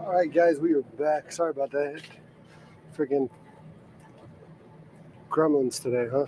All right, guys, we are back. Sorry about that. Freaking gremlins today, huh?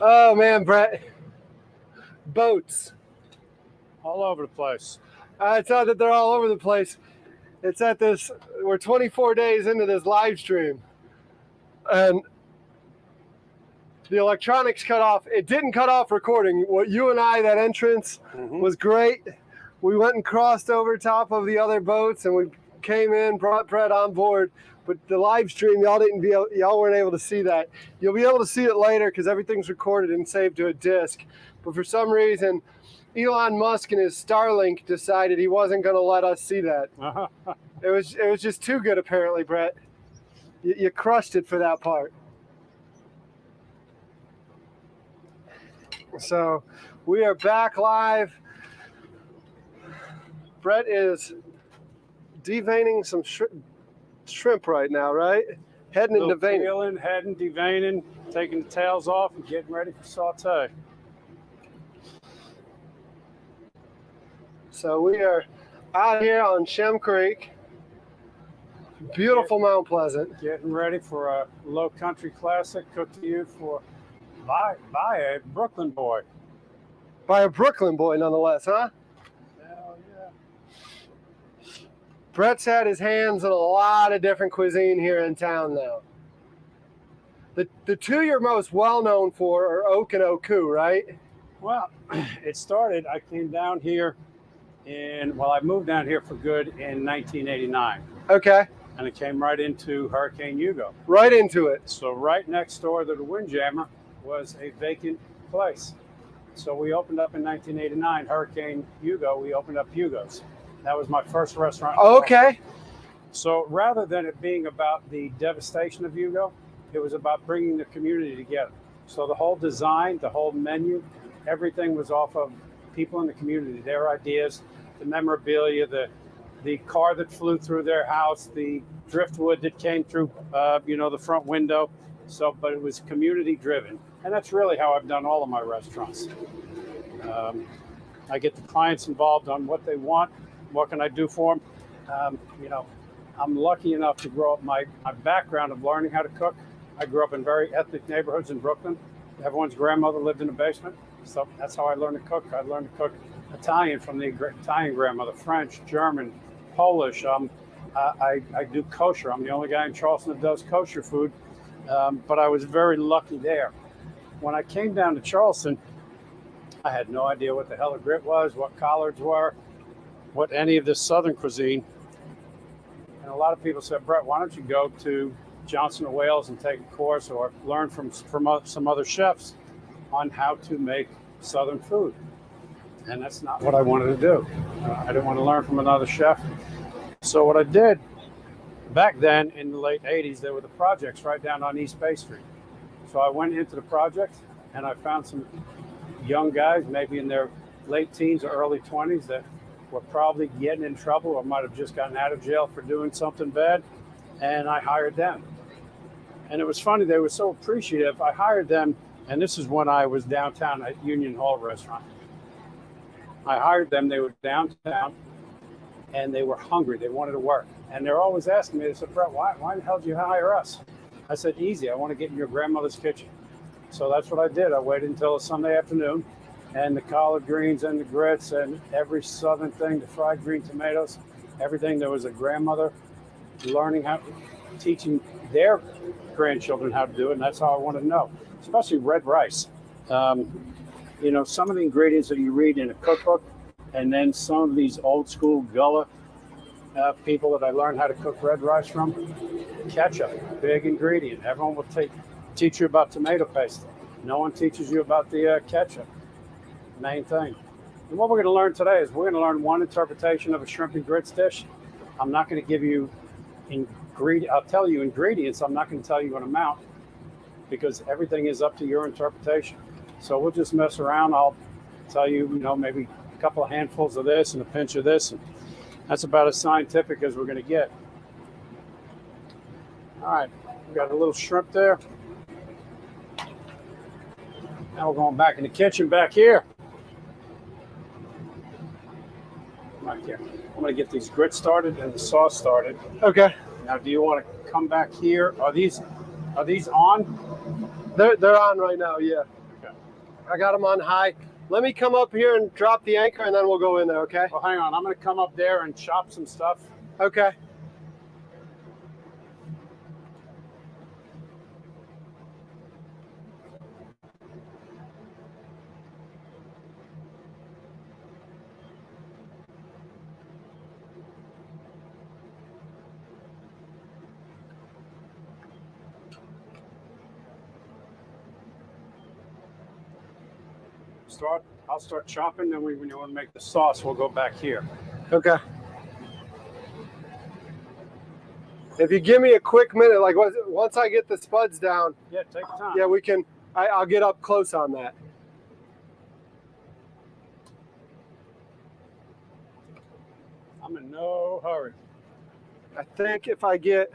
Oh man, Brett. Boats. All over the place. I thought that they're all over the place. It's at this, we're 24 days into this live stream. And the electronics cut off. It didn't cut off recording. What you and I, that entrance was great. We went and crossed over top of the other boats and we came in, brought Brett on board. But the live stream, y'all weren't able to see that. You'll be able to see it later because everything's recorded and saved to a disk. But for some reason, Elon Musk and his Starlink decided he wasn't going to let us see that. It was just too good, apparently, Brett. You crushed it for that part. So we are back live. Brett is deveining some shrimp right now, right? Heading into veining. Peeling, heading, deveining, taking the tails off and getting ready for saute. So we are out here on Shem Creek. Beautiful Mount Pleasant. Getting ready for a Low Country Classic cooked to you by a Brooklyn boy. By a Brooklyn boy, nonetheless, huh? Hell yeah. Brett's had his hands in a lot of different cuisine here in town now. The two you're most well known for are Oak and Oku, right? Well, it started, I came down here I moved down here for good in 1989. Okay. And it came right into Hurricane Hugo. Right into it. So right next door to the Windjammer was a vacant place. So we opened up in 1989, Hurricane Hugo, we opened up Hugo's. That was my first restaurant. Okay. So rather than it being about the devastation of Hugo, it was about bringing the community together. So the whole design, the whole menu, everything was off of people in the community, their ideas, the memorabilia, the car that flew through their house, the driftwood that came through, the front window. So, but it was community driven. And that's really how I've done all of my restaurants. I get the clients involved on what they want. What can I do for them? I'm lucky enough to grow up my background of learning how to cook. I grew up in very ethnic neighborhoods in Brooklyn. Everyone's grandmother lived in the basement. So that's how I learned to cook. I learned to cook Italian from the Italian grandmother, French, German, Polish. I do kosher. I'm the only guy in Charleston that does kosher food. But I was very lucky there. When I came down to Charleston, I had no idea what the hell a grit was, what collards were, what any of this Southern cuisine. And a lot of people said, Brett, why don't you go to Johnson & Wales and take a course or learn from some other chefs on how to make Southern food. And that's not what I wanted to do. I didn't want to learn from another chef. So what I did back then in the late 80s, there were the projects right down on East Bay Street. So I went into the project and I found some young guys, maybe in their late teens or early 20s, that were probably getting in trouble or might have just gotten out of jail for doing something bad. And I hired them. And it was funny, they were so appreciative. I hired them, and this is when I was downtown at Union Hall Restaurant. I hired them, they were downtown, and they were hungry. They wanted to work. And they're always asking me, they said, Brett, why the hell did you hire us? I said, easy, I want to get in your grandmother's kitchen. So that's what I did. I waited until a Sunday afternoon, and the collard greens and the grits and every Southern thing, the fried green tomatoes, everything. There was a grandmother learning how, teaching their grandchildren how to do it, and that's how I wanted to know, especially red rice. You know, some of the ingredients that you read in a cookbook, and then some of these old school Gullah people that I learned how to cook red rice from. Ketchup, big ingredient. Everyone will teach you about tomato paste. No one teaches you about the ketchup, main thing. And what we're going to learn today is we're going to learn one interpretation of a shrimp and grits dish. I'm not going to give you I'll tell you ingredients. I'm not going to tell you an amount because everything is up to your interpretation. So we'll just mess around. I'll tell you, maybe a couple of handfuls of this and a pinch of this. And that's about as scientific as we're going to get. All right, we got a little shrimp there. Now we're going back in the kitchen back here. Right here. I'm going to get these grits started and the sauce started. Okay. Now, do you want to come back here? Are these on? They're on right now, yeah. Okay. I got them on high. Let me come up here and drop the anchor, and then we'll go in there, okay? Well, hang on. I'm going to come up there and chop some stuff. Okay. I'll start chopping, then when you want to make the sauce, we'll go back here. Okay. If you give me a quick minute, like once I get the spuds down. Yeah, take your time. Yeah, we can. I'll get up close on that. I'm in no hurry. I think if I get.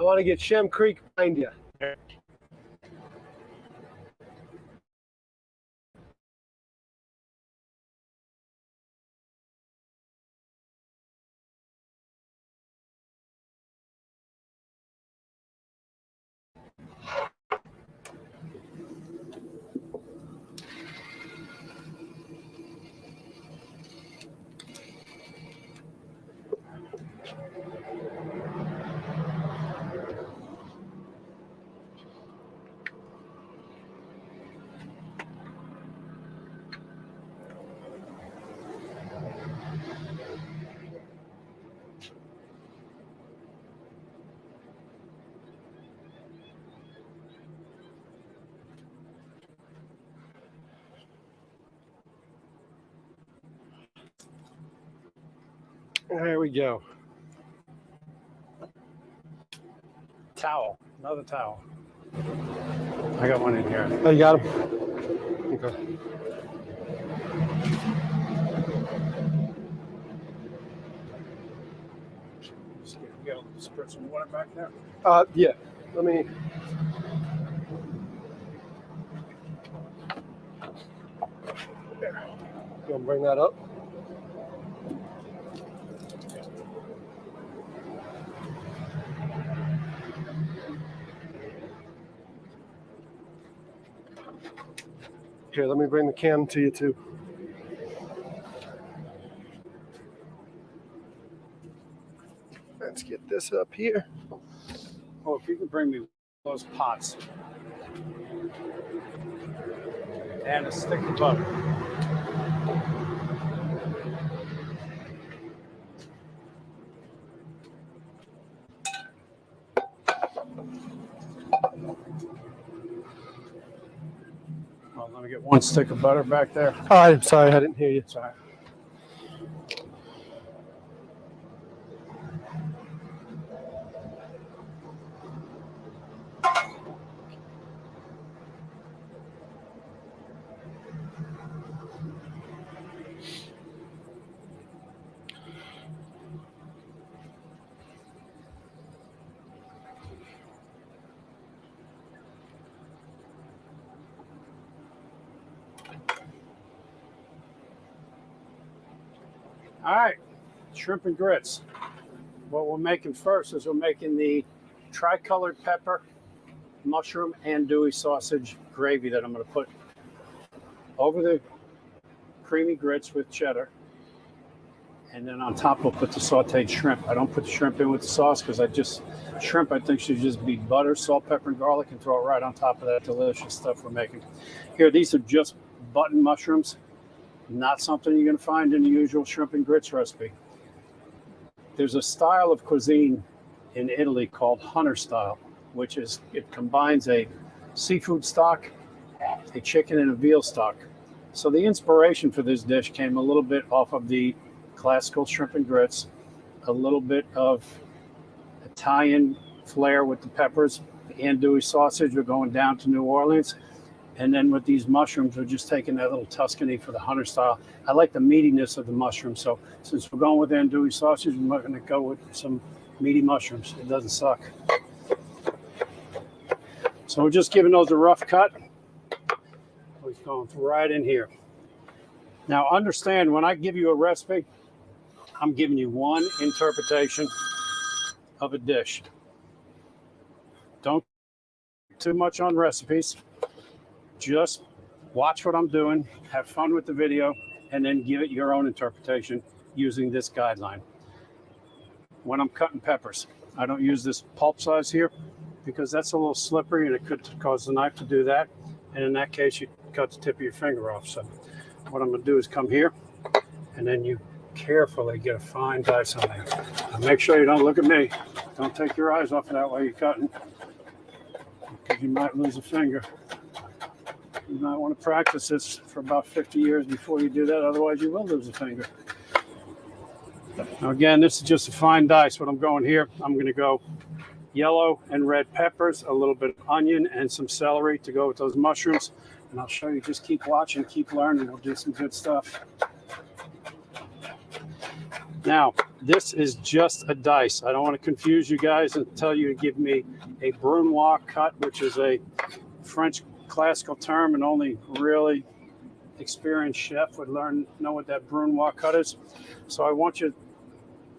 want to get Shem Creek behind you. There we go. Towel, another towel. I got one in here. Oh, you got him? Okay. Get spread some water back there. Yeah. Let me. There. You want to bring that up? Here, let me bring the cam to you too. Let's get this up here. Oh, if you can bring me those pots and a stick of butter. Well, let me get one stick of butter back there. Oh, I'm sorry, I didn't hear you. Sorry. All right, shrimp and grits. What we're making first is we're making the tricolored pepper, mushroom, andouille sausage gravy that I'm going to put over the creamy grits with cheddar. And then on top we'll put the sauteed shrimp. I don't put the shrimp in with the sauce because shrimp I think should just be butter, salt, pepper, and garlic, and throw it right on top of that delicious stuff we're making. Here, these are just button mushrooms. Not something you're going to find in the usual shrimp and grits recipe. There's a style of cuisine in Italy called hunter style, which is it combines a seafood stock, a chicken, and a veal stock. So the inspiration for this dish came a little bit off of the classical shrimp and grits, a little bit of Italian flair with the peppers, the andouille sausage. We're going down to New Orleans. And then with these mushrooms, we're just taking that little Tuscany for the hunter style. I like the meatiness of the mushroom. So since we're going with andouille sausage, we're going to go with some meaty mushrooms. It doesn't suck. So we're just giving those a rough cut. We're going right in here. Now understand, when I give you a recipe, I'm giving you one interpretation of a dish. Don't too much on recipes. Just watch what I'm doing, have fun with the video, and then give it your own interpretation using this guideline. When I'm cutting peppers, I don't use this pulp size here because that's a little slippery and it could cause the knife to do that. And in that case, you cut the tip of your finger off. So what I'm going to do is come here, and then you carefully get a fine dice on there. Now make sure you don't look at me. Don't take your eyes off of that while you're cutting, because you might lose a finger. You might want to practice this for about 50 years before you do that. Otherwise, you will lose a finger. Now, again, this is just a fine dice. What I'm going here, I'm going to go yellow and red peppers, a little bit of onion, and some celery to go with those mushrooms. And I'll show you. Just keep watching, keep learning. We'll do some good stuff. Now, this is just a dice. I don't want to confuse you guys and tell you to give me a brunoise cut, which is a French classical term, and only really experienced chef would know what that brunoise cut is. So I want you to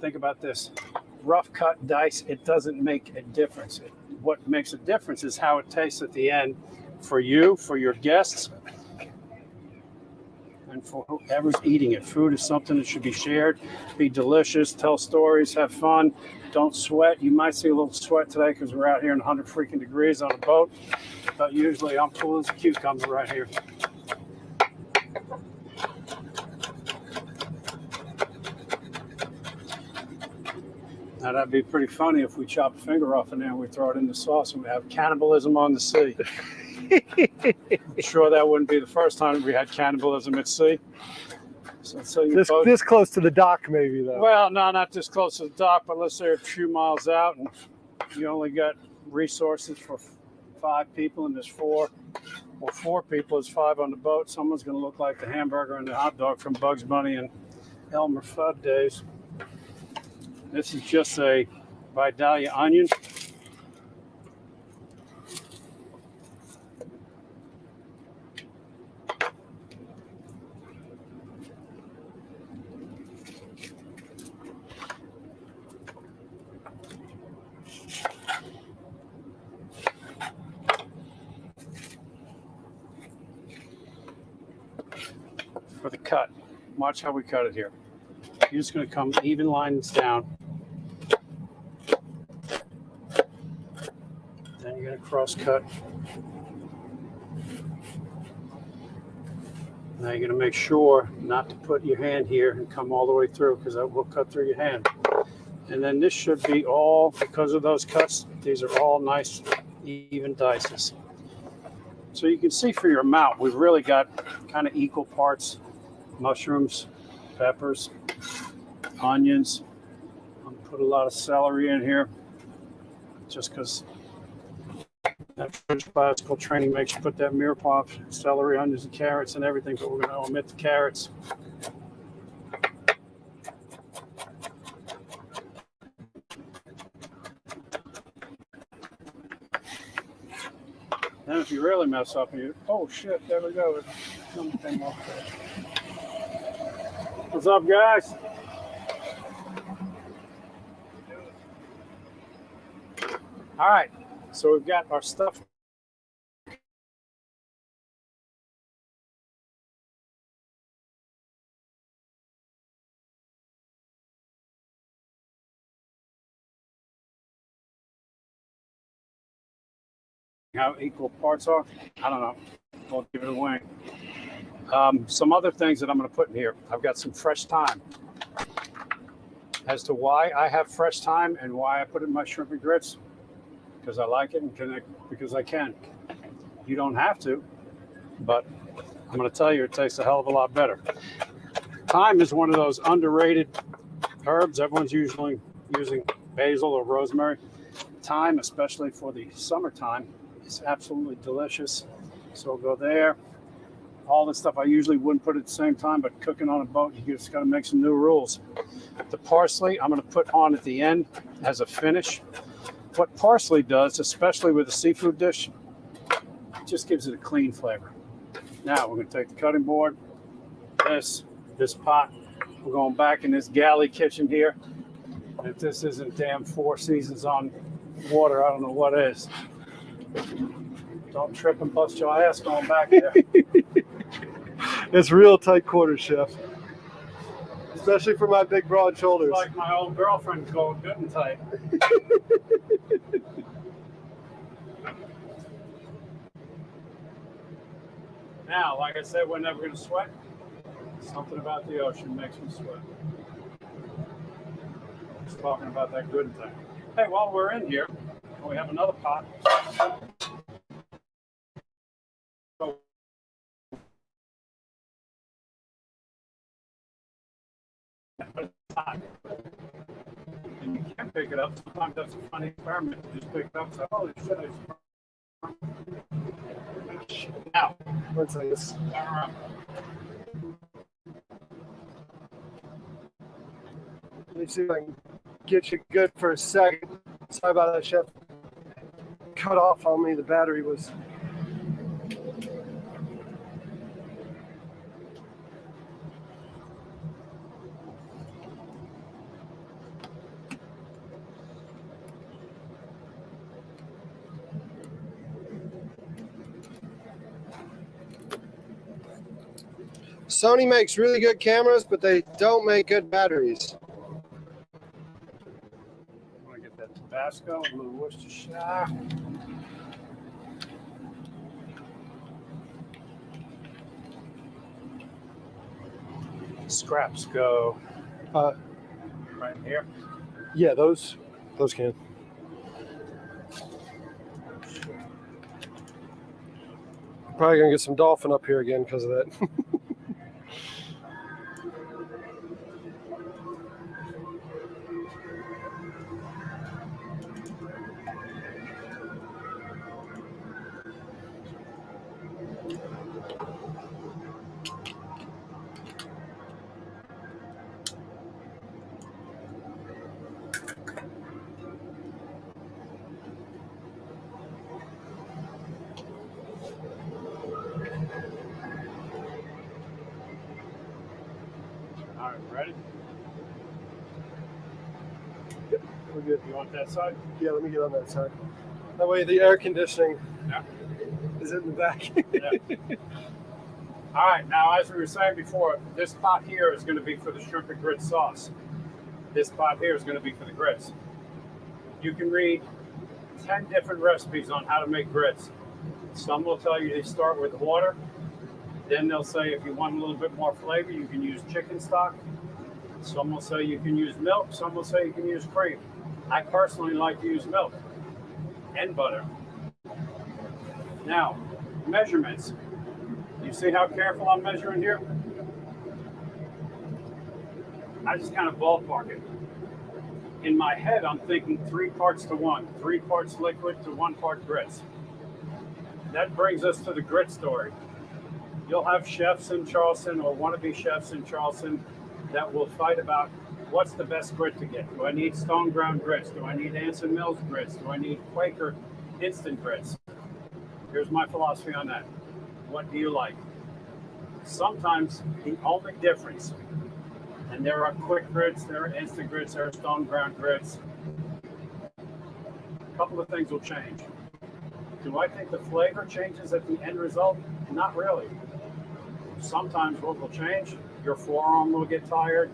think about this. Rough cut dice, it doesn't make a difference. What makes a difference is how it tastes at the end for you, for your guests, and for whoever's eating it. Food is something that should be shared, be delicious, tell stories, have fun, don't sweat. You might see a little sweat today because we're out here in 100 freaking degrees on a boat, but usually I'm cool as a cucumber right here. Now that'd be pretty funny if we chop a finger off in there and we throw it in the sauce and we have cannibalism on the sea. I'm sure that wouldn't be the first time we had cannibalism at sea. So this close to the dock, maybe, though. Well, no, not this close to the dock, but let's say you're a few miles out and you only got resources for 5 people and there's 4, or 4 people, there's 5 on the boat. Someone's going to look like the hamburger and the hot dog from Bugs Bunny and Elmer Fudd days. This is just a Vidalia onion. For the cut, watch how we cut it here. You're just going to come even lines down. Then you're going to cross cut. Now you're going to make sure not to put your hand here and come all the way through, because that will cut through your hand. And then this should be all, because of those cuts, these are all nice, even dices. So you can see for your amount, we've really got kind of equal parts: mushrooms, peppers, onions. I'm going to put a lot of celery in here just because that French classical training makes you put that mirepoix, celery, onions, and carrots and everything, but we're going to omit the carrots. Then if you really mess up, oh shit, there we go. Something off there. What's up, guys? All right, so we've got our stuff. How equal parts are, I don't know. We'll give it a wing. Some other things that I'm going to put in here. I've got some fresh thyme. As to why I have fresh thyme and why I put it in my shrimp and grits, because I like it and because I can. You don't have to, but I'm going to tell you, it tastes a hell of a lot better. Thyme is one of those underrated herbs. Everyone's usually using basil or rosemary. Thyme, especially for the summertime, is absolutely delicious. So we'll go there. All this stuff I usually wouldn't put at the same time, but cooking on a boat, you just got to make some new rules. The parsley, I'm going to put on at the end as a finish. What parsley does, especially with a seafood dish, just gives it a clean flavor. Now we're going to take the cutting board, this pot. We're going back in this galley kitchen here. And if this isn't damn 4 Seasons on water, I don't know what is. Don't trip and bust your ass going back there. It's real tight quarters, chef. Especially for my big, broad shoulders. It's like my old girlfriend called good and tight. Now, like I said, we're never going to sweat. Something about the ocean makes me sweat. Just talking about that good thing. Hey, while we're in here, we have another pot. And you can pick it up. Sometimes that's a funny experiment. You just pick it up and say, holy shit, now, What's this? Let me see if I can get you good for a second. Sorry about that, Chef. Cut off on me. The battery was. Sony makes really good cameras, but they don't make good batteries. I want to get that Tabasco, a little Worcestershire. Scraps go right here. Yeah, those can. Probably gonna get some dolphin up here again because of that. All right, ready? Yep, we're good. You want that side? Yeah, let me get on that side. That way the air conditioning Yeah. is in the back. Yeah. All right, now as we were saying before, this pot here is going to be for the shrimp and grits sauce. This pot here is going to be for the grits. You can read 10 different recipes on how to make grits. Some will tell you they start with water. Then they'll say if you want a little bit more flavor, you can use chicken stock. Some will say you can use milk. Some will say you can use cream. I personally like to use milk and butter. Now, measurements. You see how careful I'm measuring here? I just kind of ballpark it. In my head, I'm thinking 3 parts to 1, 3 parts liquid to 1 part grits. That brings us to the grit story. You'll have chefs in Charleston or wannabe chefs in Charleston that will fight about what's the best grit to get. Do I need stone ground grits? Do I need Anson Mills grits? Do I need Quaker instant grits? Here's my philosophy on that. What do you like? Sometimes the only difference, and there are quick grits, there are instant grits, there are stone ground grits. A couple of things will change. Do I think the flavor changes at the end result? Not really. Sometimes what will change, your forearm will get tired.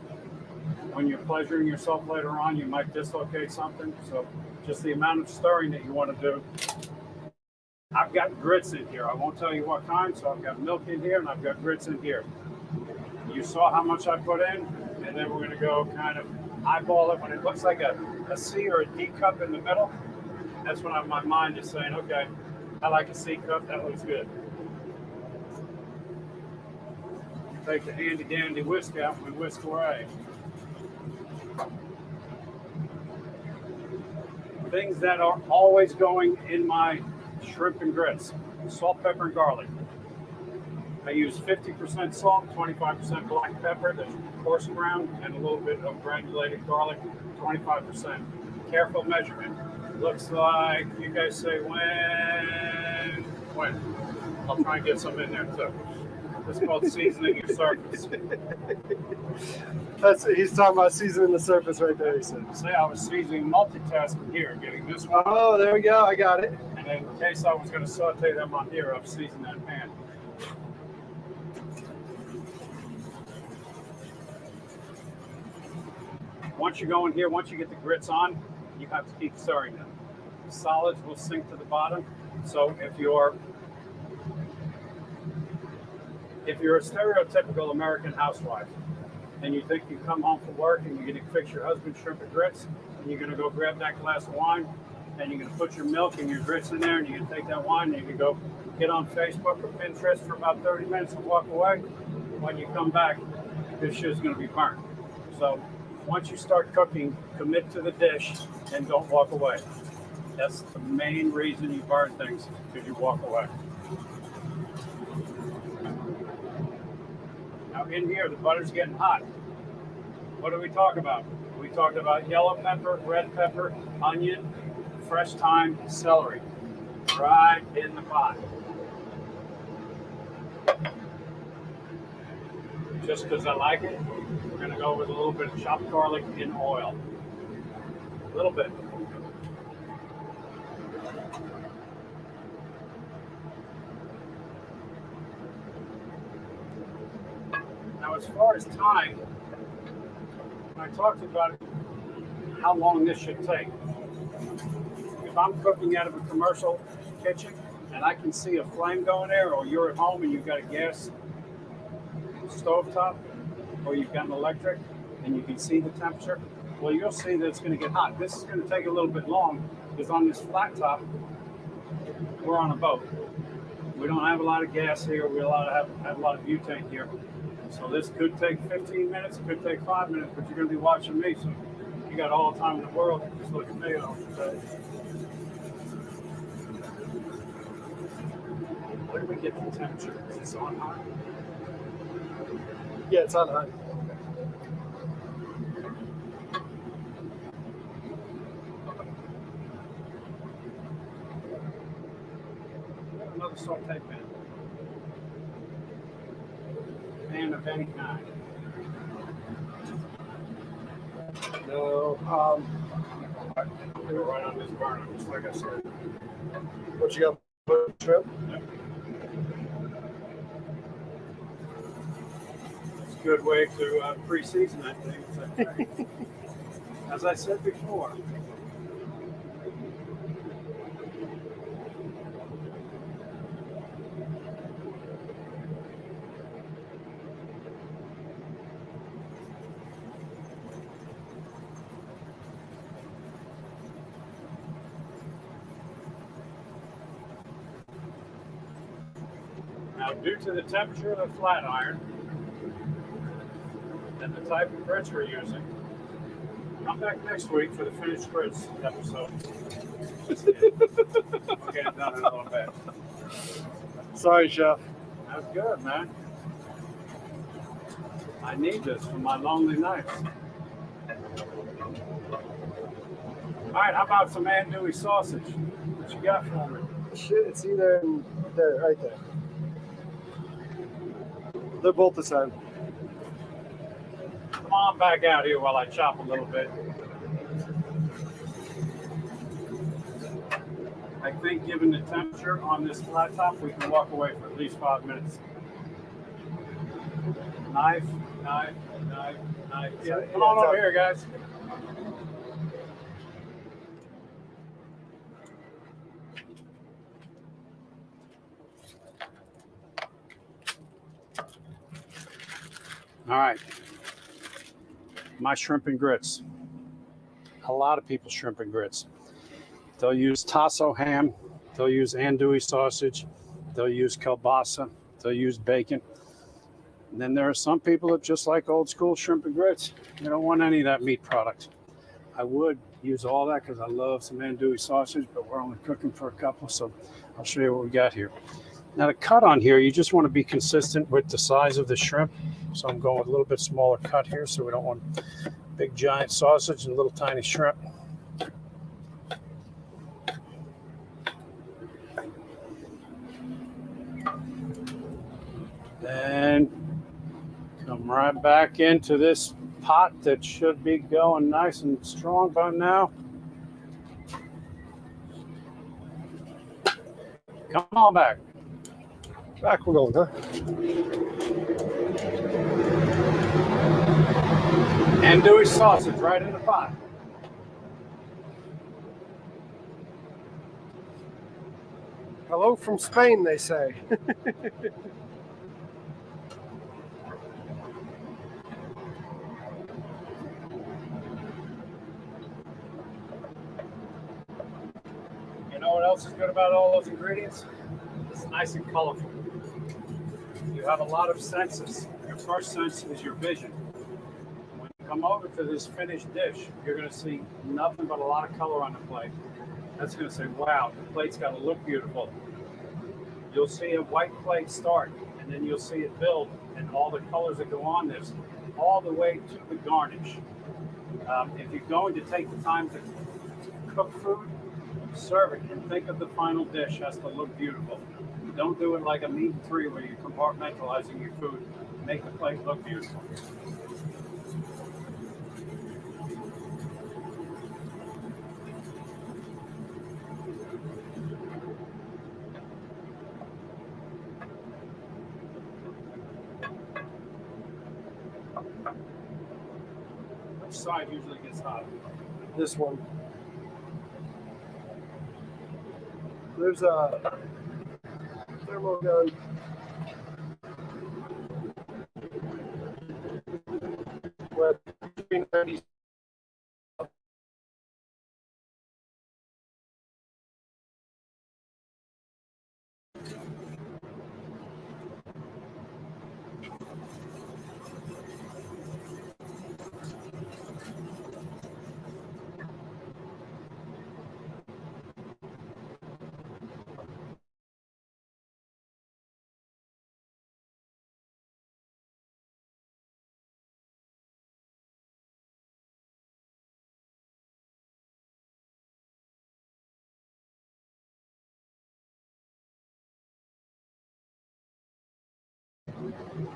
When you're pleasuring yourself later on, you might dislocate something. So just the amount of stirring that you want to do. I've got grits in here. I won't tell you what kind. So I've got milk in here and I've got grits in here. You saw how much I put in, and then we're going to go kind of eyeball it. When it looks like a C or a D cup in the middle, that's when my mind is saying, okay, I like a C cup. That looks good. Take the handy dandy whisk out and we whisk away. Things that are always going in my shrimp and grits: salt, pepper, and garlic. I use 50% salt, 25% black pepper, that's coarse ground, and a little bit of granulated garlic, 25%. Careful measurement. Looks like you guys say when. I'll try and get some in there too. It's called seasoning your surface. He's talking about seasoning the surface right there, he said. Say I was seasoning, multitasking here, getting this one. Oh, there we go. I got it. And then in case I was going to saute them on here, I've seasoned that pan. Once you go in here, once you get the grits on, you have to keep stirring them. The solids will sink to the bottom. So if you're a stereotypical American housewife and you think you come home from work and you're going to fix your husband's shrimp and grits, and you're going to go grab that glass of wine and you're going to put your milk and your grits in there, and you're going to take that wine and you can go get on Facebook or Pinterest for about 30 minutes and walk away. When you come back, this shit's going to be burnt. So once you start cooking, commit to the dish and don't walk away. That's the main reason you burn things, because you walk away. Now in here, the butter's getting hot. What do we talk about? We talked about yellow pepper, red pepper, onion, fresh thyme, celery. Right in the pot. Just because I like it, we're going to go with a little bit of chopped garlic in oil. A little bit. Now, as far as time, when I talked about how long this should take, if I'm cooking out of a commercial kitchen and I can see a flame going there, or you're at home and you've got a gas stovetop, or you've got an electric and you can see the temperature, well, you'll see that it's going to get hot. This is going to take a little bit long because on this flat top, we're on a boat. We don't have a lot of gas here. We have a lot of butane here. So this could take 15 minutes, it could take 5 minutes, but you're going to be watching me. So you got all the time in the world. Just look at me. Where do we get the temperature? Is this on high? Yeah, it's on high. Another saute pan. Pan of any kind. No, We're right on this burner, just like I said. what you got? Shrimp? Yep. It's a good way to pre-season that thing. As I said before. Now, due to the temperature of the flat iron and the type of grits we're using, come back next week for the finished grits episode. Just kidding. We'll get it done in a little bit. Sorry, Chef. That's good, man. I need this for my lonely nights. All right, how about some andouille sausage? What you got for me? Shit, it's either in there, right there. They're both the same. Come on back out here while I chop a little bit. I think given the temperature on this flat top, we can walk away for at least 5 minutes. Knife, knife, knife, knife. Yeah, come on over here, guys. All right. My shrimp and grits. A lot of people shrimp and grits. They'll use tasso ham. They'll use andouille sausage. They'll use kielbasa. They'll use bacon. And then there are some people that just like old school shrimp and grits. They don't want any of that meat product. I would use all that because I love some andouille sausage, but we're only cooking for a couple, so I'll show you what we got here. Now the cut on here, you just want to be consistent with the size of the shrimp. So I'm going with a little bit smaller cut here, so we don't want big giant sausage and little tiny shrimp. Then come right back into this pot that should be going nice and strong by now. Come on back. Back we're going, huh? Andouille sausage right in the pot. Hello from Spain, they say. You know what else is good about all those ingredients? It's nice and colorful. You have a lot of senses. Your first sense is your vision. When you come over to this finished dish, you're going to see nothing but a lot of color on the plate. That's going to say, wow, the plate's got to look beautiful. You'll see a white plate start, and then you'll see it build, and all the colors that go on this, all the way to the garnish. If you're going to take the time to cook food, serve it and think of the final dish has to look beautiful. Don't do it like a meat and three where you're compartmentalizing your food. Make the plate look beautiful. Which side usually gets hot? This one. There's a thermal gun. With 390.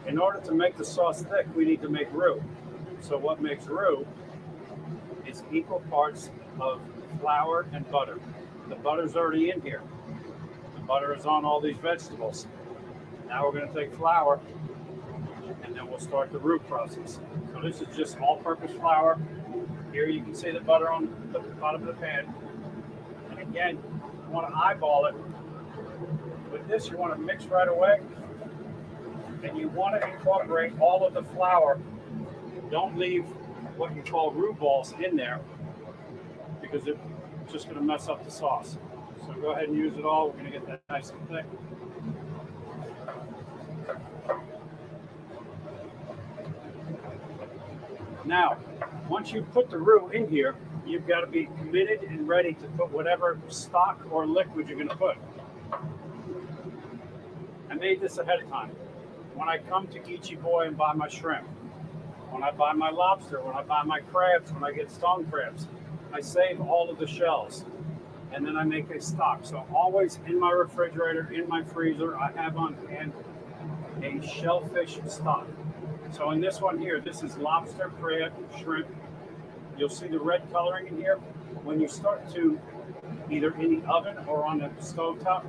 In order to make the sauce thick, we need to make roux. So what makes roux is equal parts of flour and butter. The butter's already in here. The butter is on all these vegetables. Now we're going to take flour and then we'll start the roux process. So this is just all-purpose flour. Here you can see the butter on the bottom of the pan. And again, you want to eyeball it. With this, you want to mix right away. And you want to incorporate all of the flour. Don't leave what you call roux balls in there because it's just going to mess up the sauce. So go ahead and use it all. We're going to get that nice and thick. Now, once you put the roux in here, you've got to be committed and ready to put whatever stock or liquid you're going to put. I made this ahead of time. When I come to Ichi Boy and buy my shrimp, when I buy my lobster, when I buy my crabs, when I get stone crabs, I save all of the shells and then I make a stock. So always in my refrigerator, in my freezer, I have on hand a shellfish stock. So in this one here, this is lobster, crab, shrimp. You'll see the red coloring in here. When you start to, either in the oven or on the stove top,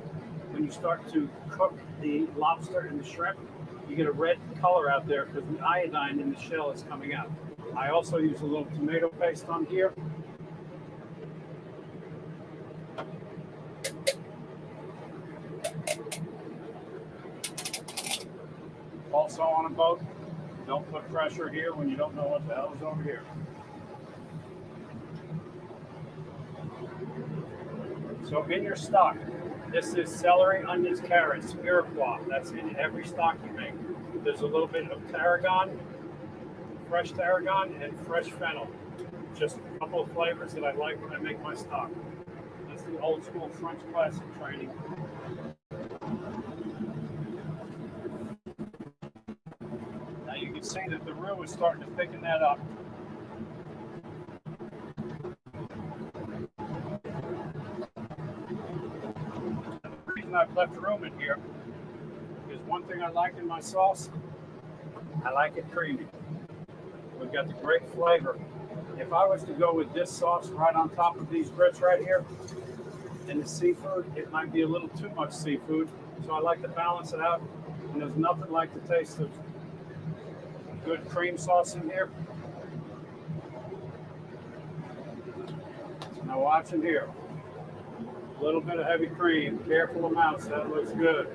when you start to cook the lobster and the shrimp, you get a red color out there because the iodine in the shell is coming out. I also use a little tomato paste on here. Also on a boat, don't put pressure here when you don't know what the hell is over here. So in your stock, this is celery, onions, carrots, Iroquois. That's in every stock you make. There's a little bit of tarragon, fresh tarragon, and fresh fennel. Just a couple of flavors that I like when I make my stock. That's the old school French classic training. Now you can see that the roux is starting to thicken that up. The reason I've left room in here is one thing I like in my sauce, I like it creamy. We've got the great flavor. If I was to go with this sauce right on top of these grits right here, and the seafood, it might be a little too much seafood. So I like to balance it out. And there's nothing like the taste of good cream sauce in here. Now watch in here. A little bit of heavy cream, careful amounts, that looks good.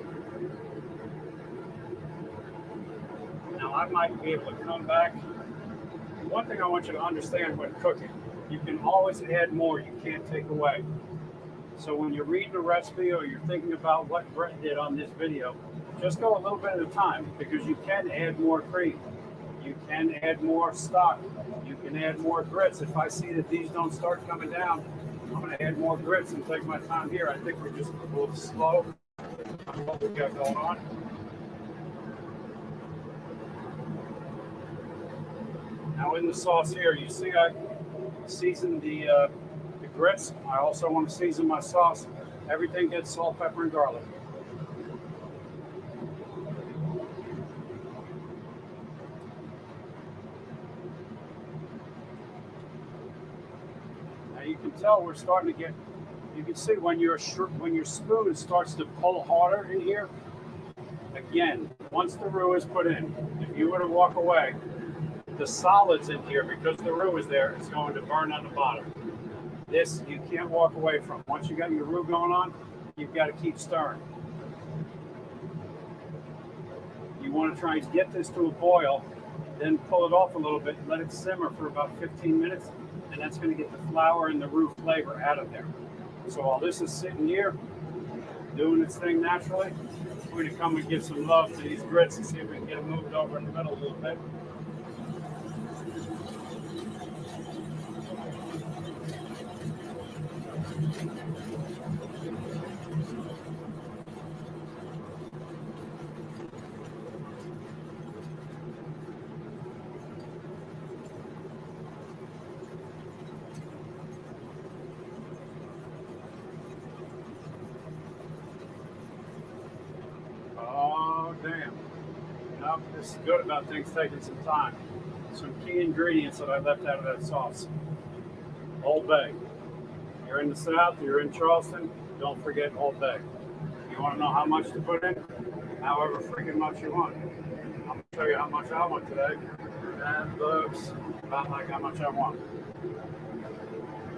Now I might be able to come back. One thing I want you to understand when cooking, you can always add more, you can't take away. So when you're reading a recipe or you're thinking about what Brett did on this video, just go a little bit at a time because you can add more cream. You can add more stock. You can add more grits. If I see that these don't start coming down, I'm going to add more grits and take my time here. I think we're just a little slow on what we've got going on. Now in the sauce here, you see I season the grits. I also want to season my sauce. Everything gets salt, pepper, and garlic. Now you can tell we're starting to get. You can see when your spoon starts to pull harder in here. Again, once the roux is put in, if you were to walk away, the solids in here, because the roux is there, it's going to burn on the bottom. This you can't walk away from. Once you got your roux going on, you've got to keep stirring. You want to try and get this to a boil, then pull it off a little bit, let it simmer for about 15 minutes, and that's going to get the flour and the roux flavor out of there. So while this is sitting here, doing its thing naturally, we're going to come and give some love to these grits and see if we can get them moved over in the middle a little bit. Oh, damn. No, this is good about things taking some time. Some key ingredients that I left out of that sauce. Old Bay. You're in the South, you're in Charleston, don't forget Old Bay. You want to know how much to put in? However freaking much you want. I'm going to show you how much I want today. That looks about like how much I want.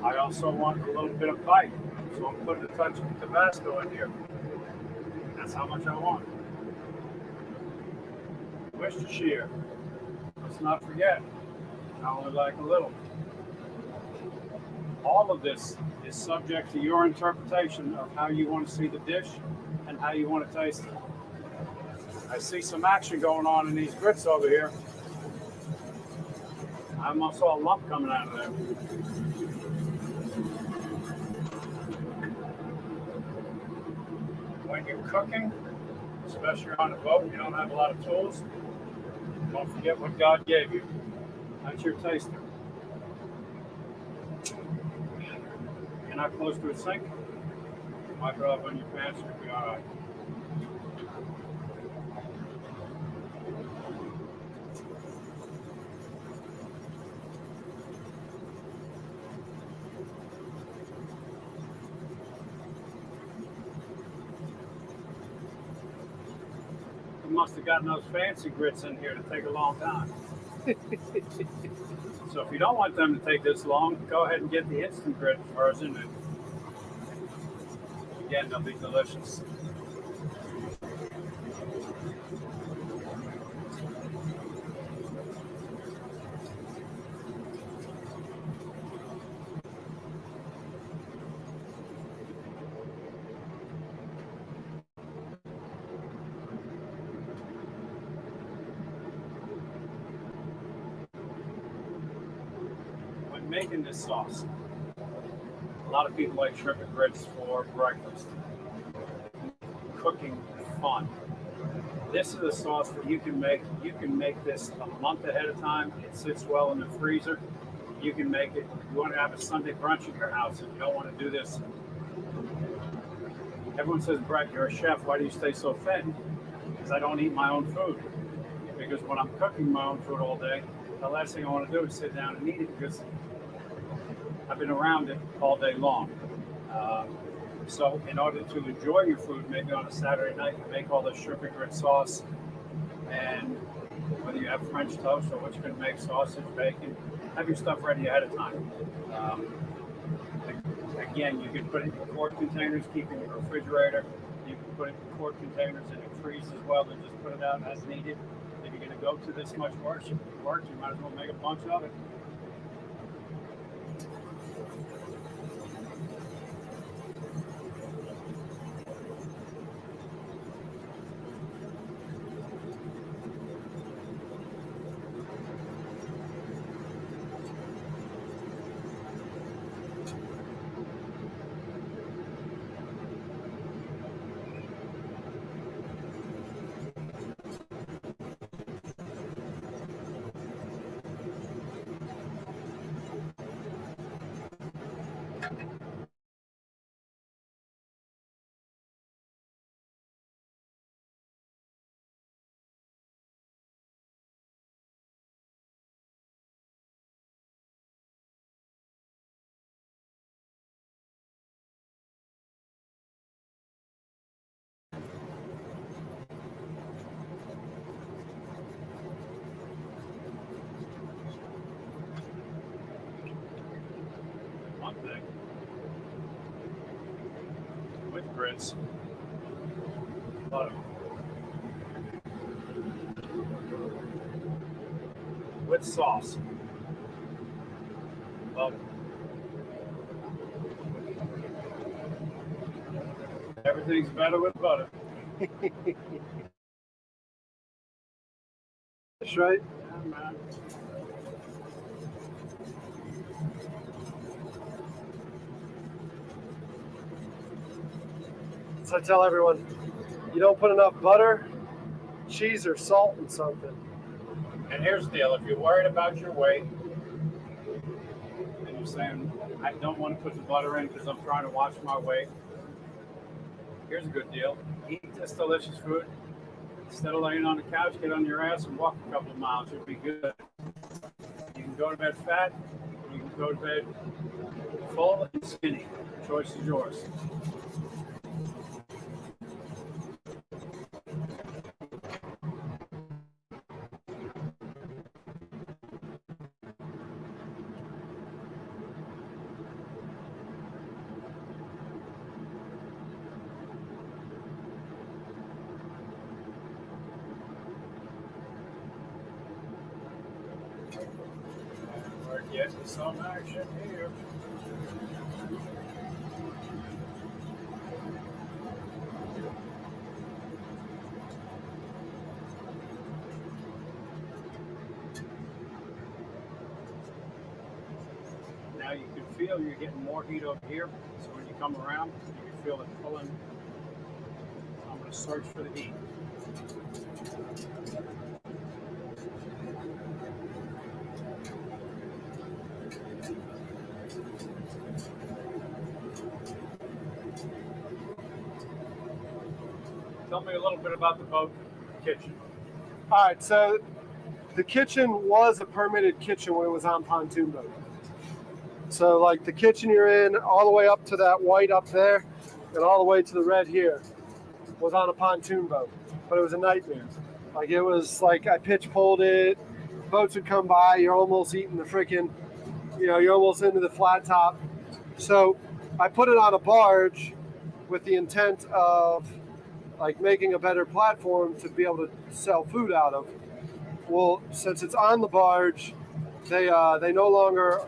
I also want a little bit of bite, so I'm putting a touch of Tabasco in here. That's how much I want. Worcestershire. Let's not forget, I only like a little. All of this is subject to your interpretation of how you want to see the dish and how you want to taste it. I see some action going on in these grits over here. I almost saw a lump coming out of there. When you're cooking, especially on a boat, you don't have a lot of tools. Don't forget what God gave you. That's your taster. You're not close to a sink. You might drop on your pants, you'll be all right. You must have gotten those fancy grits in here to take a long time. So if you don't want them to take this long, go ahead and get the instant grit version. And again, they'll be delicious. Making this sauce, a lot of people like shrimp and grits for breakfast. Cooking fun. This is a sauce that you can make. You can make this a month ahead of time. It sits well in the freezer. You can make it. You want to have a Sunday brunch at your house, and you don't want to do this. Everyone says, Brett, you're a chef. Why do you stay so thin? Because I don't eat my own food. Because when I'm cooking my own food all day, the last thing I want to do is sit down and eat it because I've been around it all day long. So in order to enjoy your food, maybe on a Saturday night, you make all this shrimp and grit sauce. And whether you have French toast or what you can make, sausage, bacon, have your stuff ready ahead of time. Again, you can put it in quart containers, keep it in your refrigerator. You can put it in quart containers and it freezes as well, and just put it out as needed. If you're going to go to this much work, you might as well make a bunch of it. one thing. With grits, butter. With sauce. Love it. Everything's better with butter. That's right. Yeah, man. So I tell everyone, you don't put enough butter, cheese, or salt in something. And here's the deal: if you're worried about your weight, and you're saying, "I don't want to put the butter in because I'm trying to watch my weight," here's a good deal: eat this delicious food. Instead of laying on the couch, get on your ass and walk a couple of miles. You'll be good. You can go to bed fat, or you can go to bed full and skinny. The choice is yours. We're getting some action here. Now you can feel you're getting more heat over here. So when you come around, you can feel it pulling. So I'm going to search for the heat. Tell me a little bit about the boat kitchen. All right, so the kitchen was a permitted kitchen when it was on pontoon boat. So like the kitchen you're in, all the way up to that white up there, and all the way to the red here, was on a pontoon boat. But it was a nightmare. Like it was like I pitch pulled it, boats would come by, you're almost eating the freaking, you're almost into the flat top. So I put it on a barge with the intent of like making a better platform to be able to sell food out of. Well, since it's on the barge, they no longer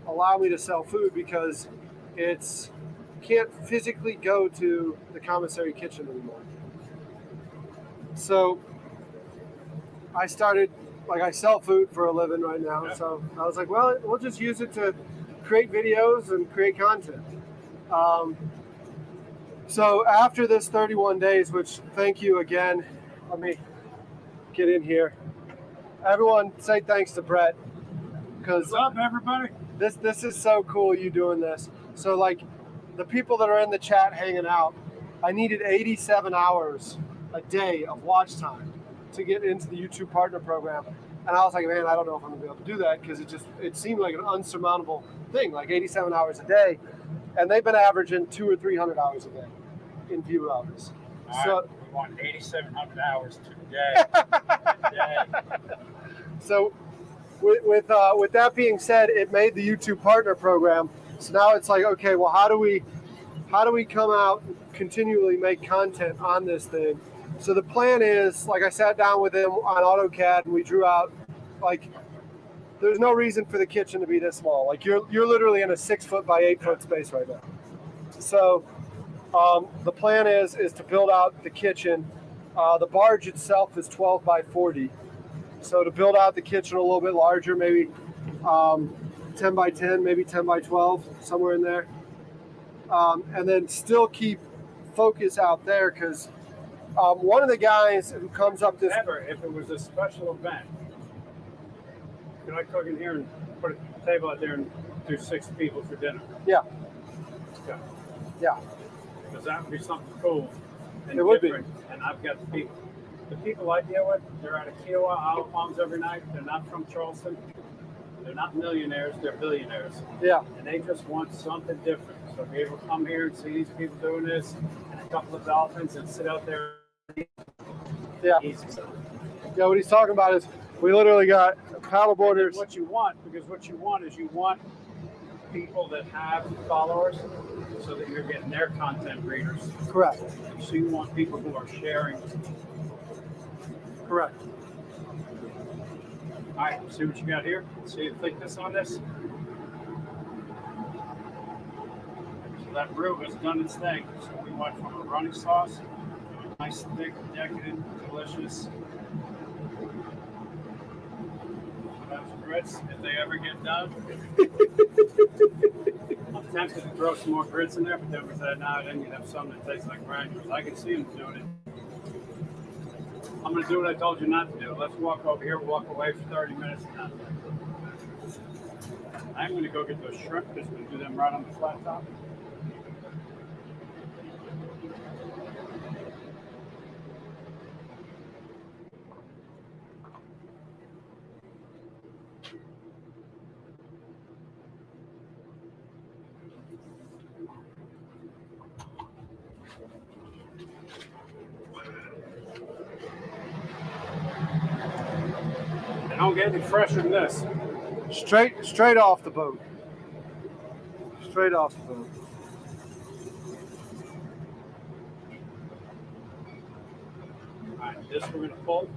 allow me to sell food because it's can't physically go to the commissary kitchen anymore. So I started, like I sell food for a living right now. Yeah. So I was like, well, we'll just use it to create videos and create content. So after this 31 days, which thank you again, let me get in here. Everyone say thanks to Brett because What's up, everybody? this is so cool you doing this. So like the people that are in the chat hanging out, I needed 87 hours a day of watch time to get into the YouTube partner program. And I was like, man, I don't know if I'm gonna be able to do that because it seemed like an unsurmountable thing, like 87 hours a day. And they've been averaging 200 or 300 hours a day in view hours. All So right, we want 8,700 hours today. So with that being said, it made the YouTube partner program. So now it's like, okay, well, how do we come out and continually make content on this thing? So the plan is, like I sat down with him on AutoCAD and we drew out, like, there's no reason for the kitchen to be this small. Like you're literally in a 6 foot by 8 foot space right now. So the plan is to build out the kitchen. The barge itself is 12 by 40. So to build out the kitchen a little bit larger, maybe 10 by 10, maybe 10 by 12, somewhere in there. And then still keep focus out there because one of the guys who comes up this... Never, if it was a special event, could I cook in here and put a table out there and do 6 people for dinner? Yeah. Okay. Yeah. Because that would be something cool and It would different. And I've got the people I deal with, they're out of Kiowa, Isle Palms every night. They're not from Charleston. They're not millionaires, they're billionaires. Yeah. And they just want something different. So be able to come here and see these people doing this and a couple of dolphins and sit out there. Yeah. Easy. Yeah, what he's talking about is we literally got paddle boarders. What you want, because what you want is you want people that have followers so that you're getting their content readers. Correct. So you want people who are sharing. Correct. All right, see what you got here. See the thickness on this. So that roux has done its thing. So we went from a runny sauce to a nice, thick, decadent, delicious. Those grits, if they ever get done. I'm tempted to throw some more grits in there, but then we said, nah, then you have some that tastes like granules. I can see them doing it. I'm going to do what I told you not to do. Let's walk over here, walk away for 30 minutes. I'm going to go get those shrimp because we do them right on the flat top. They don't get any fresher than this. Straight off the boat. Straight off the boat. All right, this we're going to pull.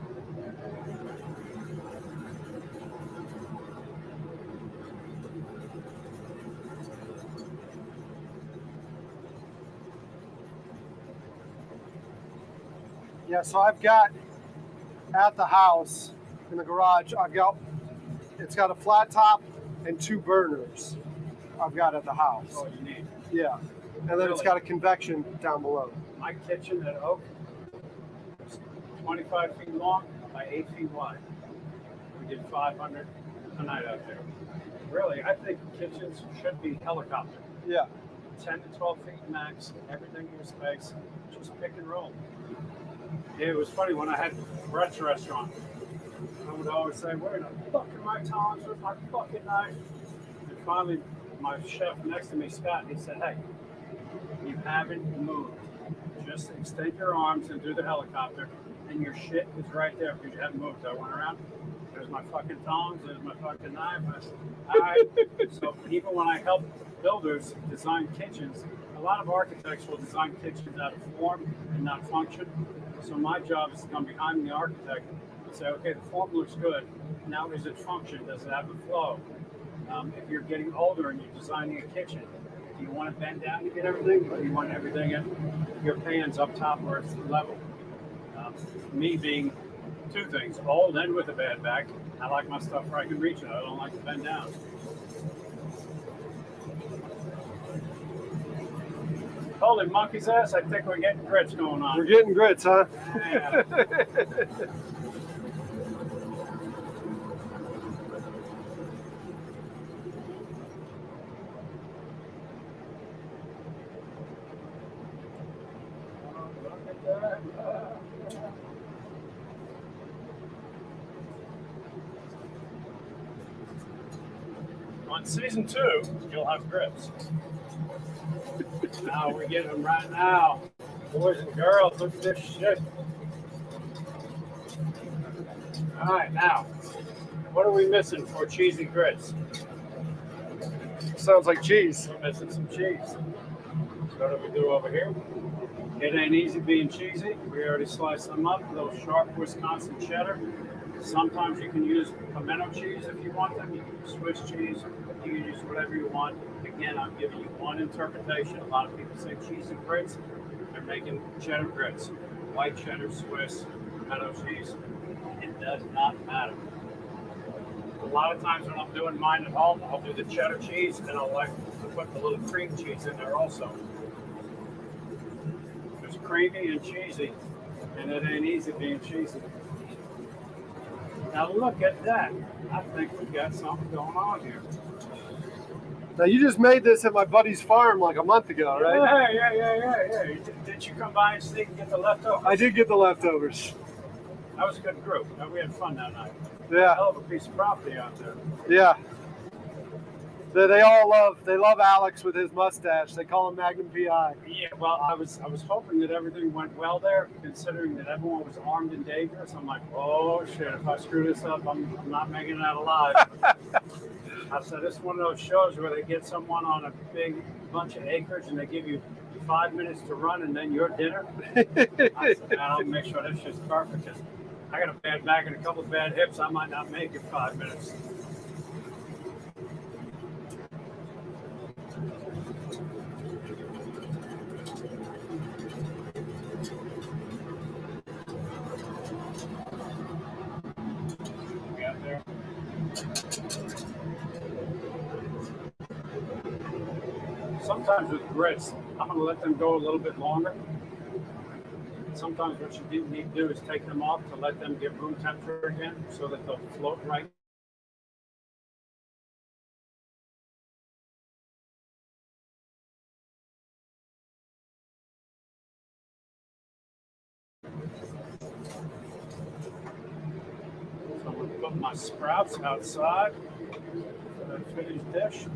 Yeah, so I've got at the house in the garage, it's got a flat top and 2 burners. I've got at the house. That's all you need. Yeah, and then it's got a convection down below. My kitchen at Oak is 25 feet long by 8 feet wide. We did 500 a night out there. Really, I think kitchens should be helicopter. Yeah. 10 to 12 feet max, everything in your space, just pick and roll. It was funny when I had Brett's restaurant. I would always say, where the fuck are my tongs with my fucking knife? And finally, my chef next to me, Scott, he said, hey, you haven't moved. Just extend your arms and do the helicopter, and your shit is right there because you haven't moved. I went around, there's my fucking tongs, there's my fucking knife. I said, all right. So even when I help builders design kitchens, a lot of architects will design kitchens out of form and not function. So my job is to come behind the architect and say, okay, the form looks good. Now, is it function? Does it have a flow? If you're getting older and you're designing a kitchen, do you want to bend down to get everything, or do you want everything in your pans up top where it's level? Me being 2 things, old and with a bad back, I like my stuff where I can reach it. I don't like to bend down. Holy monkey's ass, I think we're getting grits going on. We're getting grits, huh? Yeah. On season 2, you'll have grits. Now we're getting them right now. Boys and girls, look at this shit. All right, now, what are we missing for cheesy grits? Sounds like cheese. We're missing some cheese. So what do we do over here? It ain't easy being cheesy. We already sliced them up. A little sharp Wisconsin cheddar. Sometimes you can use pimento cheese if you want them. You can use Swiss cheese. You can use whatever you want. Again, I'm giving you one interpretation. A lot of people say cheesy grits. They're making cheddar grits. White cheddar, Swiss, pimento cheese. It does not matter. A lot of times when I'm doing mine at home, I'll do the cheddar cheese and I'll like to put the little cream cheese in there also. It's creamy and cheesy, and it ain't easy being cheesy. Now look at that. I think we've got something going on here. Now you just made this at my buddy's farm like a month ago, right? Yeah. Did you come by and sneak and get the leftovers? I did get the leftovers. That was a good group. We had fun that night. Yeah. Hell of a piece of property out there. Yeah. They love Alex with his mustache. They call him Magnum PI. Yeah, well, I was hoping that everything went well there, considering that everyone was armed and dangerous. I'm like, oh shit, if I screw this up, I'm not making it out alive. I said, this is one of those shows where they get someone on a big bunch of acres and they give you 5 minutes to run and then your dinner. I said, man, I'll make sure this shit's perfect because I got a bad back and a couple of bad hips. I might not make it 5 minutes. We got there. Sometimes with grits, I'm going to let them go a little bit longer. Sometimes what you need to do is take them off to let them get room temperature again so that they'll float right. So I'm going to put my sprouts outside for the finished dish.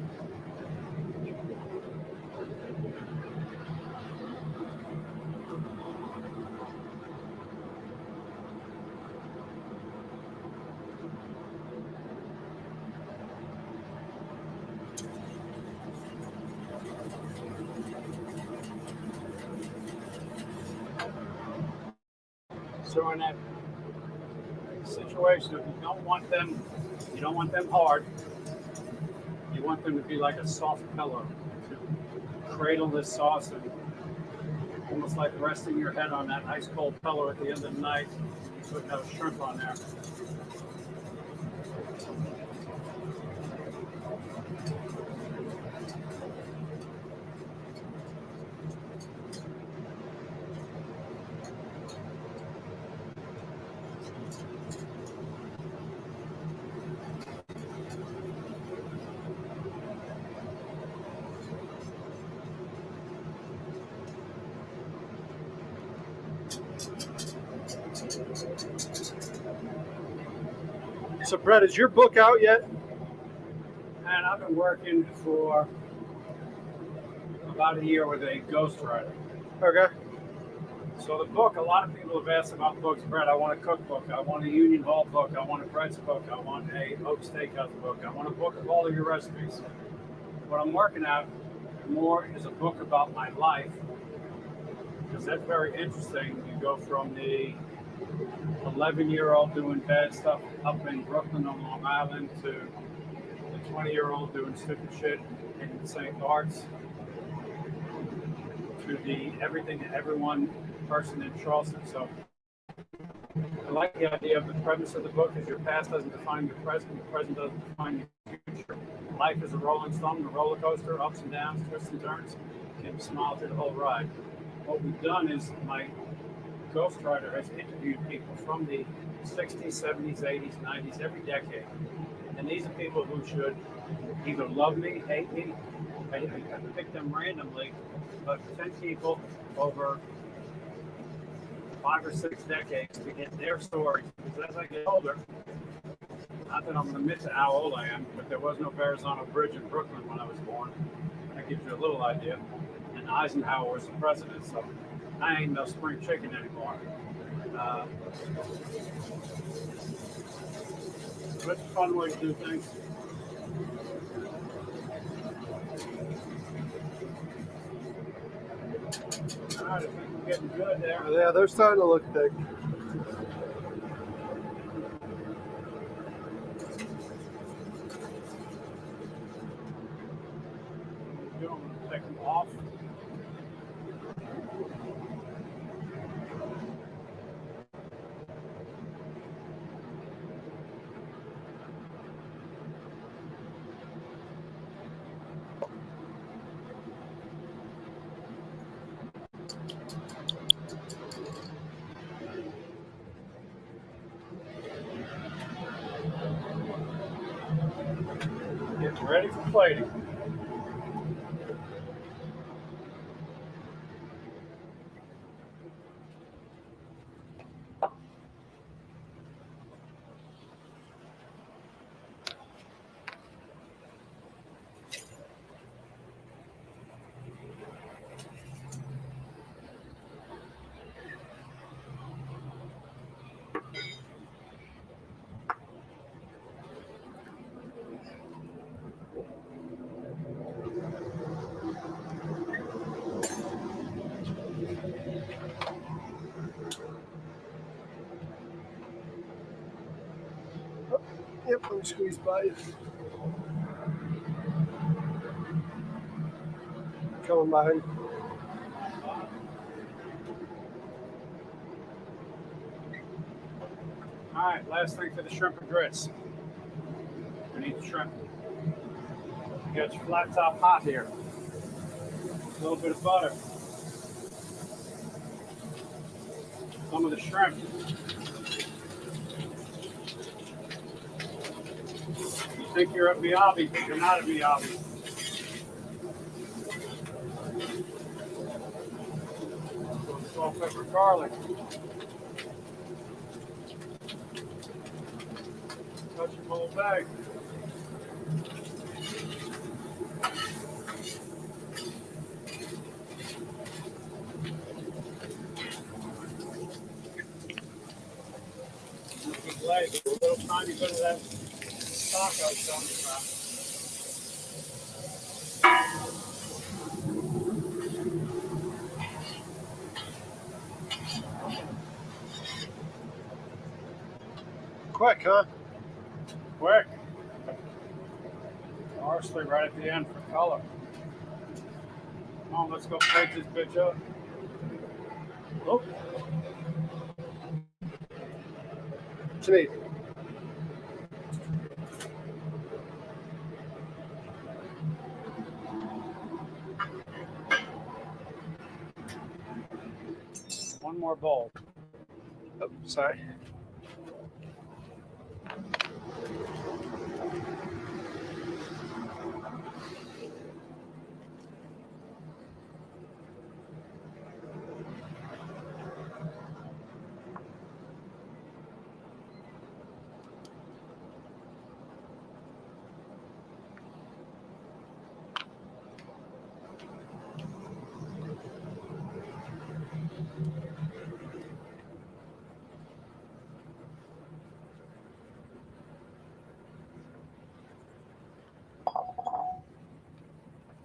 So in that situation, if you don't want them hard. You want them to be like a soft pillow to cradle this sauce and almost like resting your head on that ice cold pillow at the end of the night. You put no shrimp on there. So, Brett, is your book out yet? And I've been working for about a year with a ghostwriter. Okay. So the book, a lot of people have asked about books. Brett, I want a cookbook. I want a Union Hall book. I want a Brett's book. I want a Oak Steakhouse book. I want a book of all of your recipes. What I'm working at more is a book about my life, because that's very interesting. You go from the 11-year-old doing bad stuff up in Brooklyn on Long Island to the 20-year-old doing stupid shit in St. Bart's to the everything to everyone person in Charleston. So I like the idea of the premise of the book is your past doesn't define your present doesn't define your future. Life is a rolling stone, a roller coaster, ups and downs, twists and turns. You can smile through the whole ride. What we've done is my ghostwriter has interviewed people from the 60s, 70s, 80s, 90s, every decade. And these are people who should either love me, hate me. I pick them randomly, but 10 people over 5 or 6 decades to get their stories. Because as I get older, not that I'm going to admit to how old I am, but there was no Verrazano Bridge in Brooklyn when I was born. That gives you a little idea. And Eisenhower was the president, so I ain't no spring chicken anymore. So it's a fun way to do things. All right, I think we're getting good there. Yeah, they're starting to look thick. I'm going to take them off. Getting ready for plating. Yep, let me squeeze by you. Coming behind. All right, last thing for the shrimp and grits. We need the shrimp. You got your flat top hot here. A little bit of butter. Some of the shrimp. You think you're at Miyabi, but you're not at Miyabi. Salt, pepper, garlic. Touch the whole bag. A little tiny bit of that stock I was telling you about. Quick, huh? Quick. Parsley right at the end for color. Come on, let's go plate this bitch up. Oh. What you need? One more bowl. Oh, sorry.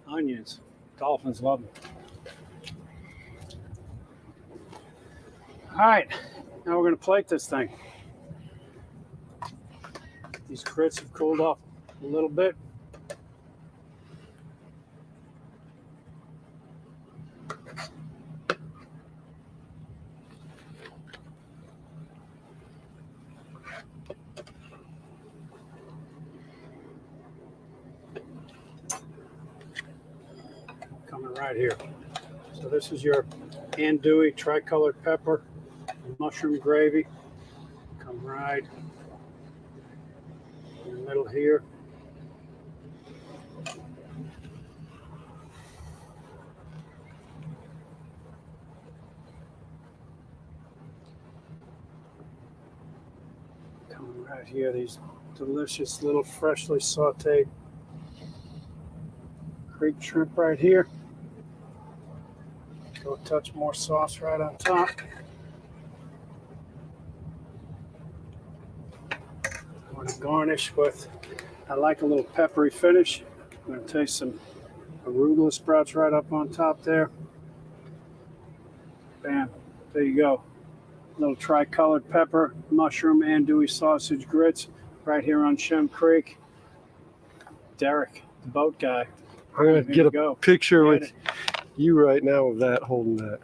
Onions. Dolphins love them. All right, now we're going to plate this thing. These grits have cooled off a little bit. Coming right here. So this is your andouille tricolored pepper, mushroom gravy. Come right in the middle here. Coming right here, these delicious little freshly sauteed Greek shrimp right here. Go a touch more sauce right on top. I'm going to garnish with, I like a little peppery finish. I'm going to taste some arugula sprouts right up on top there. Bam, there you go. A little tricolored pepper, mushroom, andouille sausage grits right here on Shem Creek. Derek, the boat guy. I'm going to get a picture with you right now of that, holding that.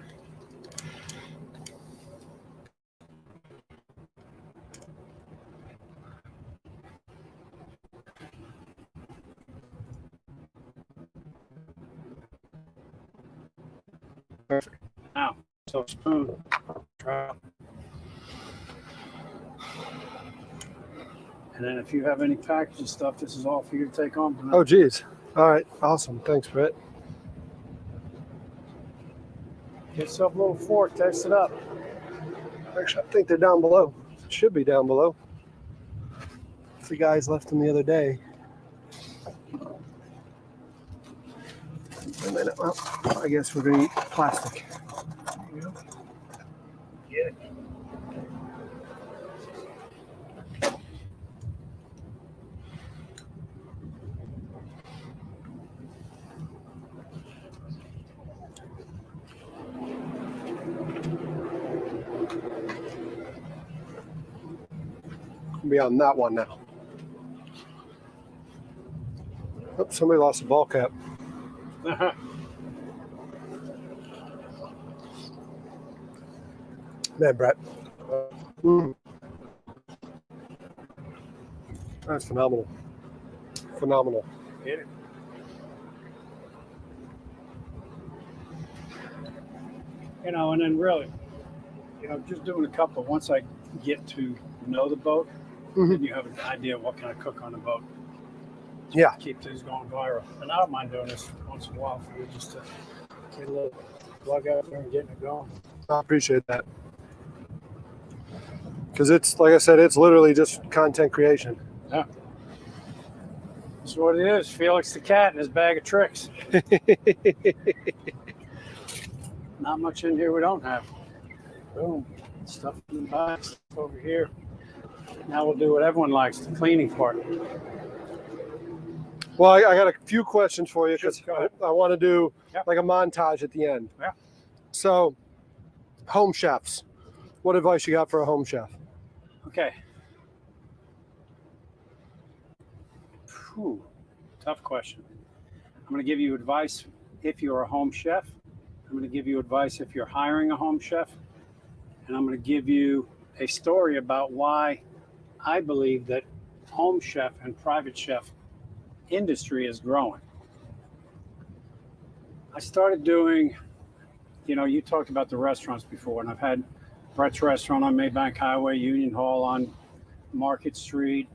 Perfect. Now, so spoon. Try. And then if you have any packaging stuff, this is all for you to take home tonight. Oh, geez. All right. Awesome. Thanks, Brett. Get yourself a little fork, taste it up. Actually, I think they're down below. It should be down below. The guys left them the other day. A minute. Well, I guess we're going to eat plastic. There you go. Get it. Be on that one now. Oh, somebody lost a ball cap. Man, Brett. That's phenomenal. Phenomenal. Get it. You know, and then really, you know, just doing a couple. Once I get to know the boat, then you have an idea of what can I cook on the boat. Yeah. Keep things going viral. And I don't mind doing this once in a while for you, just to get a little plug out there and getting it going. I appreciate that. Because it's, like I said, it's literally just content creation. Yeah. That's what it is. Felix the cat and his bag of tricks. Not much in here we don't have. Boom. Stuff in the box over here. Now we'll do what everyone likes, the cleaning part. Well, I got a few questions for you because Sure, I want to do Yep. like a montage at the end. Yeah. So, home chefs. What advice you got for a home chef? Okay. Whew. Tough question. I'm going to give you advice if you're a home chef. I'm going to give you advice if you're hiring a home chef. And I'm going to give you a story about why I believe that home chef and private chef industry is growing. I started doing, you know, you talked about the restaurants before, and I've had Brett's Restaurant on Maybank Highway, Union Hall on Market Street,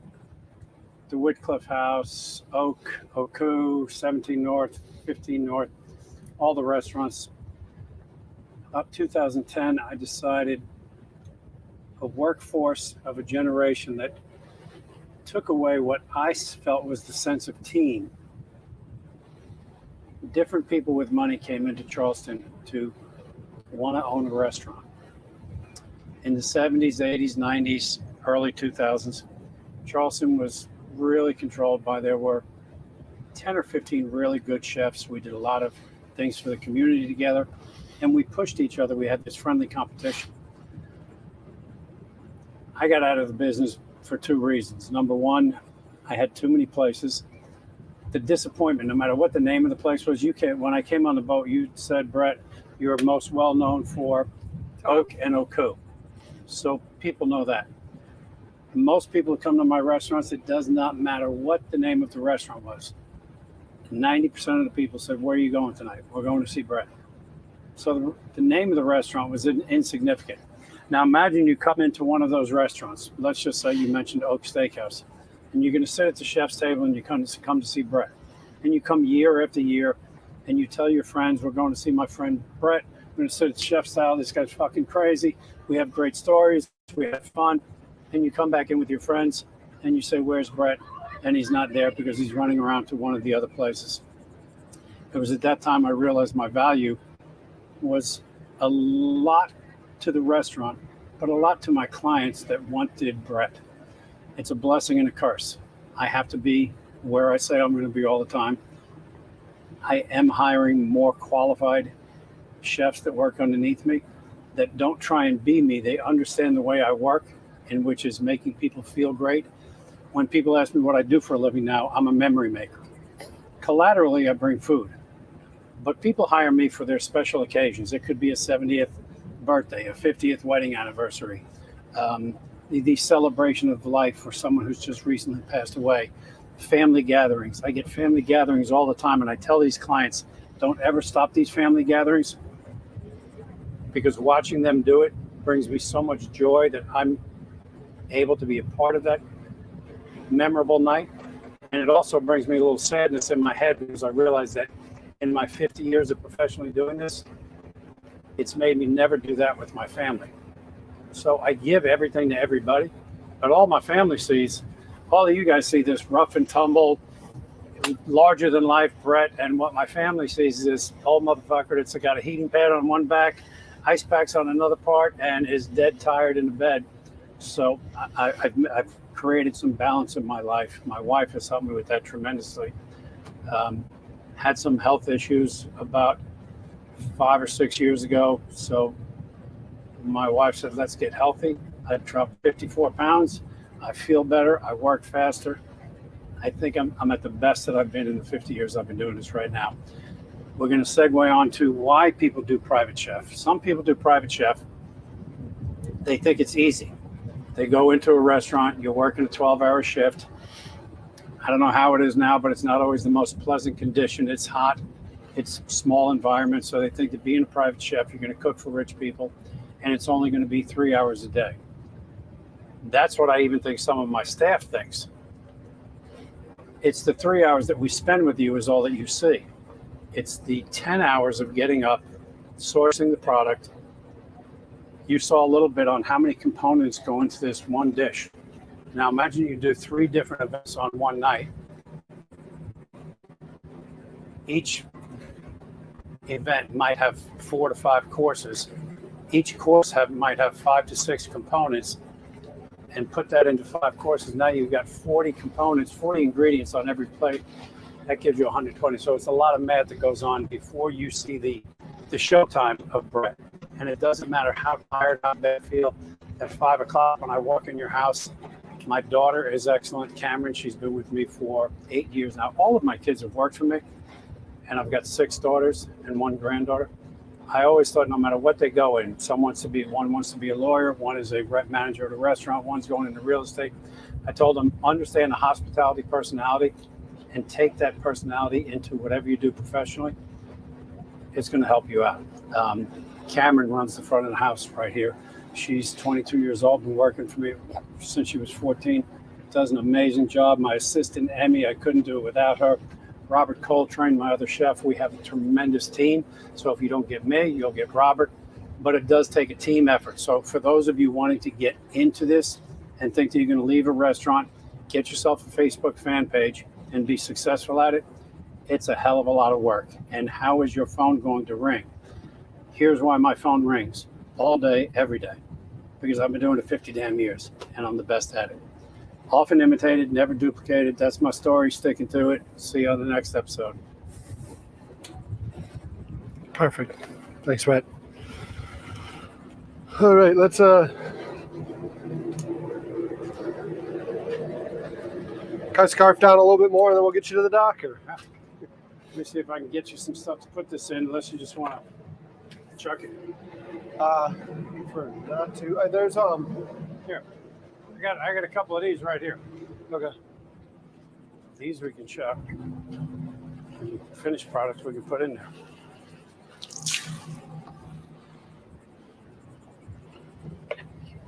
the Whitcliffe House, Oku, 17 North, 15 North, all the restaurants. About 2010, I decided a workforce of a generation that took away what I felt was the sense of team. Different people with money came into Charleston to want to own a restaurant. In the 70s, 80s, 90s, early 2000s, Charleston was really controlled by, there were 10 or 15 really good chefs. We did a lot of things for the community together, and we pushed each other. We had this friendly competition. I got out of the business for two reasons. Number one, I had too many places. The disappointment, no matter what the name of the place was, when I came on the boat, you said, Brett, you're most well known for Oak and Oku. So people know that. Most people who come to my restaurants, it does not matter what the name of the restaurant was. 90% of the people said, where are you going tonight? We're going to see Brett. So the name of the restaurant was insignificant. Now imagine you come into one of those restaurants. Let's just say you mentioned Oak Steakhouse, and you're going to sit at the chef's table and you come to see Brett. And you come year after year and you tell your friends, we're going to see my friend Brett. We're going to sit at the chef's style. This guy's fucking crazy. We have great stories. We have fun. And you come back in with your friends and you say, where's Brett? And he's not there because he's running around to one of the other places. It was at that time I realized my value was a lot to the restaurant, but a lot to my clients that wanted Brett. It's a blessing and a curse. I have to be where I say I'm going to be all the time. I am hiring more qualified chefs that work underneath me that don't try and be me. They understand the way I work, and which is making people feel great. When people ask me what I do for a living now, I'm a memory maker. Collaterally, I bring food. But people hire me for their special occasions. It could be a 70th birthday, a 50th wedding anniversary, the celebration of life for someone who's just recently passed away, family gatherings. I get family gatherings all the time, and I tell these clients, don't ever stop these family gatherings, because watching them do it brings me so much joy that I'm able to be a part of that memorable night. And it also brings me a little sadness in my head, because I realize that in my 50 years of professionally doing this, it's made me never do that with my family. So I give everything to everybody, but all my family sees, all of you guys see this rough and tumble, larger than life Brett, and what my family sees is this old motherfucker that's got a heating pad on one back, ice packs on another part, and is dead tired in the bed. So I've created some balance in my life. My wife has helped me with that tremendously. Had some health issues about 5 or 6 years ago. So my wife said, let's get healthy. I dropped 54 pounds. I feel better. I work faster. I think I'm at the best that I've been in the 50 years I've been doing this right now. We're going to segue on to why people do private chef. Some people do private chef. They think it's easy. They go into a restaurant, you're working a 12-hour shift. I don't know how it is now, but it's not always the most pleasant condition. It's hot. It's small environment. So they think that being a private chef, you're going to cook for rich people, and it's only going to be 3 hours a day. That's what I even think some of my staff thinks. It's the 3 hours that we spend with you is all that you see. It's the 10 hours of getting up, sourcing the product. You saw a little bit on how many components go into this one dish. Now imagine you do 3 different events on one night. Each event might have 4 to 5 courses. Each course might have 5 to 6 components, and put that into 5 courses. Now you've got 40 components, 40 ingredients on every plate. That gives you 120. So it's a lot of math that goes on before you see the showtime of bread. And it doesn't matter how tired, how bad I feel. At 5 o'clock when I walk in your house, my daughter is excellent. Cameron, she's been with me for 8 years now. All of my kids have worked for me, and I've got 6 daughters and 1 granddaughter. I always thought no matter what they go in, one wants to be a lawyer, one is a rep manager at a restaurant, one's going into real estate. I told them, understand the hospitality personality and take that personality into whatever you do professionally. It's going to help you out. Cameron runs the front of the house right here. She's 22 years old, been working for me since she was 14. Does an amazing job. My assistant, Emmy, I couldn't do it without her. Robert Coltrane, my other chef, we have a tremendous team. So if you don't get me, you'll get Robert. But it does take a team effort. So for those of you wanting to get into this and think that you're going to leave a restaurant, get yourself a Facebook fan page and be successful at it. It's a hell of a lot of work. And how is your phone going to ring? Here's why my phone rings all day, every day. Because I've been doing it 50 damn years and I'm the best at it. Often imitated, never duplicated. That's my story, sticking to it. See you on the next episode. Perfect. Thanks, Matt. All right, let's cut scarf down a little bit more and then we'll get you to the dock. Or let me see if I can get you some stuff to put this in, unless you just want to chuck it. For not to, there's here. I got a couple of these right here. Okay. These we can chuck. Finished products we can put in there.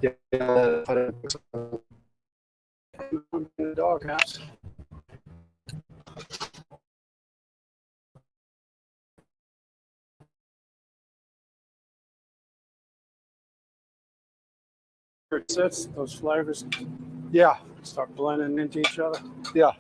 Yeah. In the doghouse. Where it sits, those flavors Yeah. start blending into each other. Yeah.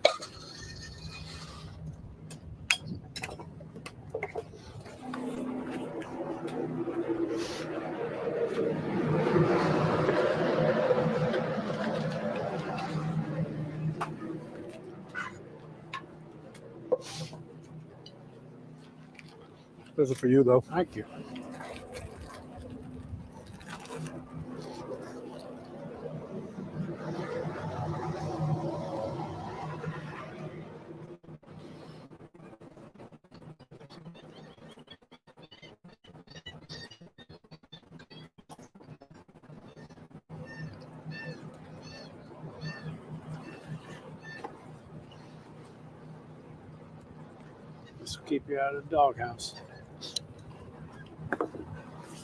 Those are for you, though. Thank you. This will keep you out of the doghouse.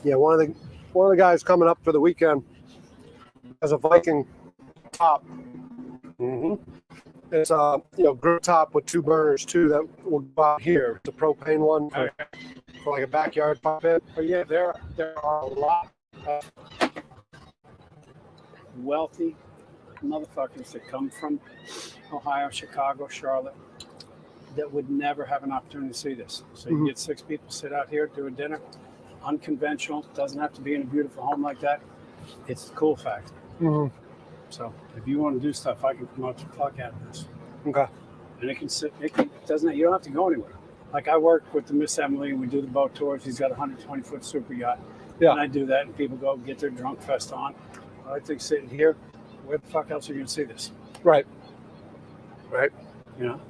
Yeah, one of the guys coming up for the weekend has a Viking top. Mm-hmm. It's a grill top with 2 burners too that will go out here. It's a propane one for like a backyard pop pit. But yeah, there are a lot of wealthy motherfuckers that come from Ohio, Chicago, Charlotte, that would never have an opportunity to see this. So you get 6 people sit out here, do a dinner, unconventional, doesn't have to be in a beautiful home like that. It's the cool factor. Mm-hmm. So if you want to do stuff, I can promote the fuck out of this. Okay. And it can sit, you don't have to go anywhere. Like I work with the Miss Emily, we do the boat tours. He's got a 120-foot super yacht. Yeah. And I do that, and people go get their drunk fest on. I think sitting here, where the fuck else are you going to see this? Right. Right. You know,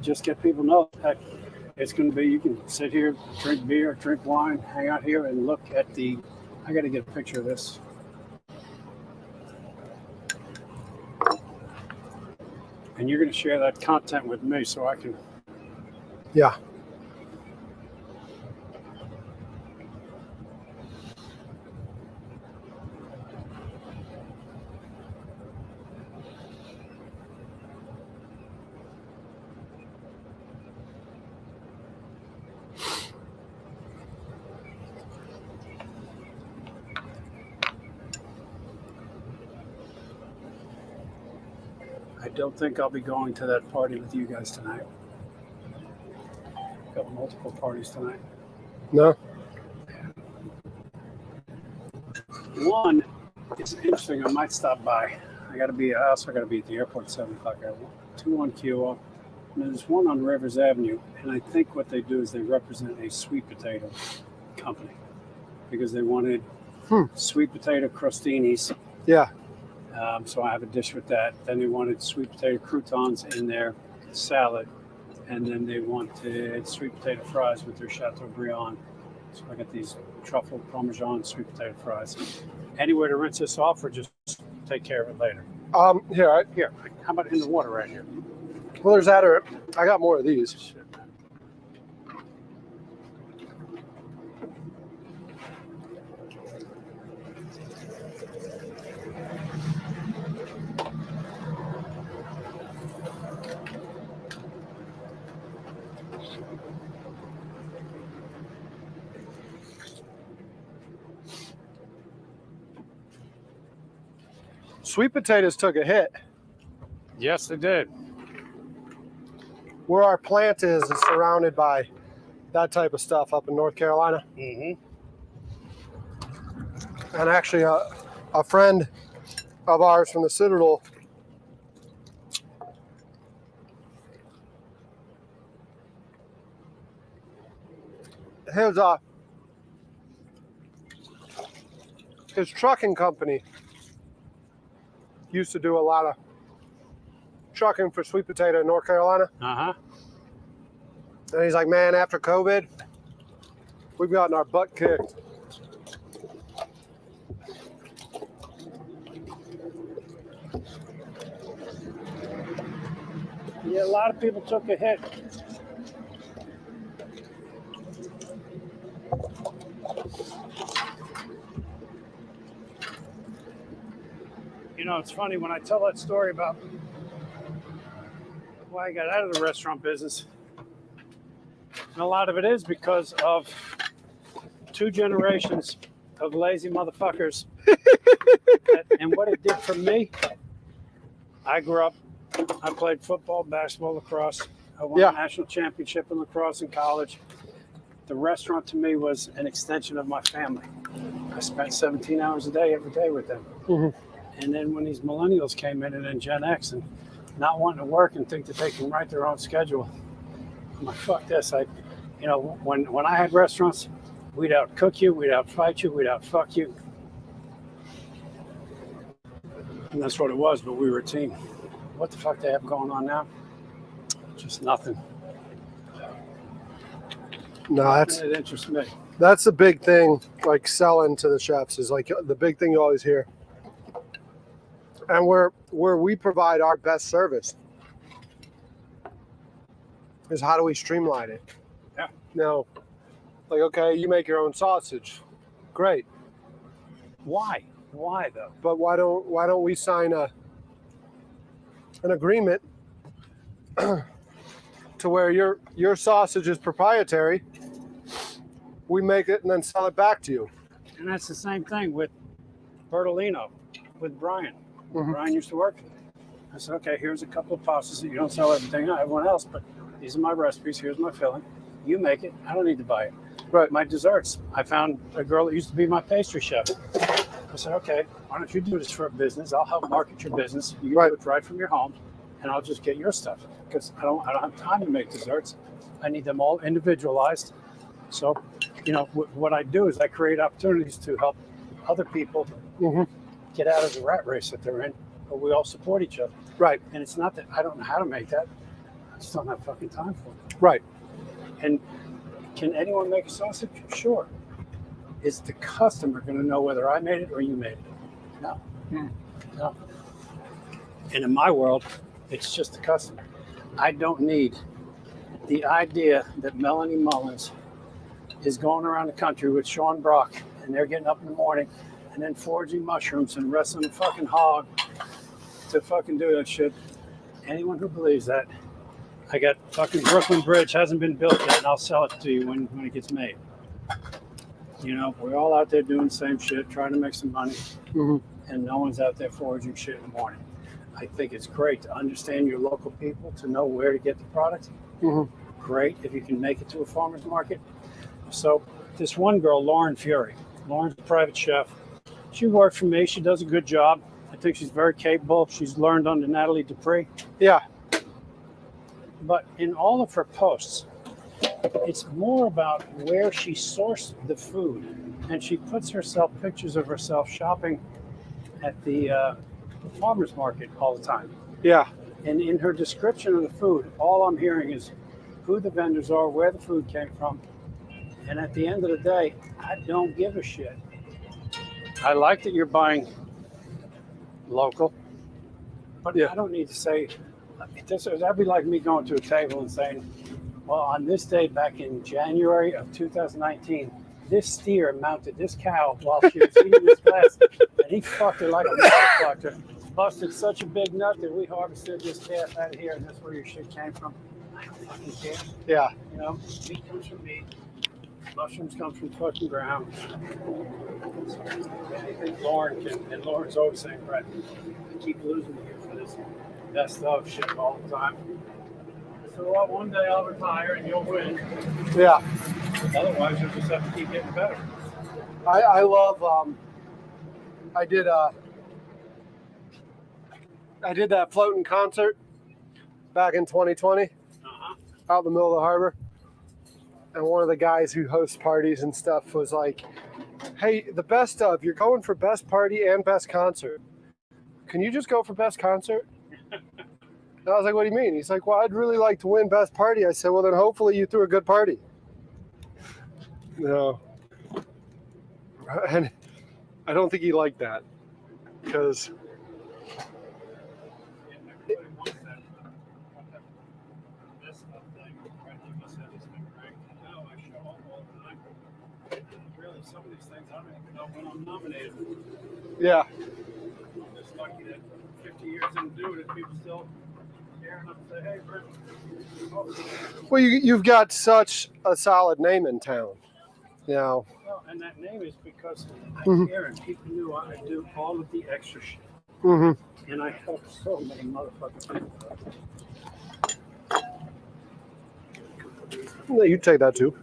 just get people to know that it's going to be, you can sit here, drink beer, drink wine, hang out here and look at the, I got to get a picture of this. And you're going to share that content with me so I can. Yeah. I don't think I'll be going to that party with you guys tonight. Got multiple parties tonight. No. One is interesting. I might stop by. I got to be. I also got to be at the airport at 7 o'clock. I have 2 on Kiowa, and there's one on Rivers Avenue. And I think what they do is they represent a sweet potato company because they wanted sweet potato crostinis. Yeah. So I have a dish with that. Then they wanted sweet potato croutons in their salad, and then they wanted sweet potato fries with their Chateaubriand. So I got these truffle Parmesan sweet potato fries. Any way to rinse this off, or just take care of it later? Here. How about in the water right here? Well, there's that. Or I got more of these. Shit. Sweet potatoes took a hit. Yes, they did. Where our plant is surrounded by that type of stuff up in North Carolina. Mm-hmm. And actually, a friend of ours from the Citadel his trucking company used to do a lot of trucking for sweet potato in North Carolina. Uh-huh. And he's like, man, after COVID, we've gotten our butt kicked. Yeah, a lot of people took a hit. You know, it's funny when I tell that story about why I got out of the restaurant business. And a lot of it is because of 2 generations of lazy motherfuckers. And what it did for me, I grew up, I played football, basketball, lacrosse. I won a national championship in lacrosse in college. The restaurant to me was an extension of my family. I spent 17 hours a day, every day with them. Mm-hmm. And then when these millennials came in and then Gen X and not wanting to work and think that they can write their own schedule, I'm like, fuck this. When I had restaurants, we'd out-cook you, we'd out-fight you, we'd out-fuck you. And that's what it was, but we were a team. What the fuck they have going on now? Just nothing. No, It interests me. that's the big thing, like selling to the chefs is like the big thing you always hear. And where we provide our best service is how do we streamline it? Yeah. Now, like, okay, you make your own sausage. Great. Why? Why though? But why don't we sign an agreement to where your sausage is proprietary? We make it and then sell it back to you. And that's the same thing with Bertolino, with Brian. Mm-hmm. Brian used to work. I said, okay, here's a couple of pastas that you don't sell everything, everyone else, but these are my recipes. Here's my filling. You make it. I don't need to buy it. Right. My desserts. I found a girl that used to be my pastry chef. I said, okay, why don't you do this for a business? I'll help market your business. You can do it right from your home, and I'll just get your stuff because I don't have time to make desserts. I need them all individualized. So, what I do is I create opportunities to help other people get out of the rat race that they're in, but we all support each other. Right. And it's not that I don't know how to make that. just don't have fucking time for it. Right. And can anyone make a sausage? Sure. Is the customer going to know whether I made it or you made it? No. No. And in my world, it's just the customer. I don't need the idea that Melanie Mullins is going around the country with Sean Brock and they're getting up in the morning and then foraging mushrooms and wrestling a fucking hog to fucking do that shit. Anyone who believes that, I got fucking Brooklyn Bridge hasn't been built yet, and I'll sell it to you when it gets made. You know, we're all out there doing the same shit, trying to make some money, and no one's out there foraging shit in the morning. I think it's great to understand your local people, to know where to get the product. Great if you can make it to a farmer's market. So this one girl, Lauren Fury, Lauren's a private chef. She worked for me. She does a good job. I think she's very capable. She's learned under Natalie Dupree. Yeah. But in all of her posts, it's more about where she sourced the food. And she puts pictures of herself shopping at the farmer's market all the time. Yeah. And in her description of the food, all I'm hearing is who the vendors are, where the food came from. And at the end of the day, I don't give a shit. I like that you're buying local, but I don't need to say, that'd be like me going to a table and saying, well, on this day back in January of 2019, this steer mounted this cow while she was eating this glass, and he fucked her like a motherfucker. Busted such a big nut that we harvested this calf out of here, and that's where your shit came from. I don't fucking care. Yeah. You know, meat comes from meat. Mushrooms come from fucking ground. Anything Lauren can, and Lauren's always saying, Brett, I keep losing you for this best of shit all the time. So well, one day I'll retire and you'll win. Yeah. Otherwise, you'll just have to keep getting better. I love. I did that floating concert back in 2020 out in the middle of the harbor. And one of the guys who hosts parties and stuff was like, hey, the best of, you're going for best party and best concert. Can you just go for best concert? And I was like, what do you mean? He's like, well, I'd really like to win best party. I said, well, then hopefully you threw a good party. No. And I don't think he liked that because some of these things I don't even know when I'm nominated. yeah. I'm just lucky that 50 years into doing it, people still care enough to say, hey, Brent. Well, you've got such a solid name in town. You know. Well, and that name is because I care and people knew I do all of the extra shit. And I help so many motherfucking people. No, you take that too.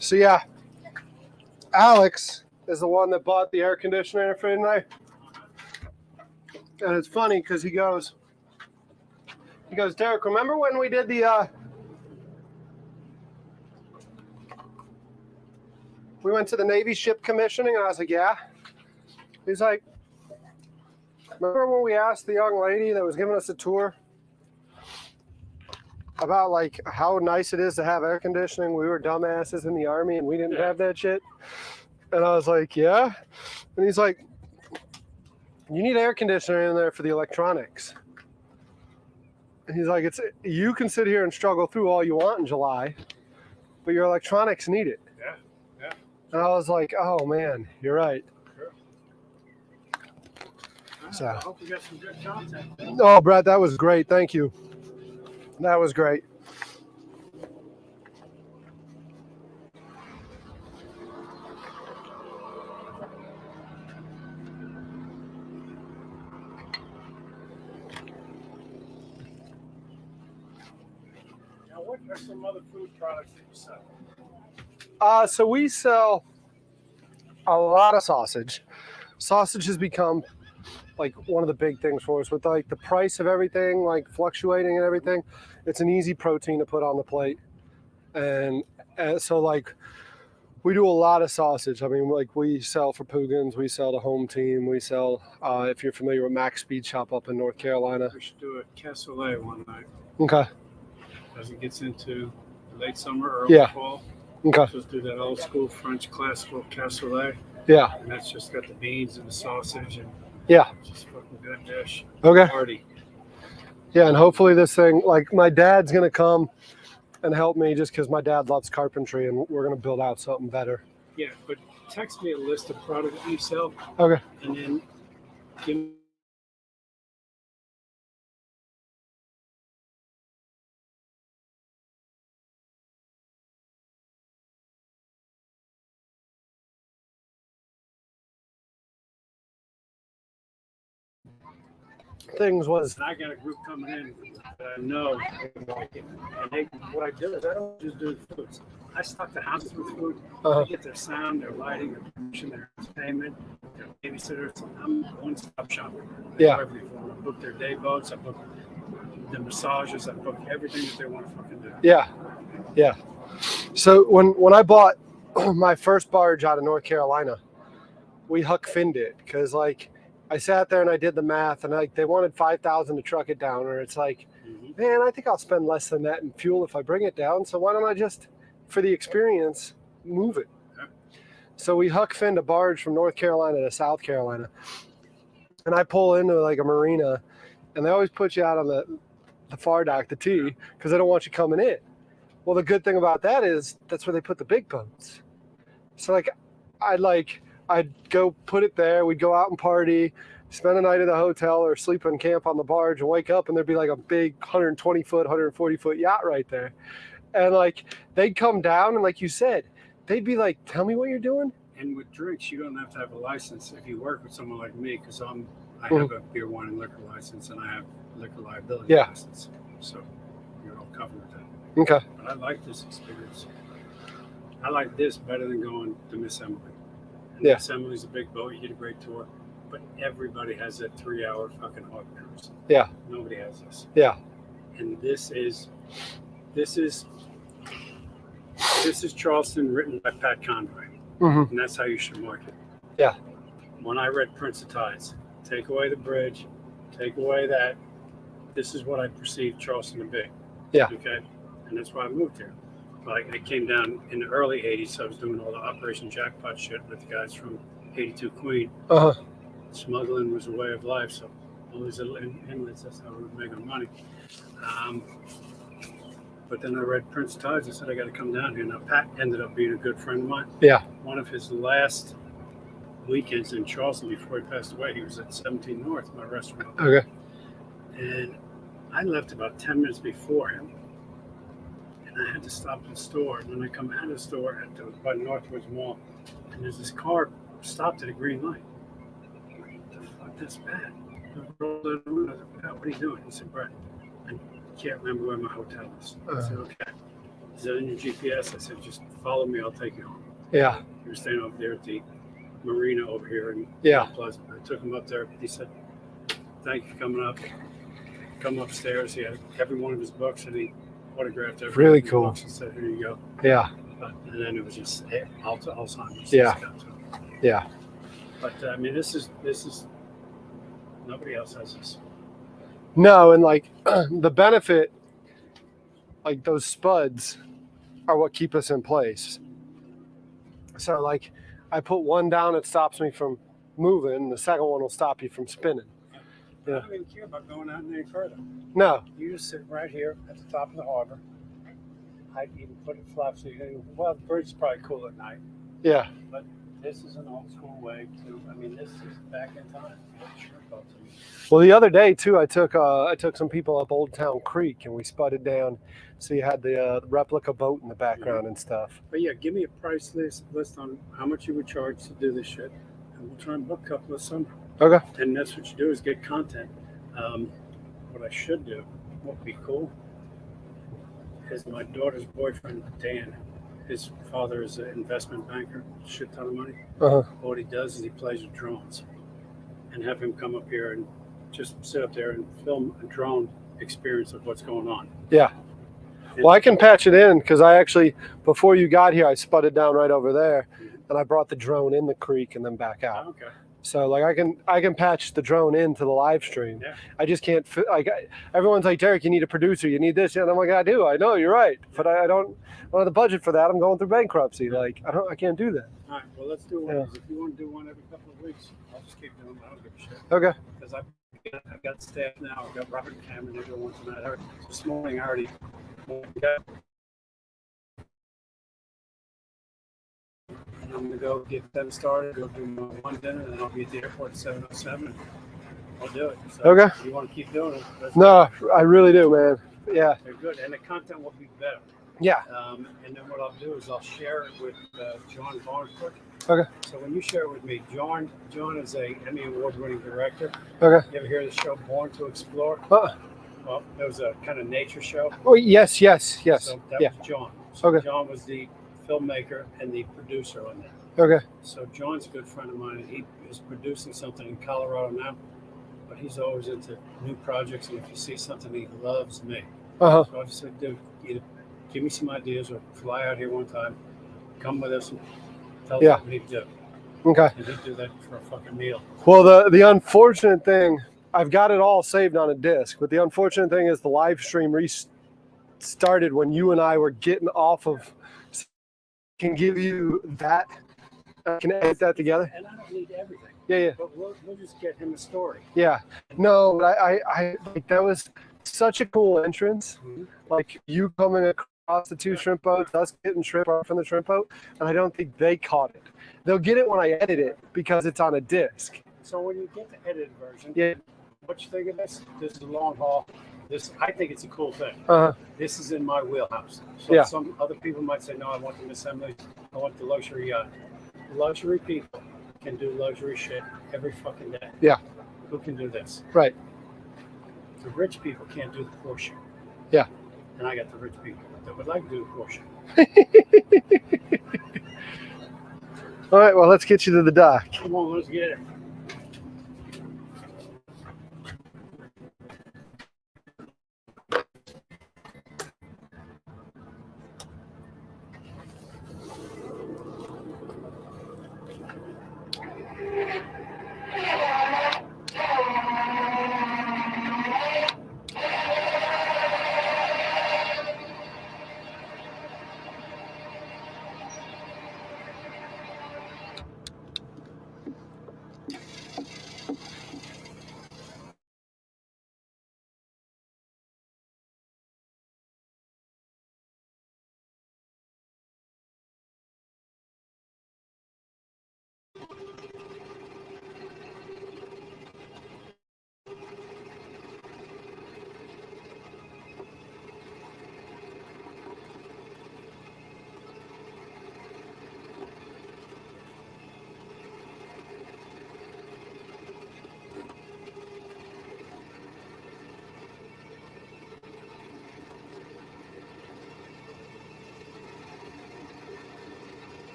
So yeah, Alex is the one that bought the air conditioner for tonight. And it's funny because he goes, Derek, remember when we did the, we went to the Navy ship commissioning? And I was like, yeah. He's like, remember when we asked the young lady that was giving us a tour about like how nice it is to have air conditioning? We were dumbasses in the Army and we didn't have that shit. And I was like, yeah. And he's like, you need air conditioning in there for the electronics. And he's like, you can sit here and struggle through all you want in July, but your electronics need it. Yeah. And I was like, oh man, you're right. Sure. So. I hope you got some good content. Oh, Brett, that was great. Thank you. That was great. Now, what are some other food products that you sell? So we sell a lot of sausage. Sausage has become like one of the big things for us with like the price of everything like fluctuating and everything. It's an easy protein to put on the plate, and so like we do a lot of sausage. I mean, like we sell for Pugins, we sell to Home Team, we sell if you're familiar with Max Speed Shop up in North Carolina. We should do a cassoulet one night Okay. as it gets into late summer, early fall. Okay. Just do that old school French classical cassoulet. Yeah. And that's just got the beans and the sausage and just fucking good dish. Okay. Party. Yeah, and hopefully this thing, like my dad's gonna come and help me just because my dad loves carpentry and we're gonna build out something better. Yeah, but text me a list of products you sell. Okay. And then give me things was and I got a group coming in that I know they like it. And what I do is I don't just do the foods. I stock the houses with food. I get their sound, their lighting, their promotion, their entertainment, their babysitters. I'm a one-stop shop. I do everything for them. I book their day boats. I book the massages. I book everything that they want to fucking do. Yeah. So when I bought my first barge out of North Carolina, we huck finned it because like I sat there and I did the math and like they wanted 5,000 to truck it down, or it's like, man, I think I'll spend less than that in fuel if I bring it down. So why don't I just, for the experience, move it? So we huck finned a barge from North Carolina to South Carolina, and I pull into like a marina, and they always put you out on the far dock, the T, because they don't want you coming in. Well, the good thing about that is that's where they put the big boats. So like I'd go put it there. We'd go out and party, spend a night at the hotel or sleep in camp on the barge and wake up and there'd be like a big 120 foot, 140 foot yacht right there. And like they'd come down and like you said, they'd be like, tell me what you're doing. And with drinks, you don't have to have a license if you work with someone like me because I have a beer, wine, and liquor license and I have liquor liability license. So you're all covered with that. Okay. But I like this experience. I like this better than going to Miss Emily. And Miss Emily's a big boat. You get a great tour. But everybody has that 3-hour fucking hog cruise. Yeah. Nobody has this. Yeah. And this is Charleston written by Pat Conroy. And that's how you should market. Yeah. When I read Prince of Tides, take away the bridge, take away that. This is what I perceived Charleston to be. Yeah. Okay. And that's why I moved here. Like I came down in the early 80s. So I was doing all the Operation Jackpot shit with the guys from 82 Queen. Smuggling was a way of life. So all these little inlets, that's how we were making money. But then I read Prince of Tides. I said, I got to come down here. Now, Pat ended up being a good friend of mine. Yeah. One of his last weekends in Charleston before he passed away, he was at 17 North, my restaurant. Okay. And I left about 10 minutes before him. And I had to stop at the store. And when I come out of the store by Northwoods Mall, and there's this car stopped at a green light. What the fuck, that's bad. I rolled out the window. I said, what are you doing? He said, Brett, I can't remember where my hotel is. I said, okay. Is that in your GPS? I said, just follow me. I'll take you home. Yeah. He was staying over there at the marina over here in Pleasant. I took him up there. He said, thank you for coming up. Come upstairs. He had every one of his books and he autographed every really one of his cool. books and said, here you go. Yeah. And then it was just Alzheimer's. Yeah. But I mean, this is nobody else has this. No, and like the benefit, like those spuds are what keep us in place. So like I put one down, it stops me from moving. The second one will stop you from spinning. I don't even care about going out any further. No. You just sit right here at the top of the harbor. I'd even put it flat so you can, well, the bridge is probably cool at night. Yeah. But this is an old school way to, I mean, this is back in time. Well, the other day too, I took some people up Old Town Creek and we spudded down. So you had the replica boat in the background and stuff. But yeah, give me a price list on how much you would charge to do this shit, and we'll try and book a couple of summer. Okay. And that's what you do is get content. What I should do, what would be cool, is my daughter's boyfriend, Dan. His father is an investment banker, shit ton of money. Uh-huh. What he does is he plays with drones, and have him come up here and just sit up there and film a drone experience of what's going on. Yeah. Well, I can patch it in because I actually, before you got here, I sputted down right over there, and I brought the drone in the creek and then back out. Okay. So like I can patch the drone into the live stream. Yeah. I just can't everyone's like, Derek, you need a producer, you need this, and I'm like, I do, I know, you're right, but I don't have the budget for that. I'm going through bankruptcy. Yeah. Like I can't do that. All right. Well, let's do one. Yeah. If you want to do one every couple of weeks, I'll just keep doing them. I don't give a shit. Okay. Because I've got staff now. I've got Robert and Cameron. They're doing one tonight. This morning I already got. And I'm gonna go get them started. Go do my one dinner, and then I'll be at the airport at 7:07. I'll do it. So Okay. if you want to keep doing it? No, I really do, man. Yeah. They're good, and the content will be better. Yeah. And then what I'll do is I'll share it with John Barnford. Okay. So when you share it with me, John is a Emmy award-winning director. Okay. You ever hear the show Born to Explore? Well, it was a kind of nature show. Oh, yes. So that Yeah. was John. So Okay. John was the filmmaker and the producer on that. Okay. So John's a good friend of mine, and he is producing something in Colorado now. But he's always into new projects, and if you see something, he loves me. Uh-huh. So I just said, dude, either give me some ideas or fly out here one time, come with us and tell us what we need to do. Okay. And he'd do that for a fucking meal. Well, the unfortunate thing, I've got it all saved on a disc, but the unfortunate thing is the live stream restarted when you and I were getting off of. Can give you that. I can edit that together. And I don't need everything. Yeah. But we'll just get him a story. Yeah. No, but I like that was such a cool entrance. Mm-hmm. Like you coming across the two shrimp boats, us getting shrimp right from the shrimp boat, and I don't think they caught it. They'll get it when I edit it because it's on a disc. So when you get the edited version, Yeah. what you think of this? This is a long haul. I think it's a cool thing. Uh-huh. This is in my wheelhouse. So Yeah. some other people might say, no, I want the assemblies. I want the luxury yacht. Luxury people can do luxury shit every fucking day. Yeah. Who can do this? Right. The rich people can't do the Porsche. Yeah. And I got the rich people that would like to do the Porsche. All right, well, let's get you to the dock. Come on, let's get it.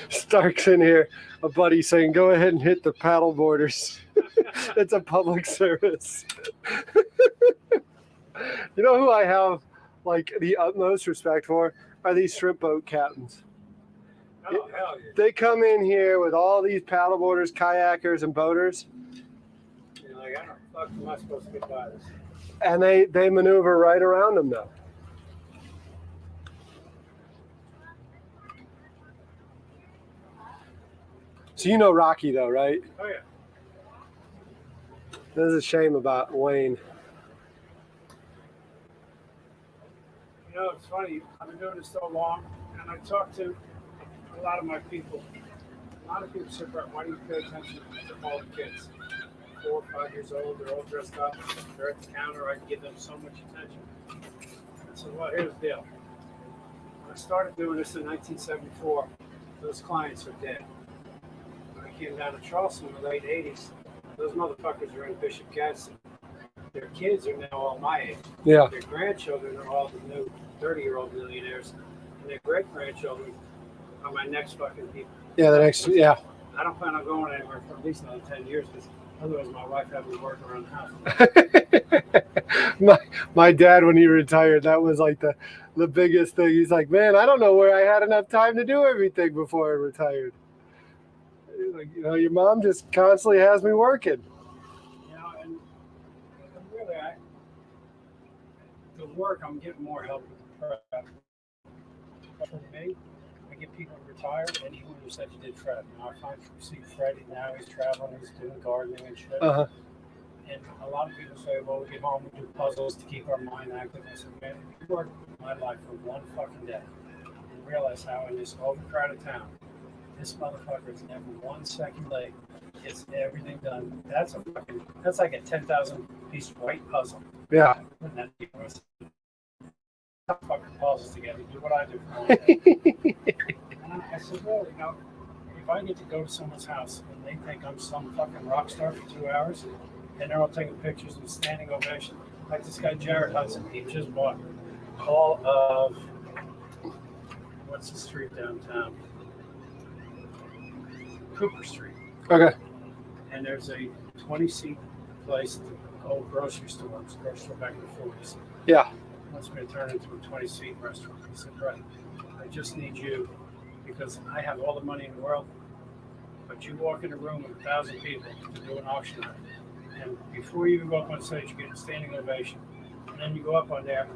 Stark's in here. A buddy saying, go ahead and hit the paddle boarders. It's a public service. You know who I have like the utmost respect for are these shrimp boat captains. Oh, hell yeah. They come in here with all these paddle boarders, kayakers, and boaters, You're like, how the fuck am I supposed to get by this? and they maneuver right around them though. So you know Rocky though, right? Oh yeah. There's a shame about Wayne. You know, it's funny. I've been doing this so long, and I talk to a lot of my people. A lot of people say, "Brett, why do you pay attention to all the kids? 4 or 5 years old, they're all dressed up, they're at the counter. I give them so much attention." I said, "Well, here's the deal. When I started doing this in 1974, those clients are dead. When I came down to Charleston in the late 80s, those motherfuckers are in Bishop Gadsden. Their kids are now all my age. Yeah. Their grandchildren are all the new 30-year-old millionaires, and their great-grandchildren are my next fucking people. Yeah, the next, yeah. I don't plan on going anywhere for at least another 10 years because otherwise my wife has me working around the house. my dad, when he retired, that was like the biggest thing. He's like, man, I don't know where I had enough time to do everything before I retired. He's like, you know, your mom just constantly has me working. You know, and really, the work, I'm getting more help with the prep. But for me, I get people retired, and even you said you did Fred. Now I find see Freddie now, he's traveling, he's doing gardening and shit. Uh-huh. And a lot of people say, well, we get home, we do puzzles to keep our mind active. I said, man, you work my life for one fucking day and realize how in this overcrowded town, this motherfucker is never 1 second late, gets everything done. That's like a 10,000 piece white puzzle. Yeah. Wouldn't that be worth it? Fucking puzzles together, do what I do for one day. And I said, well, you know, if I get to go to someone's house and they think I'm some fucking rock star for 2 hours, and they're all taking pictures and standing ovation, like this guy Jared Hudson, he just bought all of what's the street downtown? Cooper Street. Okay. And there's a 20-seat place, the old grocery store. It's a grocery store back in the 40s. Yeah. Wants me to turn it into a 20-seat restaurant. He said, Brett, I just need you because I have all the money in the world, but you walk in a room with 1,000 people to do an auction on it. And before you even go up on stage, you get a standing ovation. And then you go up on there,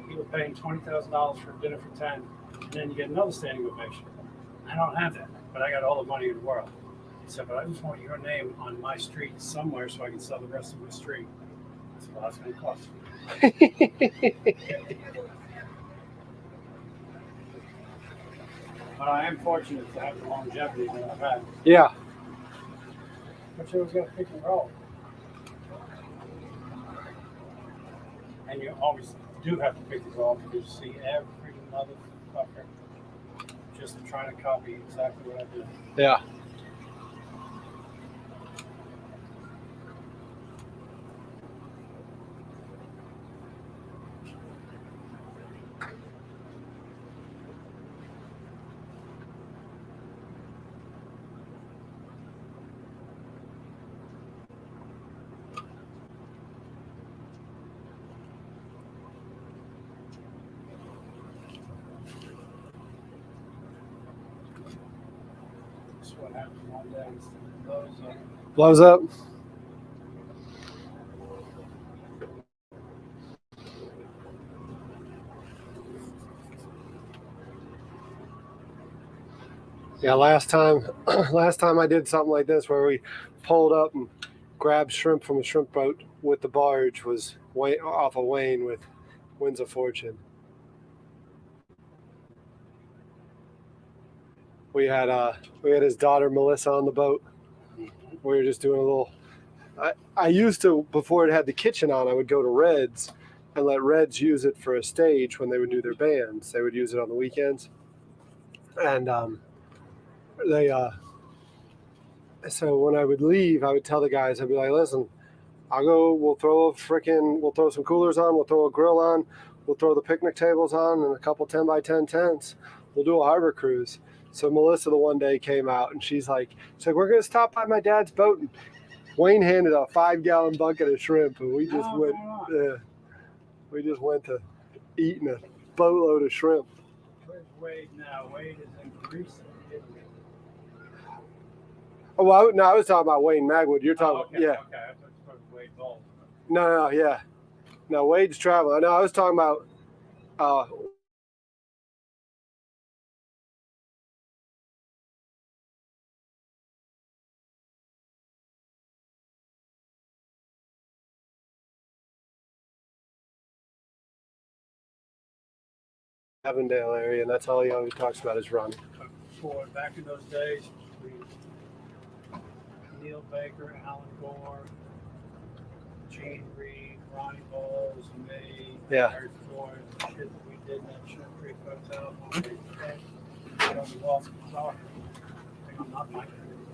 you were paying $20,000 for dinner for 10, and then you get another standing ovation. I don't have that, but I got all the money in the world. He said, but I just want your name on my street somewhere so I can sell the rest of my street. I said, well, that's going to cost you. But I am fortunate to have the longevity that I've had. Yeah. But you always got to pick and roll. And you always do have to pick and roll because you see every motherfucker just trying to copy exactly what I do. Yeah. That's what happens one day. It blows up. Blows up. Yeah, last time I did something like this where we pulled up and grabbed shrimp from a shrimp boat with the barge was way off of Wayne with Winds of Fortune. We had his daughter Melissa on the boat. We were just doing a little. I used to, before it had the kitchen on, I would go to Red's and let Red's use it for a stage when they would do their bands. They would use it on the weekends, and so when I would leave, I would tell the guys, I'd be like, listen, I'll go, we'll throw some coolers on, we'll throw a grill on, we'll throw the picnic tables on and a couple 10 by 10 tents. We'll do a harbor cruise. So Melissa the one day came out and she's like, we're going to stop by my dad's boat. And Wayne handed a 5-gallon bucket of shrimp and we just went to eating a boatload of shrimp. Where's Wade now? Wade is in Greece. Oh, well, no, I was talking about Wayne Magwood. You're talking, yeah. yeah. Okay, I thought you were talking Wade Bowles. No, yeah. No, Wade's traveling. No, I was talking about Avondale area, and that's all he always talks about is running. But before, back in those days, Neil Baker, Alan Gore, Gene Reed, Ronnie Bowles, me, Yeah. Harry Floyd, the shit that we did in that Sugar Creek Hotel.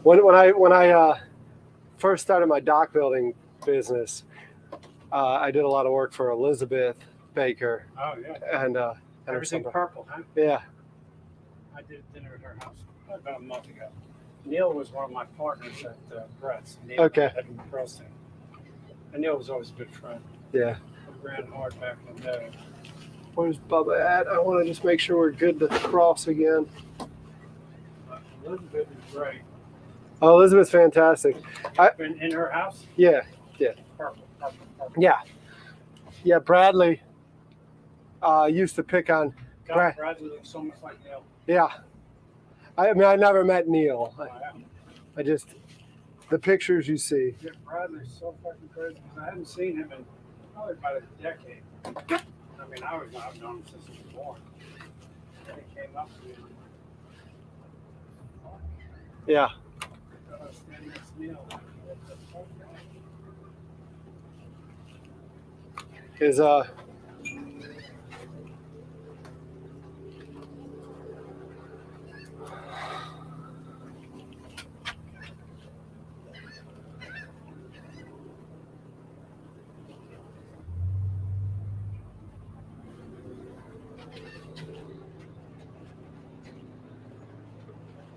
When I first started my dock building business, I did a lot of work for Elizabeth Baker. Oh yeah. And everything purple, huh? Yeah. I did dinner at her house about a month ago. Neil was one of my partners at Brett's. Neil Okay. At Burleston. And Neil was always a good friend. Yeah. We ran hard back in the day. Where's Bubba at? I want to just make sure we're good to cross again. Elizabeth is great. Oh, Elizabeth's fantastic. Been in her house? Yeah. Purple. Yeah. Yeah, Bradley used to pick on. God, Bradley looks so much like Neil. Yeah. I mean, I never met Neil. Oh, yeah. I just, the pictures you see. Yeah, Bradley's so fucking crazy. I haven't seen him in probably about a decade. I mean, I've known him since he was born. Then he came up to me. Yeah. Stand next to Neil. His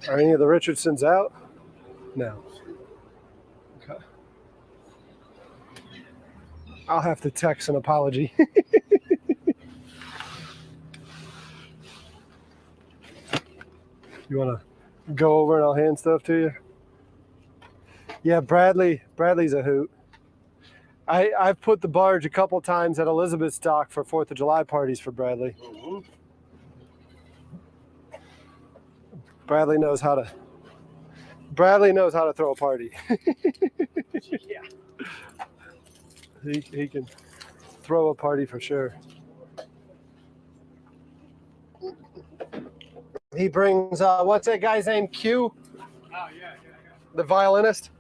Are any of the Richardsons out? No. Okay. I'll have to text an apology. You want to go over and I'll hand stuff to you? Yeah, Bradley's a hoot. I've put the barge a couple times at Elizabeth's dock for 4th of July parties for Bradley. Mm-hmm. Bradley knows how to throw a party. Yeah. He can throw a party for sure. He brings what's that guy's name? Q? Oh yeah. The violinist?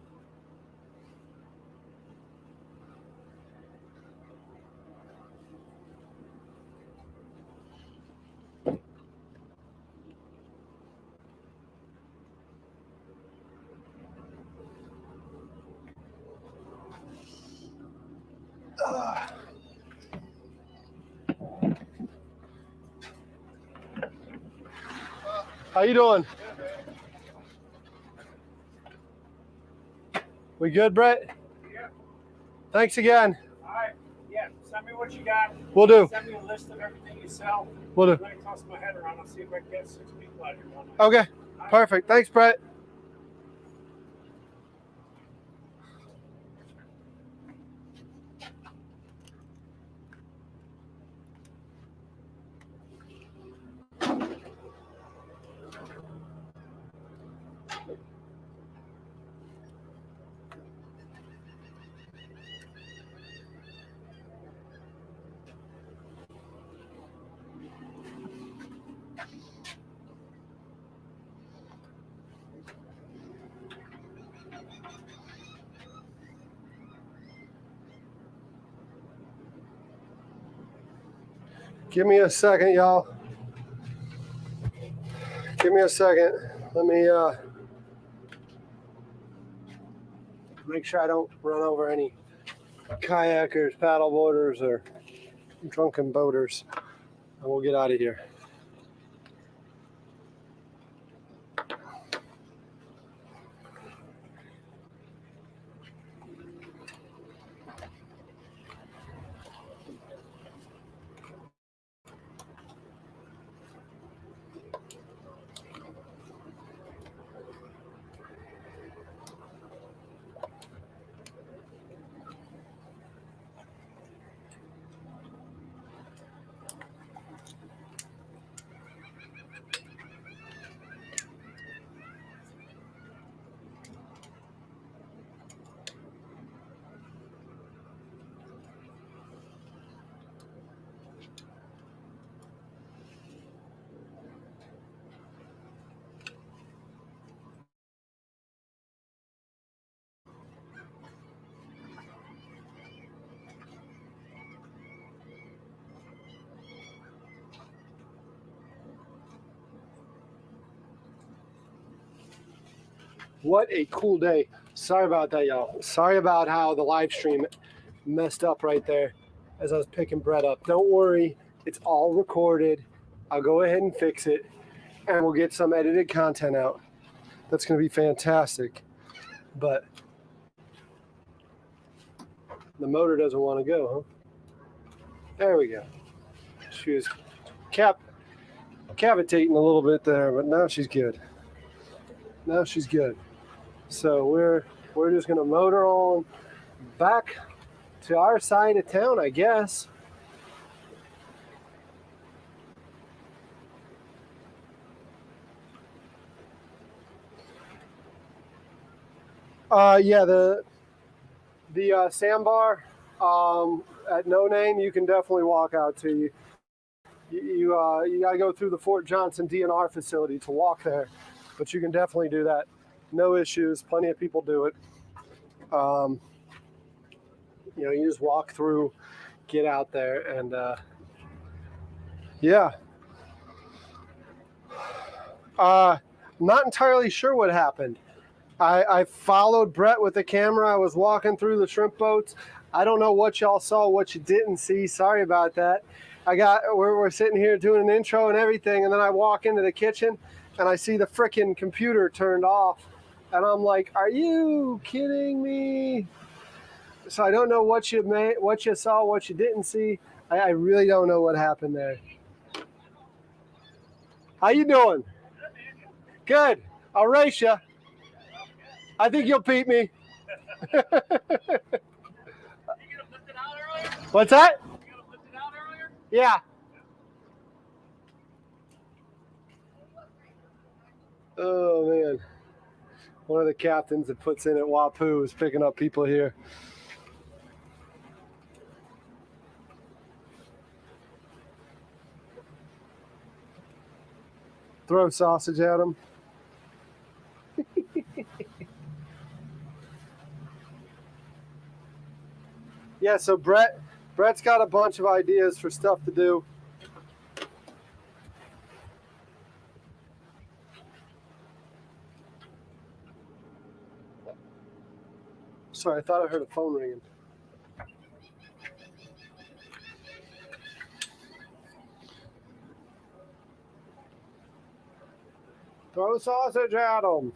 How you doing? We good, Brett? Yeah. Thanks again. All right. Yeah. Send me what you got. Will do. Send me a list of everything you sell. Will do. Let me toss my head around. I'll see if I can get 6 people out here one night. Okay. Perfect. Thanks, Brett. Give me a second, y'all. Give me a second. Let me make sure I don't run over any kayakers, paddleboarders, or drunken boaters. And we'll get out of here. What a cool day. Sorry about that, y'all. Sorry about how the live stream messed up right there as I was picking Brett up. Don't worry, it's all recorded. I'll go ahead and fix it, and we'll get some edited content out. That's going to be fantastic. But the motor doesn't want to go, huh? There we go. She was cavitating a little bit there, but now she's good. Now she's good. So we're just going to motor on back to our side of town, I guess. Yeah, the sandbar at No Name, you can definitely walk out to. You got to go through the Fort Johnson DNR facility to walk there, but you can definitely do that. No issues. Plenty of people do it. You just walk through, get out there, and yeah. Not entirely sure what happened. I followed Brett with the camera. I was walking through the shrimp boats. I don't know what y'all saw, what you didn't see. Sorry about that. We're sitting here doing an intro and everything, and then I walk into the kitchen and I see the frickin' computer turned off, and I'm like, "Are you kidding me?" So I don't know what you saw, what you didn't see. I really don't know what happened there. How you doing? Good. I'll race you. I think you'll beat me. What's that? Yeah. Oh, man. One of the captains that puts in at Wapoo is picking up people here. Throw sausage at them. Yeah, so Brett's got a bunch of ideas for stuff to do. Sorry, I thought I heard a phone ringing. Throw sausage at them.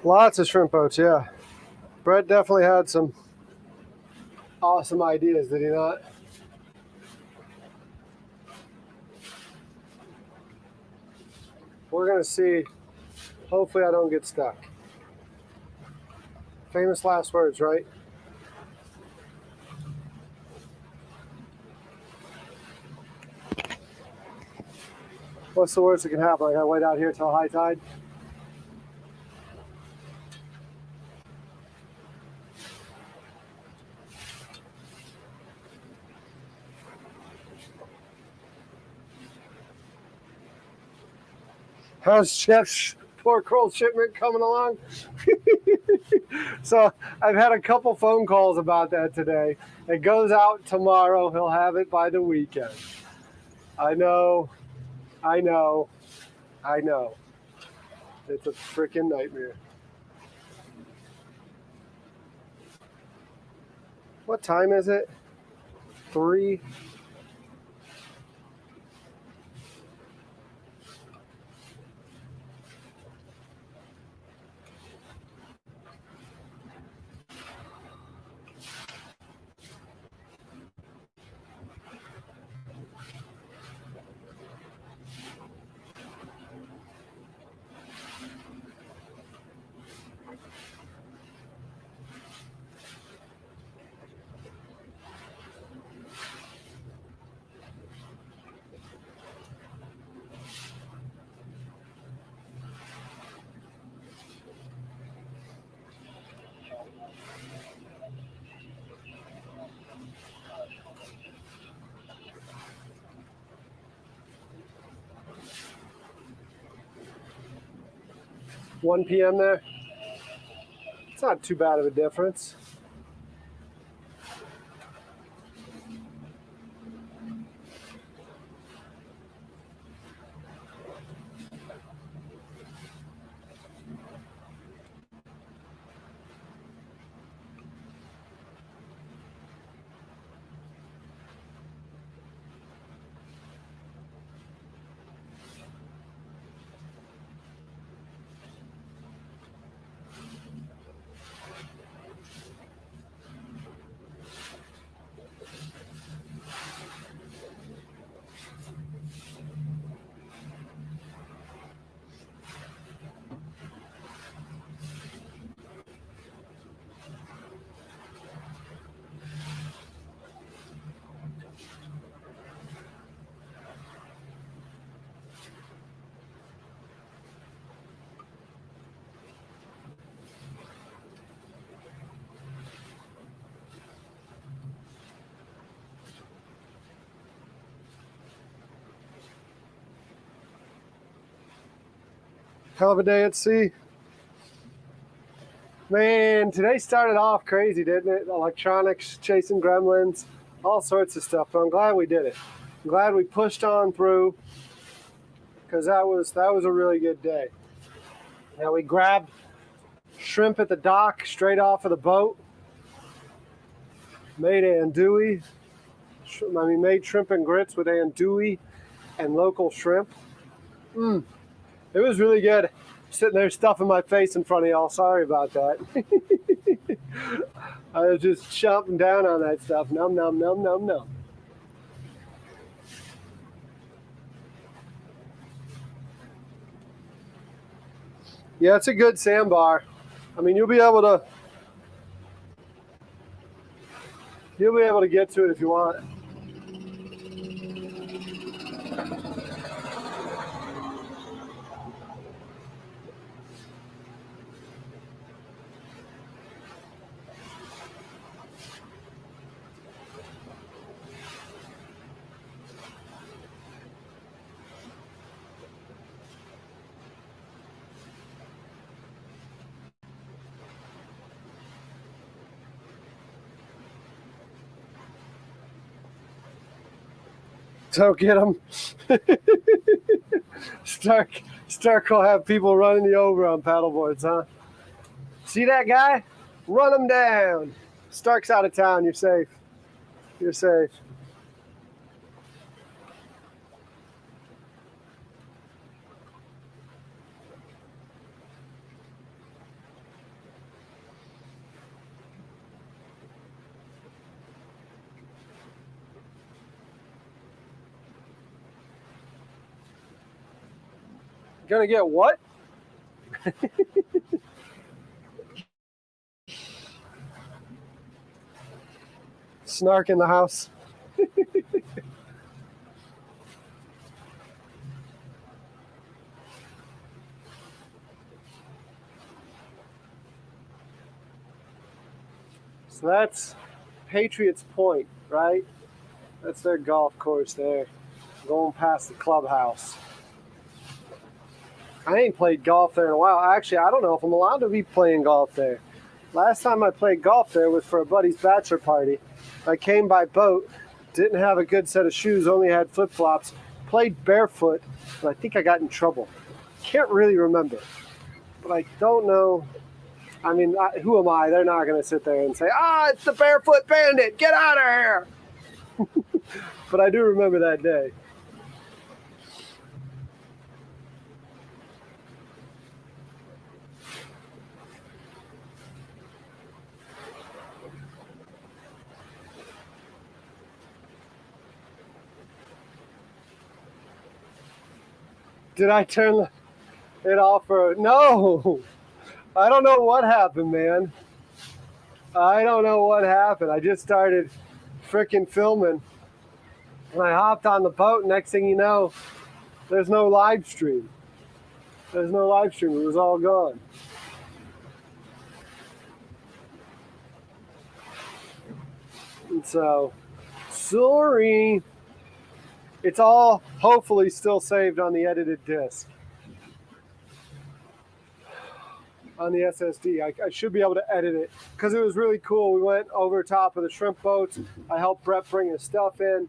Lots of shrimp boats, yeah. Brett definitely had some awesome ideas, did he not? We're going to see. Hopefully I don't get stuck. Famous last words, right? What's the worst that can happen? I got to wait out here till high tide? How's Chef's pork roll shipment coming along? So I've had a couple phone calls about that today. It goes out tomorrow. He'll have it by the weekend. I know. It's a freaking nightmare. What time is it? 3. 1 p.m. there. It's not too bad of a difference. Hell of a day at sea. Man, today started off crazy, didn't it? Electronics, chasing gremlins, all sorts of stuff. But I'm glad we did it. I'm glad we pushed on through, because that was a really good day. Now we grabbed shrimp at the dock straight off of the boat. Made andouille. Made shrimp and grits with andouille and local shrimp. It was really good. Sitting there stuffing my face in front of y'all. Sorry about that. I was just chomping down on that stuff. Num, num, num, num, num. Yeah, it's a good sandbar. I mean, you'll be able to get to it if you want. Don't get them. Stark will have people running you over on paddleboards, huh? See that guy? Run him down. Stark's out of town. You're safe. You're safe. Gonna get what? Snark in the house. So that's Patriots Point, right? That's their golf course there. Going past the clubhouse. I ain't played golf there in a while. Actually, I don't know if I'm allowed to be playing golf there. Last time I played golf there was for a buddy's bachelor party. I came by boat, didn't have a good set of shoes, only had flip-flops, played barefoot, and I think I got in trouble. Can't really remember, but I don't know. I mean, who am I? They're not going to sit there and say, it's the Barefoot Bandit, get out of here. But I do remember that day. Did I turn it off for? No, I don't know what happened, man. I don't know what happened. I just started freaking filming and I hopped on the boat. Next thing you know, there's no live stream. There's no live stream. It was all gone. And so, sorry. It's all hopefully still saved on the edited disc. on the SSD. I should be able to edit it because it was really cool. We went over top of the shrimp boats. I helped Brett bring his stuff in.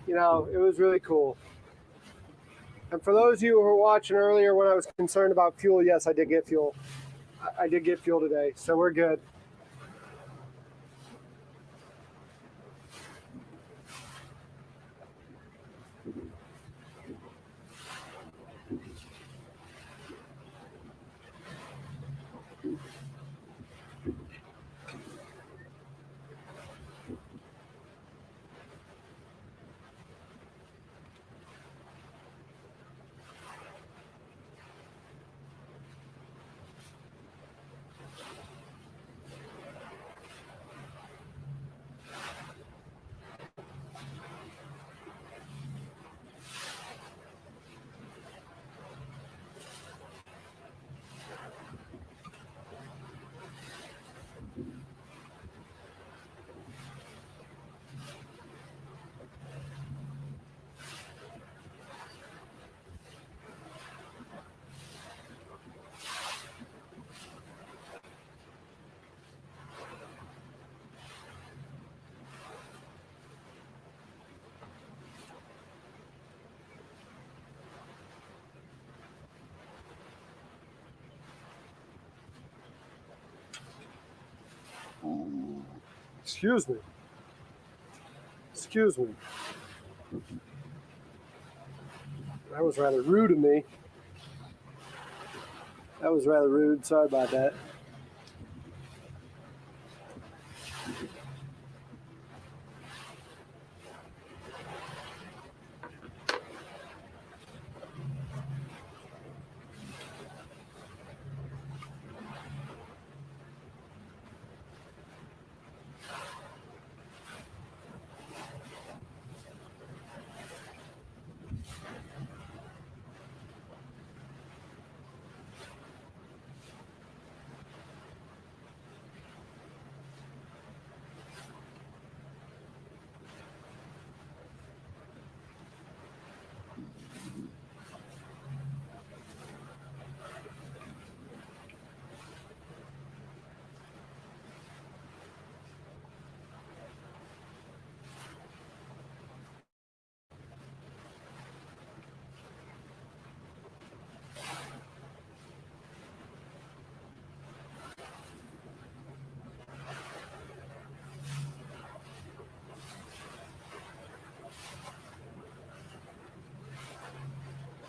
You know, it was really cool. And for those of you who were watching earlier when I was concerned about fuel, yes, I did get fuel. I did get fuel today, so we're good. Excuse me. Excuse me. That was rather rude of me. That was rather rude. Sorry about that.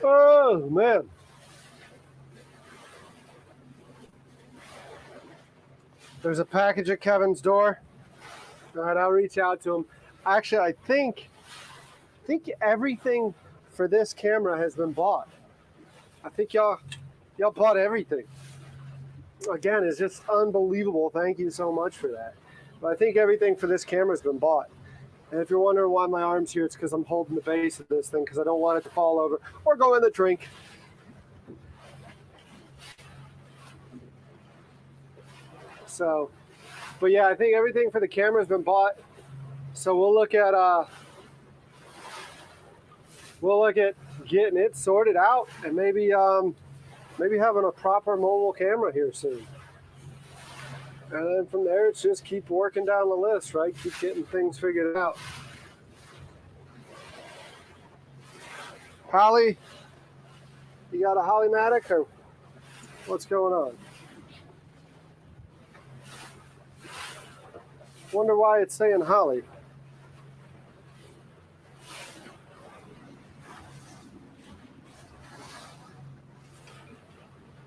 Oh, man. There's a package at Kevin's door. All right, I'll reach out to him. Actually, I think everything for this camera has been bought. I think y'all bought everything. Again, it's just unbelievable. Thank you so much for that. But I think everything for this camera has been bought. And if you're wondering why my arm's here, it's because I'm holding the base of this thing because I don't want it to fall over or go in the drink. So, but yeah, I think everything for the camera has been bought. So we'll look at getting it sorted out and maybe having a proper mobile camera here soon. And then from there, it's just keep working down the list, right? Keep getting things figured out. Holly, you got a Hollymatic or what's going on? Wonder why it's saying Holly.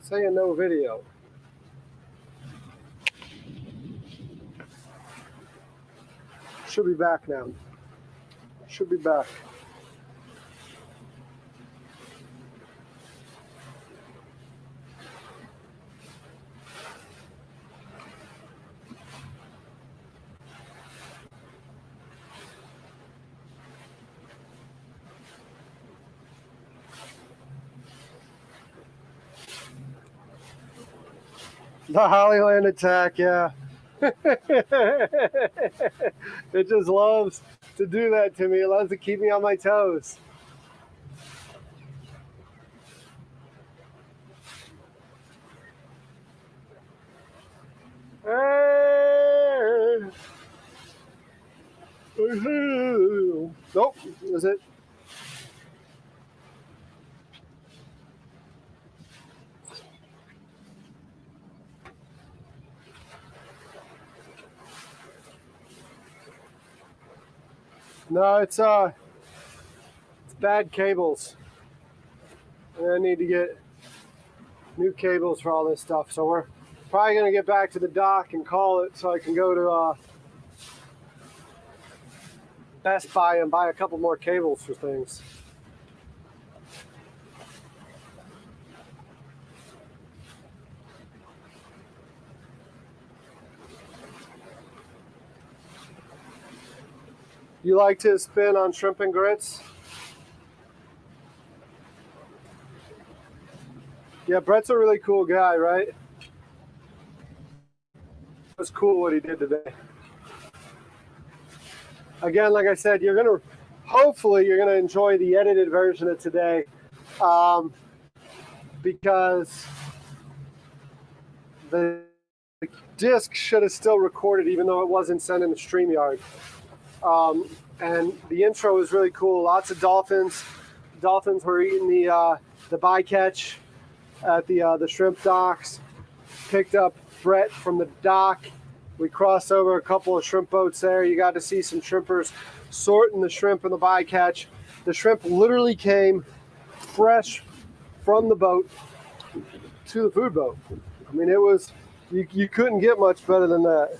Saying no video. Should be back now. Should be back. The Hollyland attack, yeah. It just loves to do that to me. It loves to keep me on my toes. And nope, is it? No, it's bad cables. And I need to get new cables for all this stuff. So we're probably gonna get back to the dock and call it so I can go to Best Buy and buy a couple more cables for things. You liked his spin on shrimp and grits? Yeah, Brett's a really cool guy, right? It was cool what he did today. Again, like I said, hopefully you're gonna enjoy the edited version of today, because the disc should have still recorded even though it wasn't sent in the StreamYard. And the intro was really cool. Lots of dolphins. Dolphins were eating the bycatch at the shrimp docks. Picked up Brett from the dock. We crossed over a couple of shrimp boats there. You got to see some shrimpers sorting the shrimp in the bycatch. The shrimp literally came fresh from the boat to the food boat. I mean, it was, you couldn't get much better than that.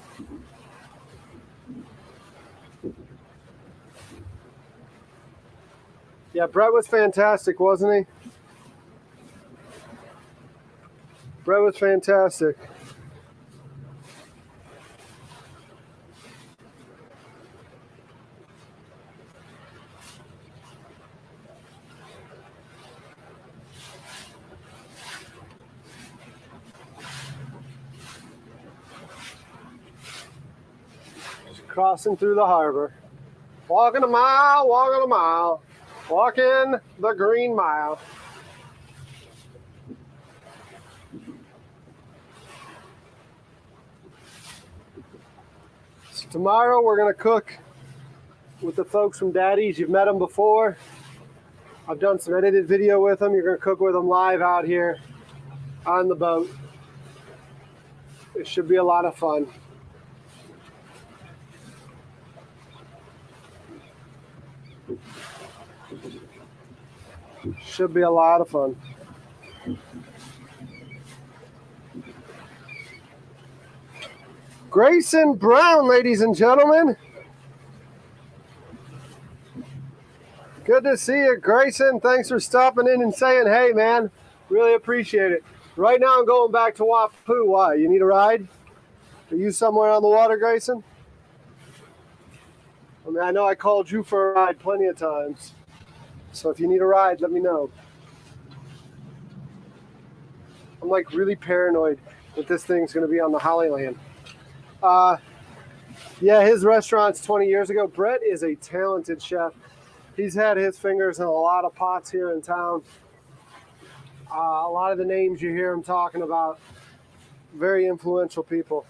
Yeah, Brett was fantastic, wasn't he? Brett was fantastic. Just crossing through the harbor. Walking a mile, walking a mile. Walking the green mile. So tomorrow we're going to cook with the folks from Daddy's. You've met them before. I've done some edited video with them. You're going to cook with them live out here on the boat. It should be a lot of fun. Should be a lot of fun. Grayson Brown, ladies and gentlemen. Good to see you, Grayson. Thanks for stopping in and saying, hey, man. Really appreciate it. Right now I'm going back to Wapu. Why? You need a ride? Are you somewhere on the water, Grayson? I mean, I know I called you for a ride plenty of times. So if you need a ride, let me know. I'm like really paranoid that this thing's going to be on the Hollyland. Yeah, his restaurant's 20 years ago. Brett is a talented chef. He's had his fingers in a lot of pots here in town. A lot of the names you hear him talking about, very influential people.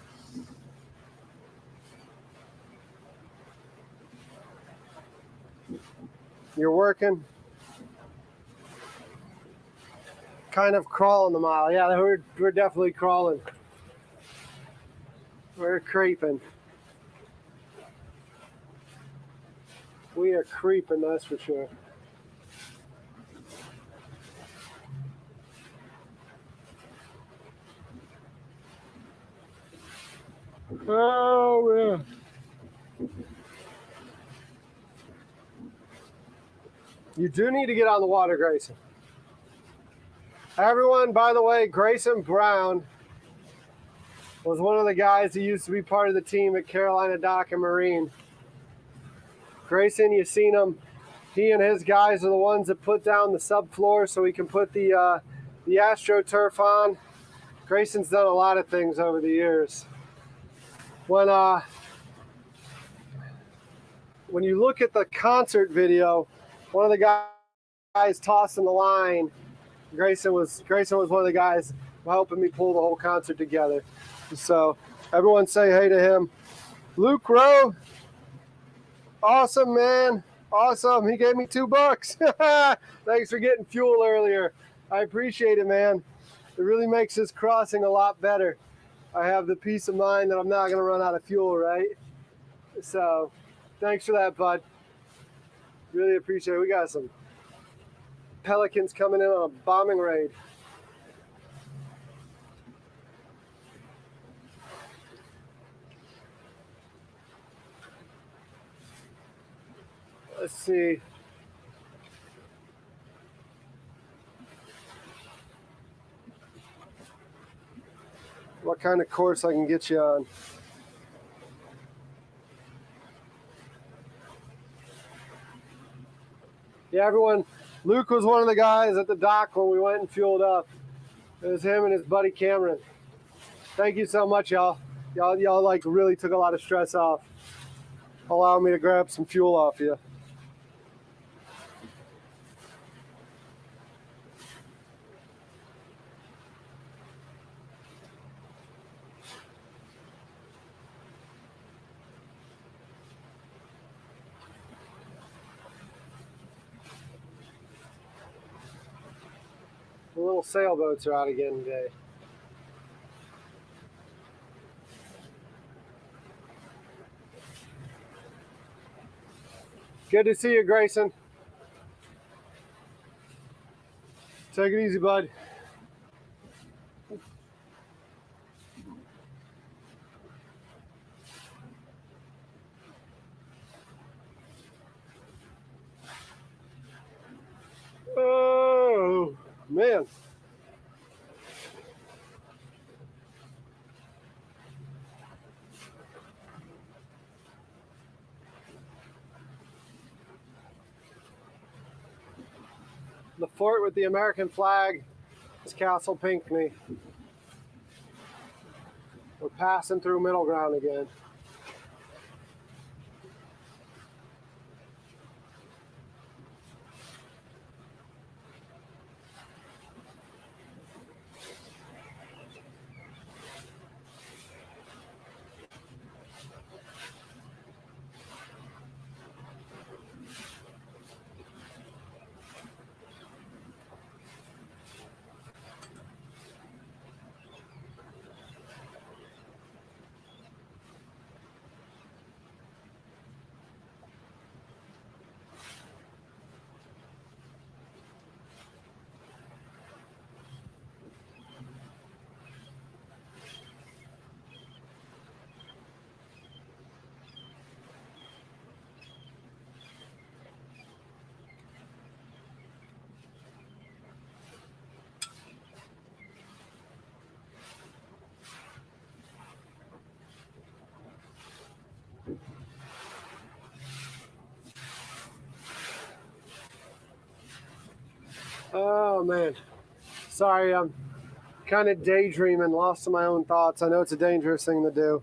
You're working. Kind of crawling the mile. Yeah, we're definitely crawling. We're creeping. We are creeping, that's for sure. Oh, yeah. You do need to get on the water, Grayson. Everyone, by the way, Grayson Brown was one of the guys who used to be part of the team at Carolina Dock and Marine. Grayson, you've seen him. He and his guys are the ones that put down the subfloor so we can put the AstroTurf on. Grayson's done a lot of things over the years. When you look at the concert video, one of the guys tossing the line, Grayson was one of the guys helping me pull the whole concert together. So Everyone say hey to him. Luke Rowe, awesome, man. Awesome. He gave me $2. Thanks for getting fuel earlier. I appreciate it, man. It really makes this crossing a lot better. I have the peace of mind that I'm not going to run out of fuel, right? So thanks for that, bud. Really appreciate it. We got some pelicans coming in on a bombing raid. Let's see. What kind of course I can get you on. Yeah, everyone, Luke was one of the guys at the dock when we went and fueled up. It was him and his buddy Cameron. Thank you so much, y'all. Y'all like really took a lot of stress off. Allow me to grab some fuel off you. The little sailboats are out again today. Good to see you, Grayson. Take it easy, bud. Oh, man. The fort with the American flag is Castle Pinckney. We're passing through middle ground again. Oh, man. Sorry, I'm kind of daydreaming, lost in my own thoughts. I know it's a dangerous thing to do.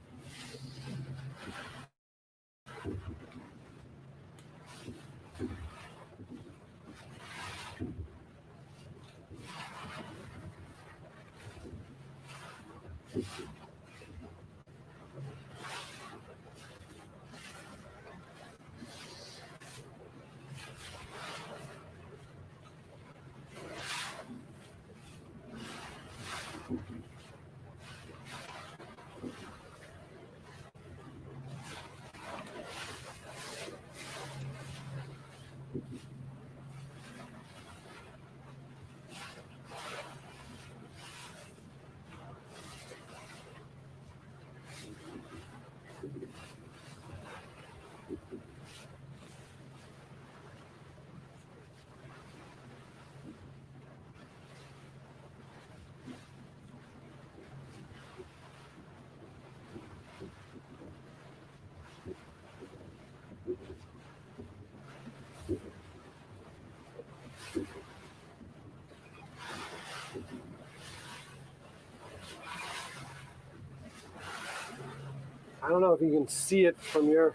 I don't know if you can see it from your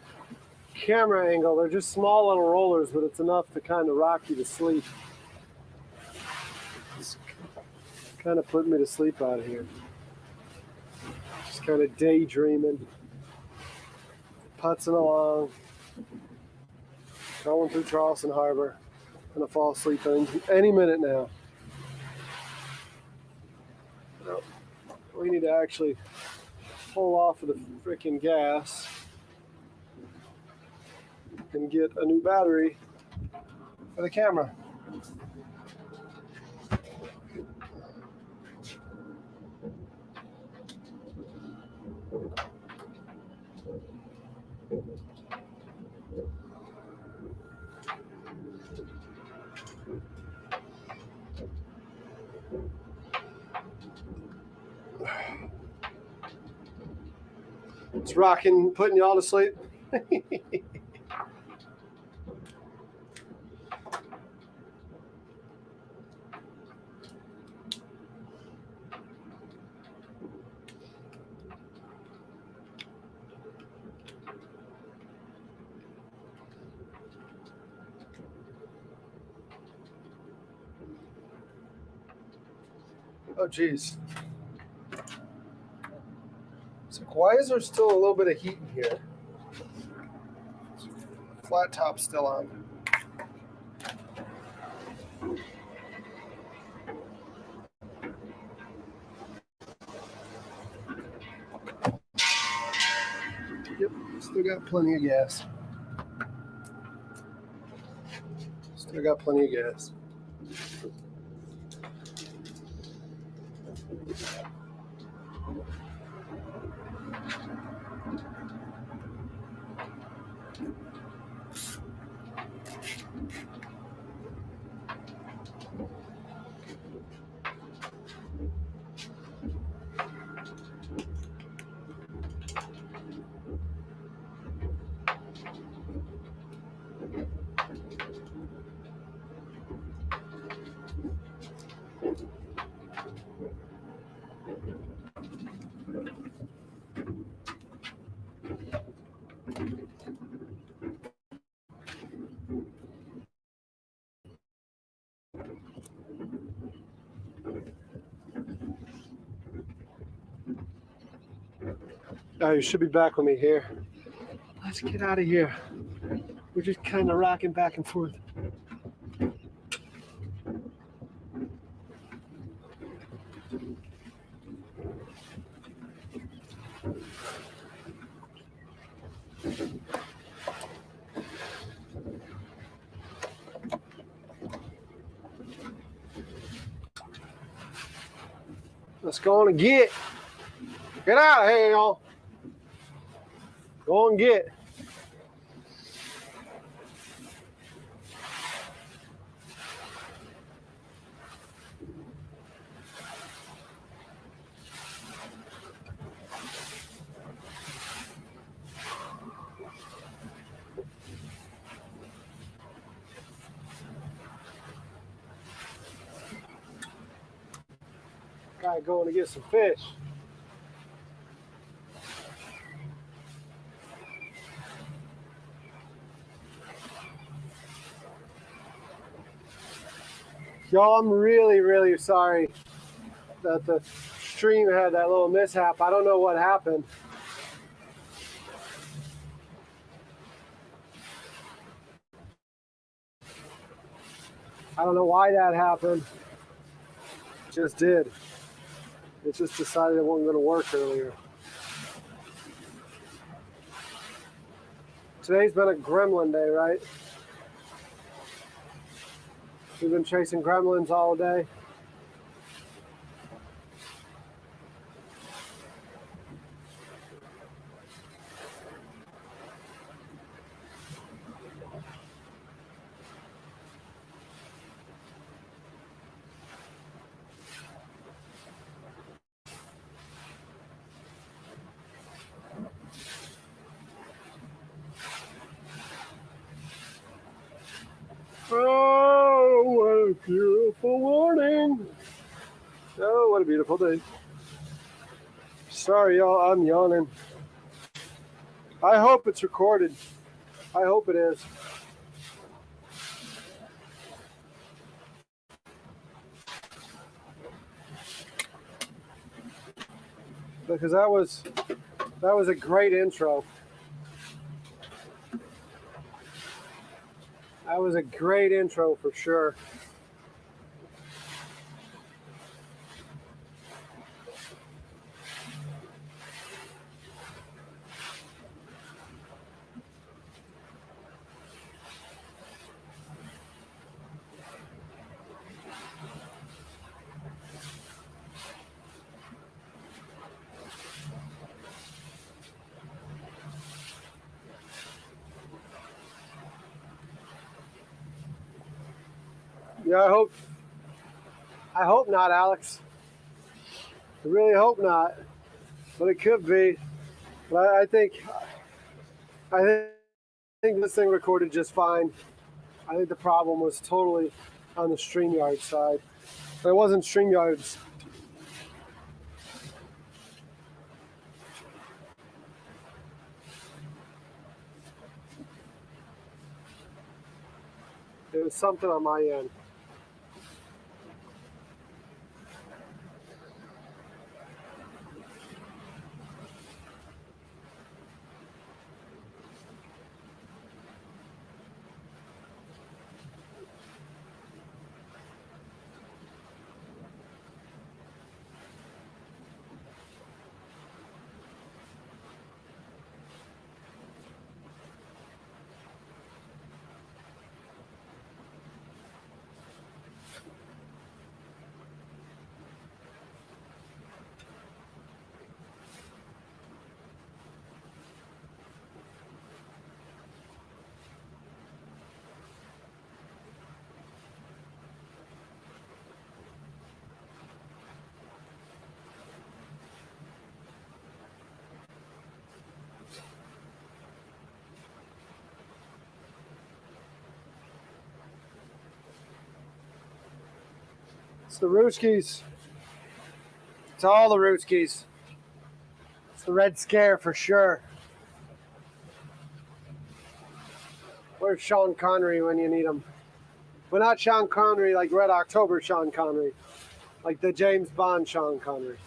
camera angle. They're just small little rollers, but it's enough to kind of rock you to sleep. It's kind of put me to sleep out of here. Just kind of daydreaming, putzing along, going through Charleston Harbor. Gonna fall asleep any minute now. No, we need to actually pull off of the freaking gas and get a new battery for the camera. It's rocking, putting y'all to sleep. Oh, geez. So why is there still a little bit of heat in here? Flat top still on. Yep, still got plenty of gas. Still got plenty of gas. Oh, you should be back with me here. Let's get out of here. We're just kind of rocking back and forth. Let's go on and get. Get out of here, y'all. Go and get. Guy going to get some fish. Y'all, I'm really, really sorry that the stream had that little mishap. I don't know what happened. I don't know why that happened. It just did. It just decided it wasn't going to work earlier. Today's been a gremlin day, right? We've been chasing gremlins all day. Oh, what a beautiful morning. Oh, what a beautiful day. Sorry, y'all, I'm yawning. I hope it's recorded. I hope it is. because that was a great intro. That was a great intro for sure. Yeah, I hope not, Alex. I really hope not, but it could be. But I think this thing recorded just fine. I think the problem was totally on the StreamYard side. But it wasn't StreamYard's. It was something on my end. It's the Rooskies. It's all the Rooskies. It's the Red Scare for sure. Where's Sean Connery when you need him? But not Sean Connery like Red October Sean Connery. Like the James Bond Sean Connery.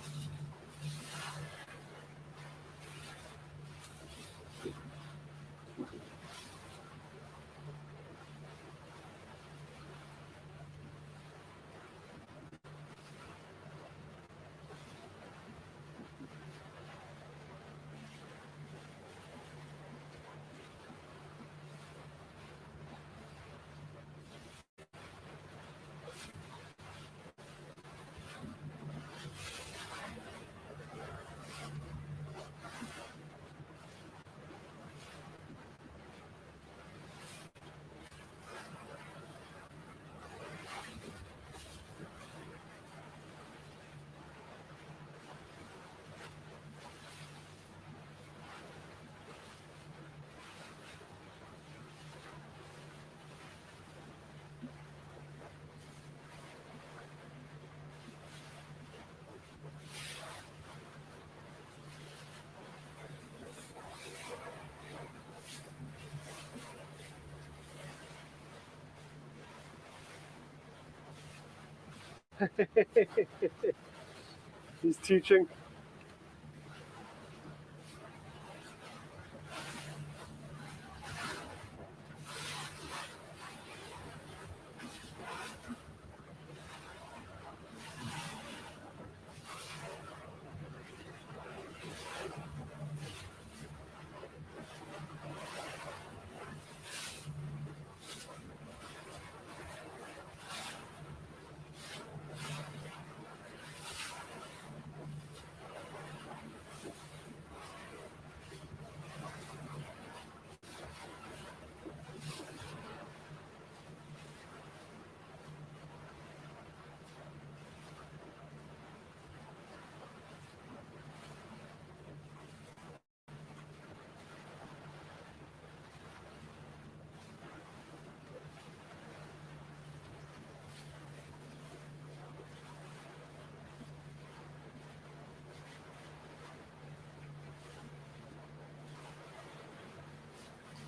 He's teaching.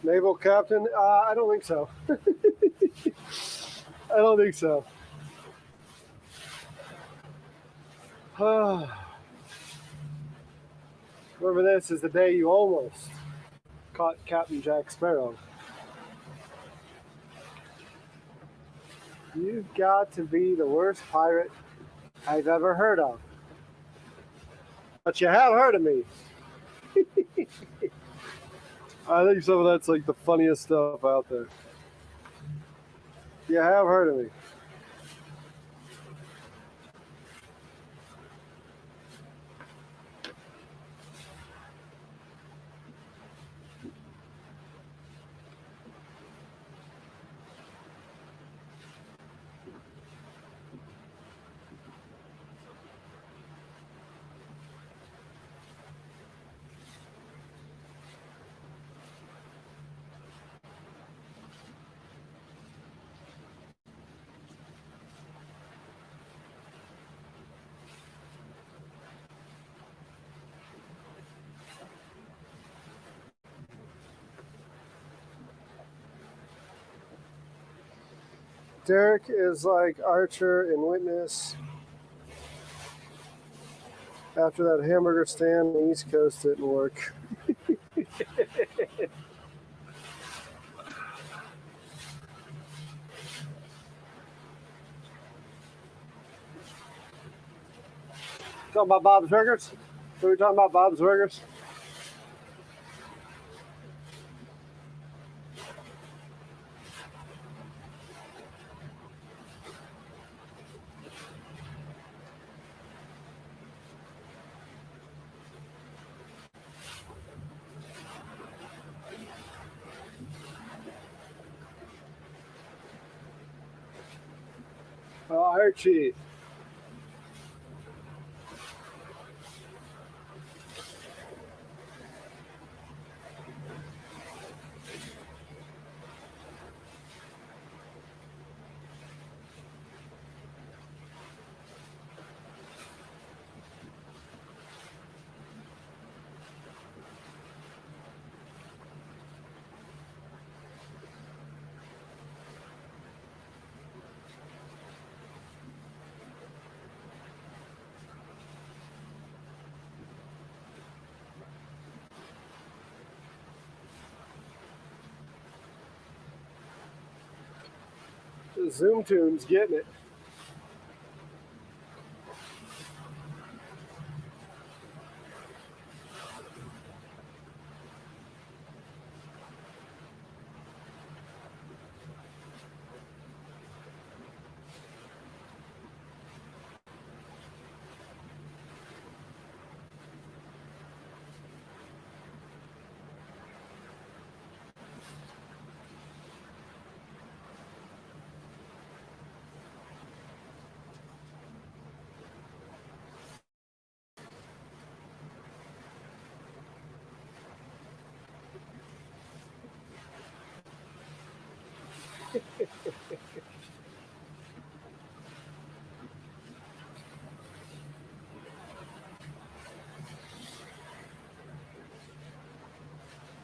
Naval captain? I don't think so. I don't think so. Remember, this is the day you almost caught Captain Jack Sparrow. You've got to be the worst pirate I've ever heard of. But you have heard of me. I think some of that's like the funniest stuff out there. You have heard of me. Derek is like Archer in Witness. After that hamburger stand on the East Coast didn't work. Talking about Bob's Burgers? Are we talking about Bob's Burgers? Archie. Zoom Tunes getting it.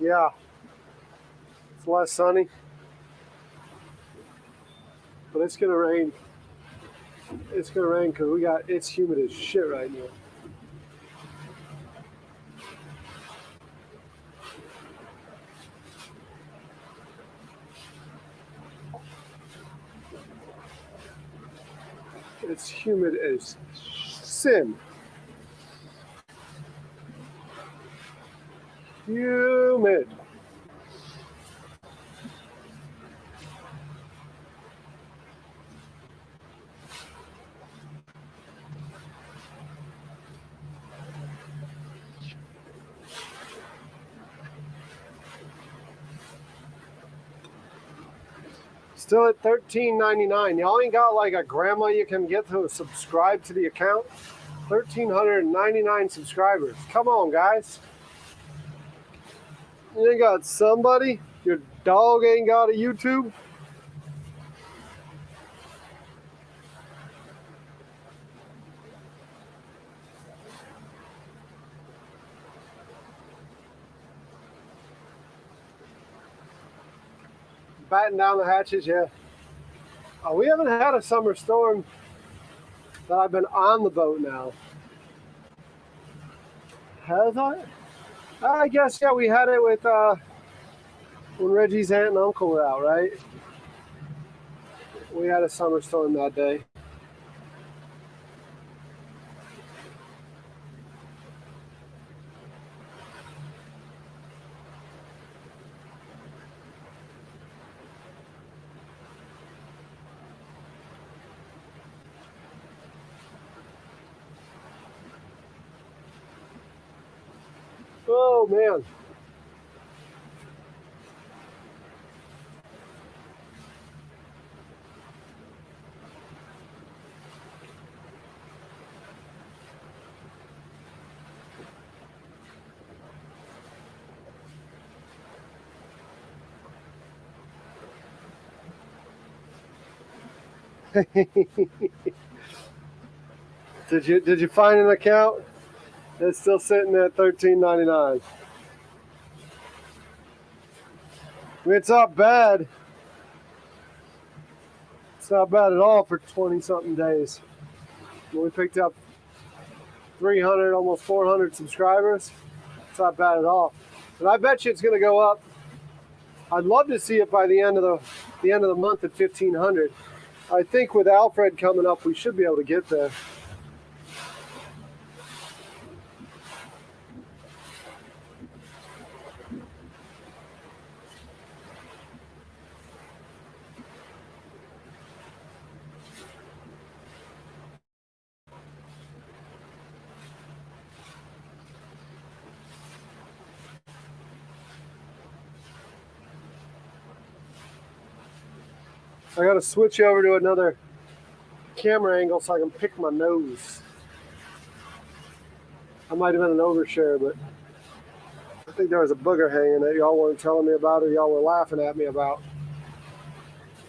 Yeah, it's less sunny, but it's gonna rain. It's gonna rain because it's humid as shit right now. It's humid as sin. Humid. Still at $13.99. Y'all ain't got like a grandma you can get to subscribe to the account? 1,399 subscribers. Come on, guys. You ain't got somebody? Your dog ain't got a YouTube? Batten down the hatches, yeah. We haven't had a summer storm that I've been on the boat now. Has I? I guess, yeah, we had it with when Reggie's aunt and uncle were out, right? We had a summer storm that day. Oh, man. Did you find an account? It's still sitting at $13.99. I mean, it's not bad. It's not bad at all for 20 something days. When we picked up 300, almost 400 subscribers, it's not bad at all. And I bet you it's going to go up. I'd love to see it by the end of the month at 1,500. I think with Alfred coming up, we should be able to get there. I got to switch over to another camera angle so I can pick my nose. I might have been an overshare, but I think there was a booger hanging that y'all weren't telling me about or y'all were laughing at me about.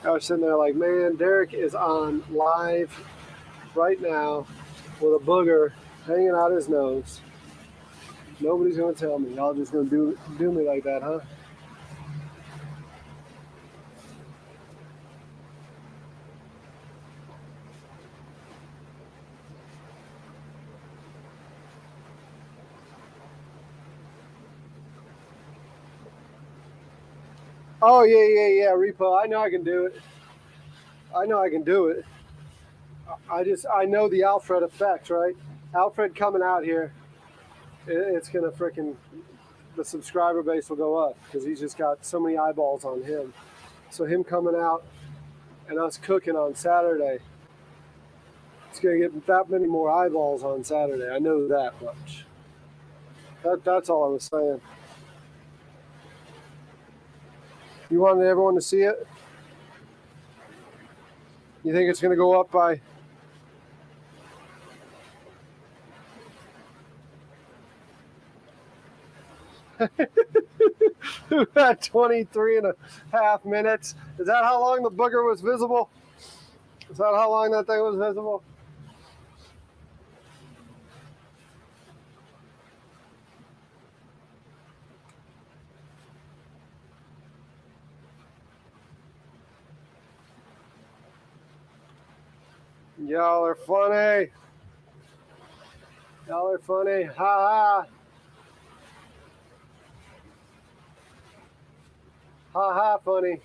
I was sitting there like, man, Derek is on live right now with a booger hanging out his nose. Nobody's going to tell me. Y'all just going to do me like that, huh? Oh, yeah, repo. I know I can do it. I know I can do it. I know the Alfred effect, right? Alfred coming out here, it's going to freaking, the subscriber base will go up because he's just got so many eyeballs on him. So him coming out and us cooking on Saturday, it's going to get that many more eyeballs on Saturday. I know that much. That's all I was saying. You wanted everyone to see it? You think it's going to go up by... At 23 and a half minutes. Is that how long the booger was visible? Is that how long that thing was visible? Y'all are funny. Y'all are funny. Ha ha. Ha ha, funny.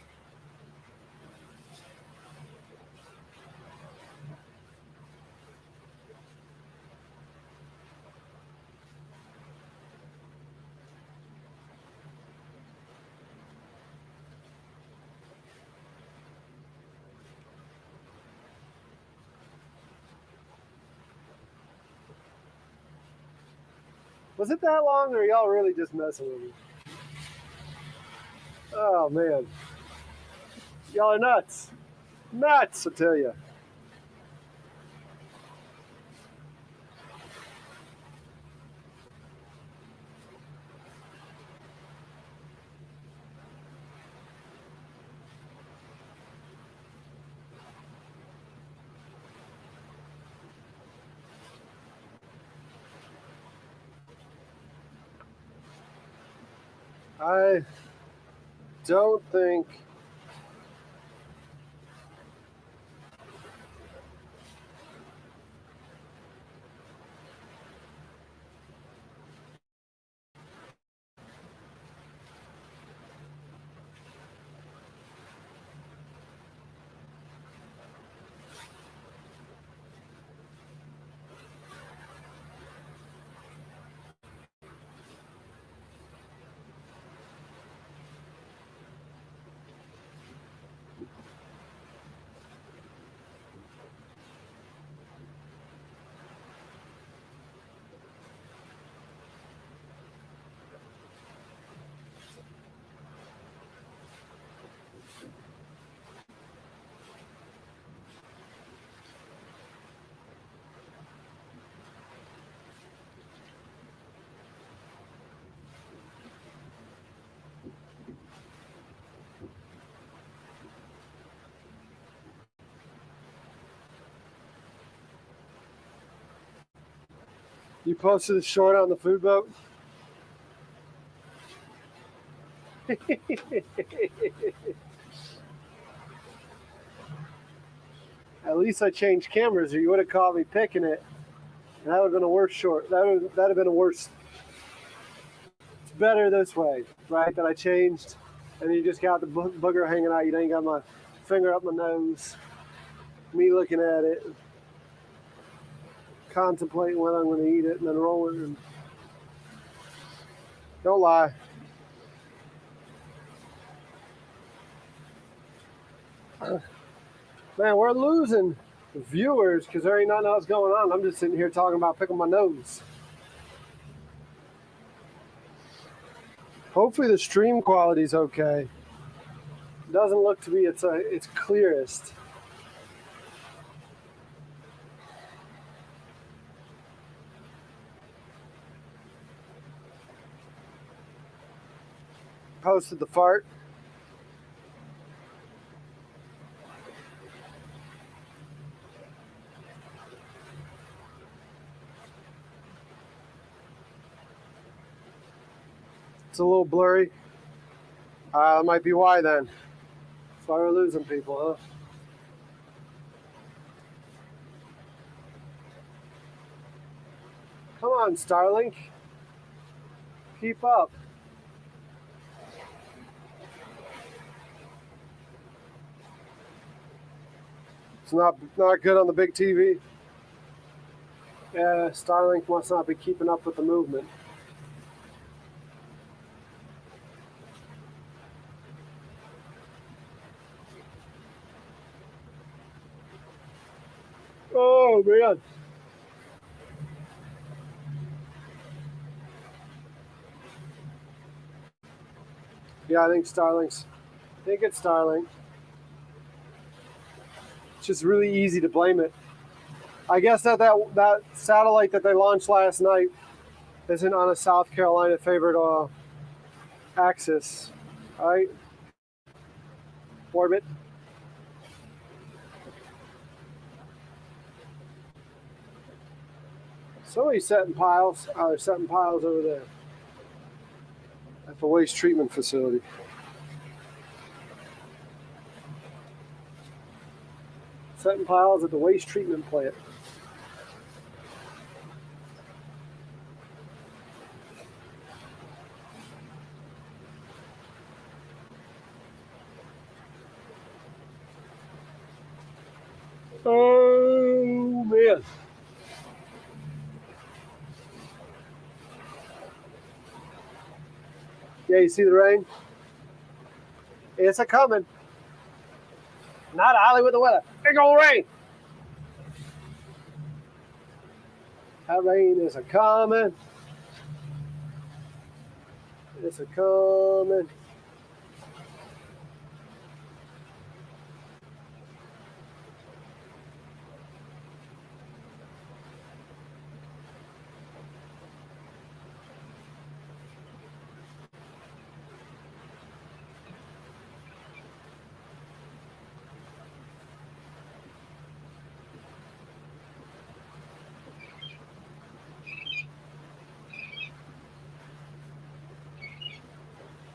Was it that long, or are y'all really just messing with me? Oh, man. Y'all are nuts. Nuts, I tell you. I don't think You posted a short on the food boat? At least I changed cameras, or you would have caught me picking it. And that would have been a worse short. That'd have been a worse. It's better this way, right? That I changed, and you just got the booger hanging out. You ain't got my finger up my nose. Me looking at it, contemplating whether I'm going to eat it, and then roll it. And don't lie. Man, we're losing viewers because there ain't nothing else going on. I'm just sitting here talking about picking my nose. Hopefully the stream quality's okay. It doesn't look to be its clearest. Posted the fart. It's a little blurry. That might be why then. That's why we're losing people, huh? Come on, Starlink. Keep up. It's not good on the big TV. Yeah, Starlink must not be keeping up with the movement. Oh, man. Yeah, I think it's Starlink. It's just really easy to blame it. I guess that satellite that they launched last night isn't on a South Carolina favored axis, right? Orbit. Somebody's setting piles. Oh, they're setting piles over there at the waste treatment facility. Setting piles at the waste treatment plant. Oh, man. Yeah, you see the rain? It's a coming. Not Ollie with the weather. It's gonna rain. That rain is a coming. It's a coming.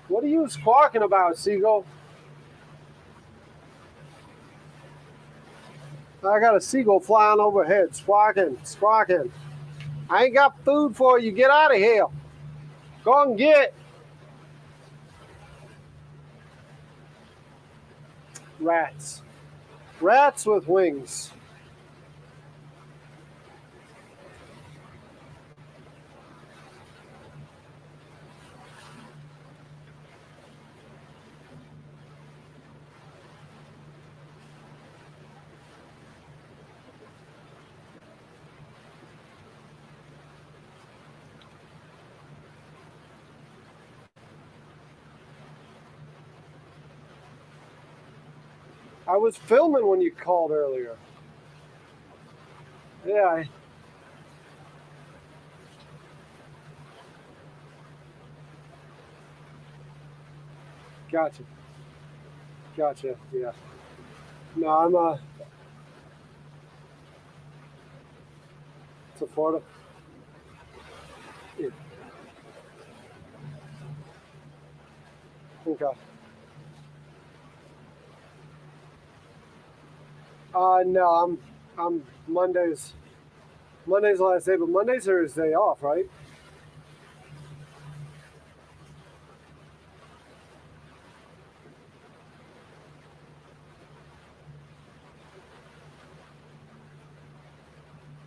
What are you squawking about, Seagull? I got a seagull flying overhead, squawking. I ain't got food for you. Get out of here. Go and get it. Rats. Rats with wings. I was filming when you called earlier. Yeah. Gotcha. Yeah. No, I'm to Florida. Yeah. Okay. No, I'm Mondays. Monday's the last day, but Mondays are his day off, right?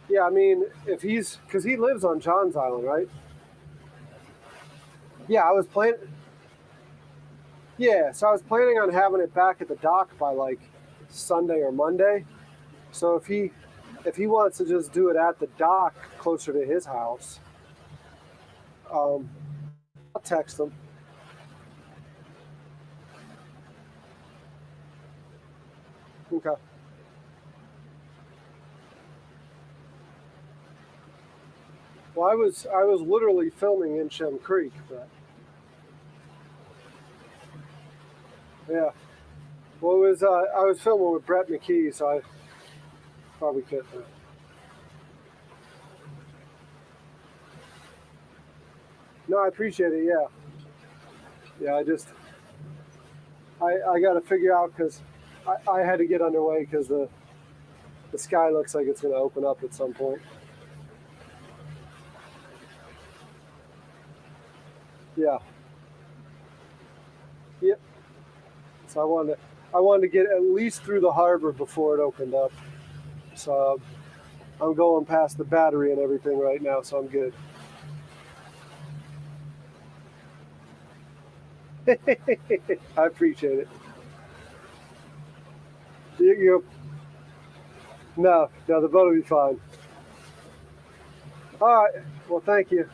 Yeah, I mean, if he's because he lives on John's Island, right? Yeah, I was planning. Yeah, so I was planning on having it back at the dock by like Sunday or Monday. So if he wants to just do it at the dock closer to his house, um, I'll text him. Okay. Well, I was literally filming in Shem Creek, but yeah. Well, it was I was filming with Brett McKee, so I probably couldn't. No, I appreciate it. Yeah, yeah. I got to figure out because I had to get underway because the sky looks like it's going to open up at some point. Yeah. Yep. So I wanted to get at least through the harbor before it opened up. So I'm going past the battery and everything right now, so I'm good. I appreciate it. You no, no, the boat will be fine. All right. Well, thank you.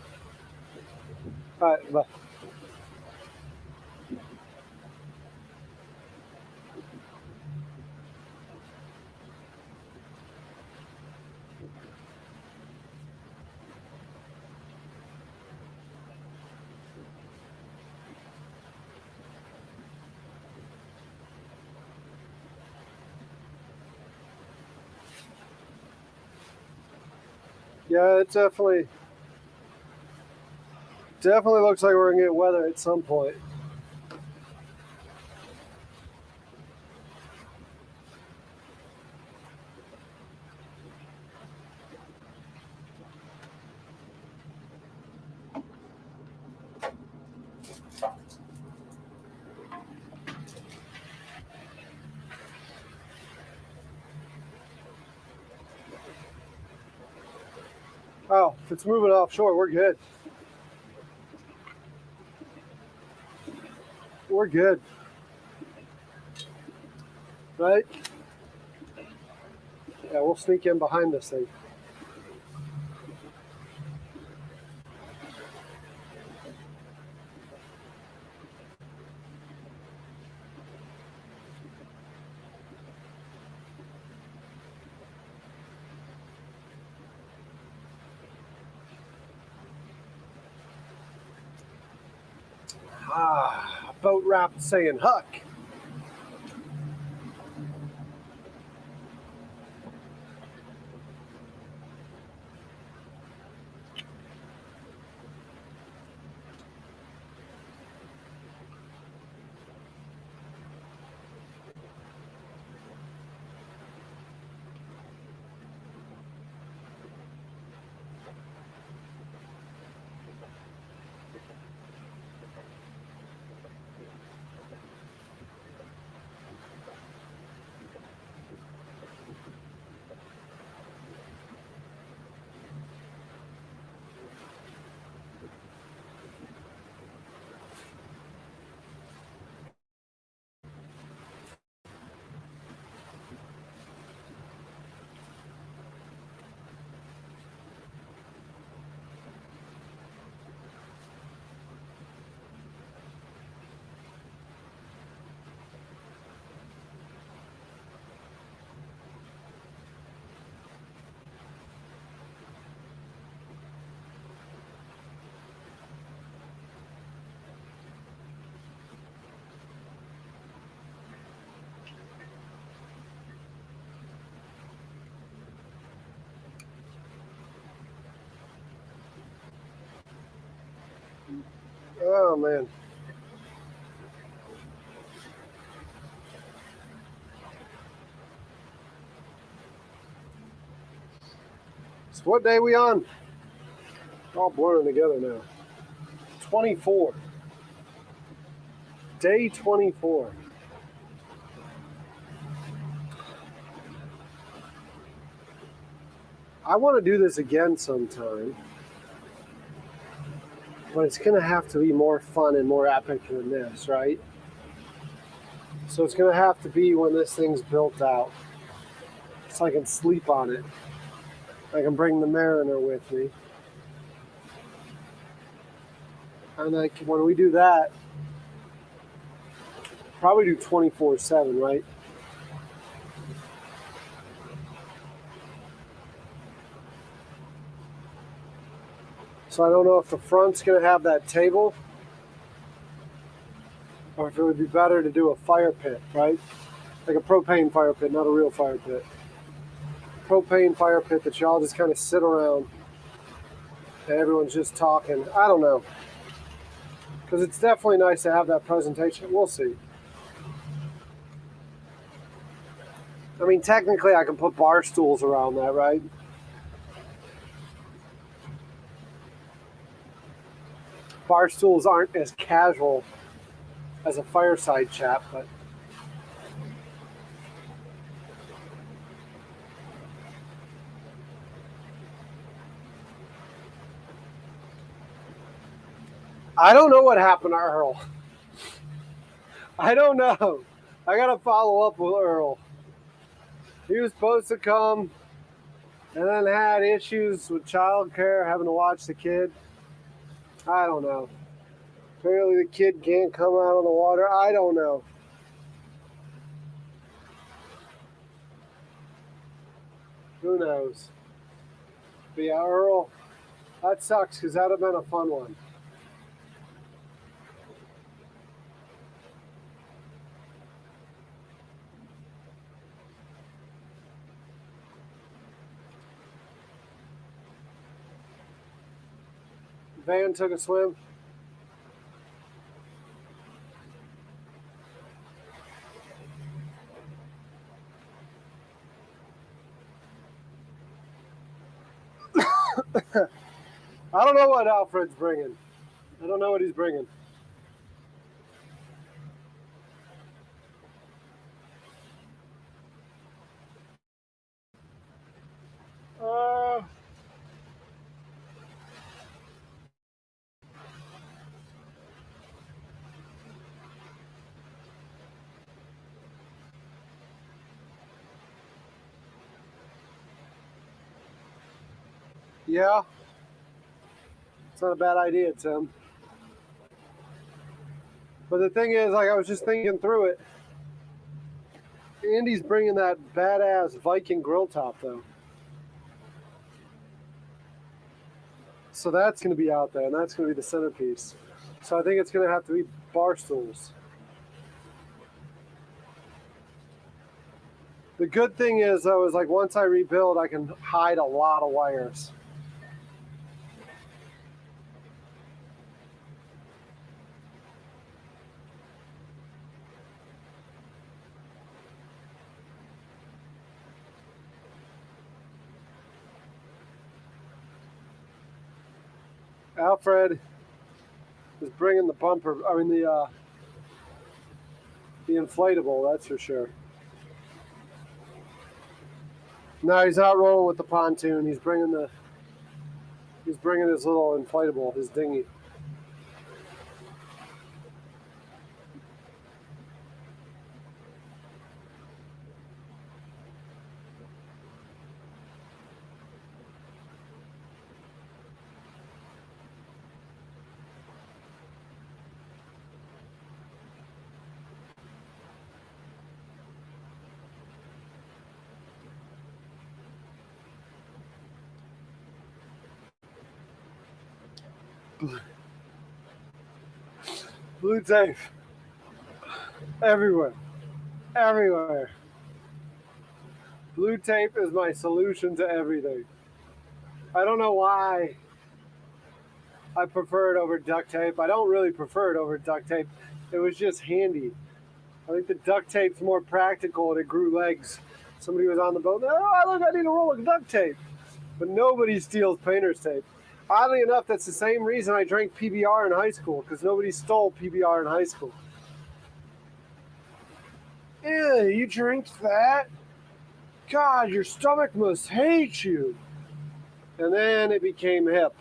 All right. Bye. Yeah, it definitely looks like we're gonna get weather at some point. Oh, if it's moving offshore, we're good. We're good, right? Yeah, we'll sneak in behind this thing. Ah, boat wrapped saying Huck. Oh man. So what day we on? All blurring together now. 24. Day 24. I want to do this again sometime, but it's going to have to be more fun and more epic than this, right? So it's going to have to be when this thing's built out, so I can sleep on it. I can bring the Mariner with me. And like when we do that, probably do 24/7, right? So I don't know if the front's going to have that table, or if it would be better to do a fire pit, right? Like a propane fire pit, not a real fire pit. Propane fire pit that y'all just kind of sit around and everyone's just talking. I don't know. Because it's definitely nice to have that presentation. We'll see. I mean, technically, I can put bar stools around that, right? Bar stools aren't as casual as a fireside chat, but I don't know what happened to Earl. I don't know. I gotta follow up with Earl. He was supposed to come and then had issues with childcare, having to watch the kid. I don't know. Apparently the kid can't come out of the water. I don't know. Who knows? But yeah, Earl, that sucks because that would have been a fun one. Van took a swim. I don't know what Alfred's bringing. I don't know what he's bringing. Uh, yeah, it's not a bad idea, Tim. But the thing is, like, I was just thinking through it. Andy's bringing that badass Viking grill top, though. So that's going to be out there, and that's going to be the centerpiece. So I think it's going to have to be bar stools. The good thing is, though, is like once I rebuild, I can hide a lot of wires. Alfred is bringing the bumper. I mean the inflatable. That's for sure. No, he's not rolling with the pontoon. He's bringing his little inflatable, his dinghy. Blue tape everywhere, everywhere. Blue tape is my solution to everything. I don't know why I prefer it over duct tape. I don't really prefer it over duct tape. It was just handy. I think the duct tape's more practical and it grew legs. Somebody was on the boat. Oh, look, I need a roll of duct tape. But nobody steals painter's tape. Oddly enough, that's the same reason I drank PBR in high school, because nobody stole PBR in high school. Ew, you drink that? God, your stomach must hate you. And then it became hip.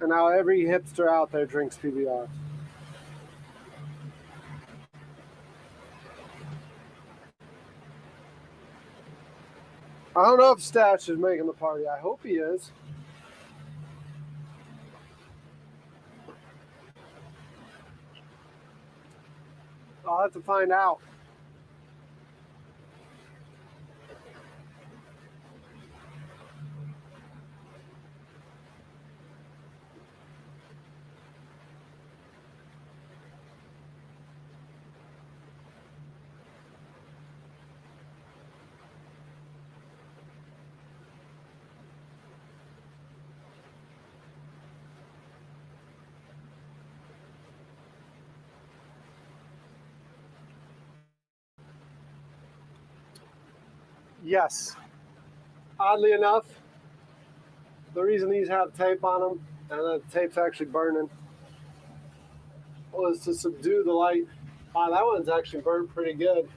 And now every hipster out there drinks PBR. I don't know if Stash is making the party. I hope he is. I'll have to find out. Yes. Oddly enough, the reason these have tape on them, and the tape's actually burning, was to subdue the light. Wow, that one's actually burned pretty good.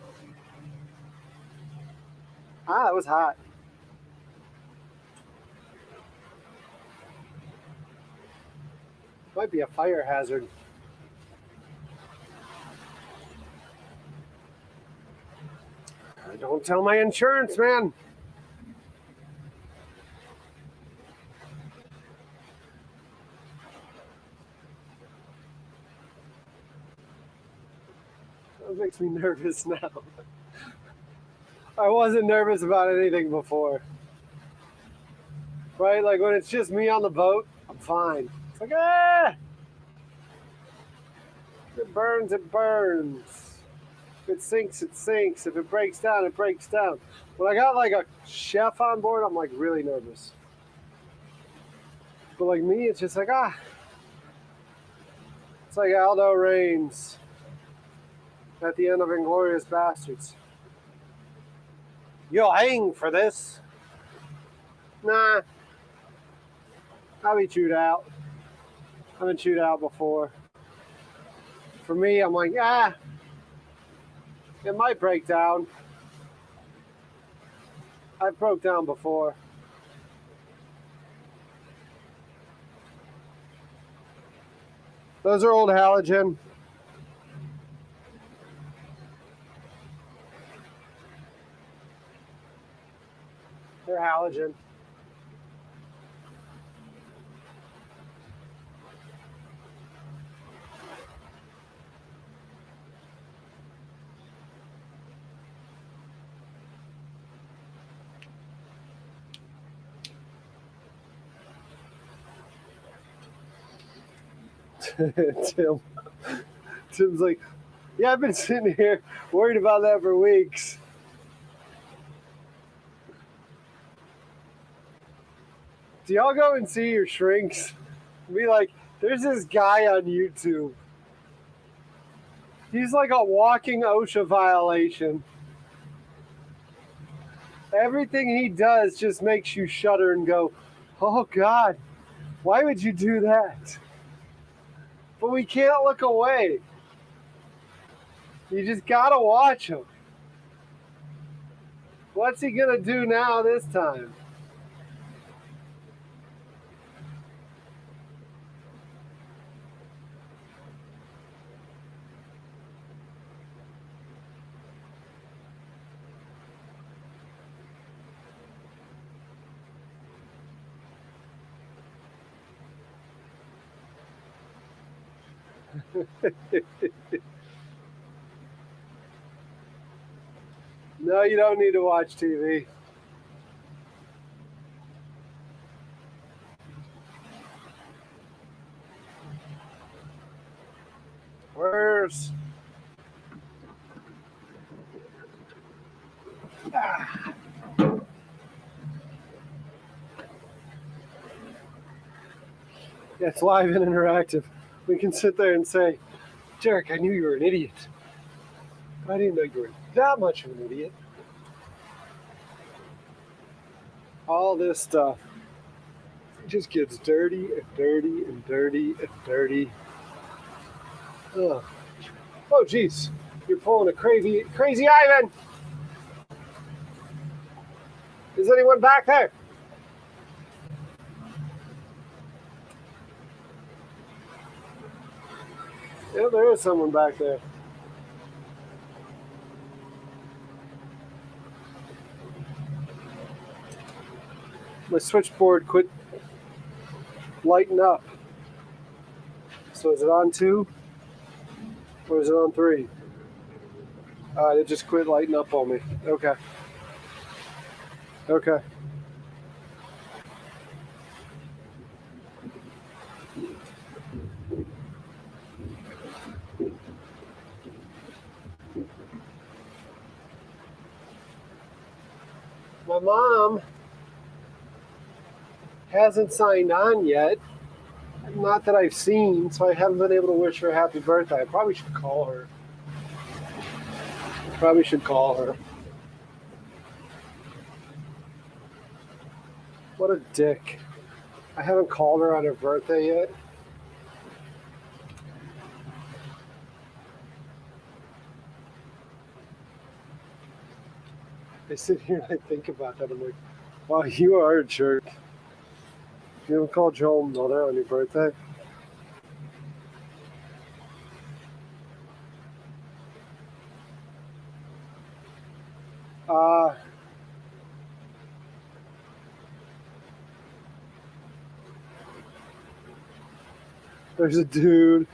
Ah, that was hot. Might be a fire hazard. Don't tell my insurance, man. That makes me nervous now. I wasn't nervous about anything before. Right? Like when it's just me on the boat, I'm fine. It's like, ah! If it burns, it burns. If it sinks, it sinks. If it breaks down, it breaks down. When I got like a chef on board, I'm like really nervous. But like me, it's just like, ah. It's like Aldo Raines at the end of Inglourious Bastards. You'll hang for this. Nah. I'll be chewed out. I've been chewed out before. For me, I'm like, ah. It might break down. I've broke down before. Those are old halogen. They're halogen. Tim's like, yeah, I've been sitting here worried about that for weeks. Do y'all go and see your shrinks? Be like, there's this guy on YouTube. He's like a walking OSHA violation. Everything he does just makes you shudder and go, oh God, why would you do that? But we can't look away. You just gotta watch him. What's he gonna do now this time? No, you don't need to watch TV. Where's... It's live and interactive. We can sit there and say, Derek, I knew you were an idiot. But I didn't know you were that much of an idiot. All this stuff just gets dirty and dirty and dirty and dirty. Ugh. Oh, geez. You're pulling a crazy Ivan. Is anyone back there? Yeah, there is someone back there. My switchboard quit lighting up. So is it on 2 or is it on 3? It just quit lighting up on me. Okay. Okay. My mom hasn't signed on yet. Not that I've seen, so I haven't been able to wish her a happy birthday. I probably should call her. What a dick. I haven't called her on her birthday yet. I sit here and I think about that. I'm like, wow, you are a jerk. You haven't called your own mother on your birthday? There's a dude.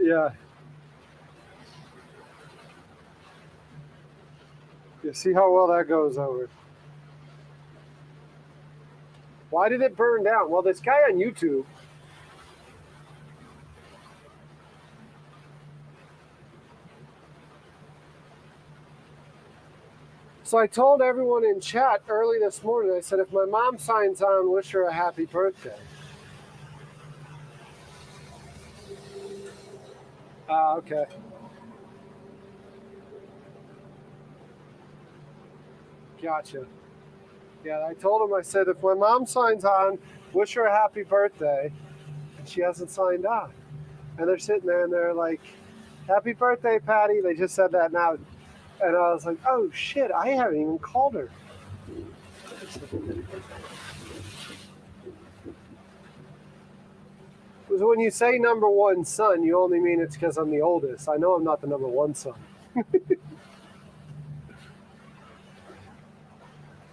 Yeah. You see how well that goes over. Why did it burn down? Well, this guy on YouTube. So I told everyone in chat early this morning, I said, if my mom signs on, wish her a happy birthday. Okay. Gotcha. Yeah, I told him, I said, if my mom signs on, wish her a happy birthday. And she hasn't signed on. And they're sitting there and they're like, happy birthday, Patty. They just said that now. And I was like, oh, shit, I haven't even called her. Because when you say number one son, you only mean it's because I'm the oldest. I know I'm not the number one son.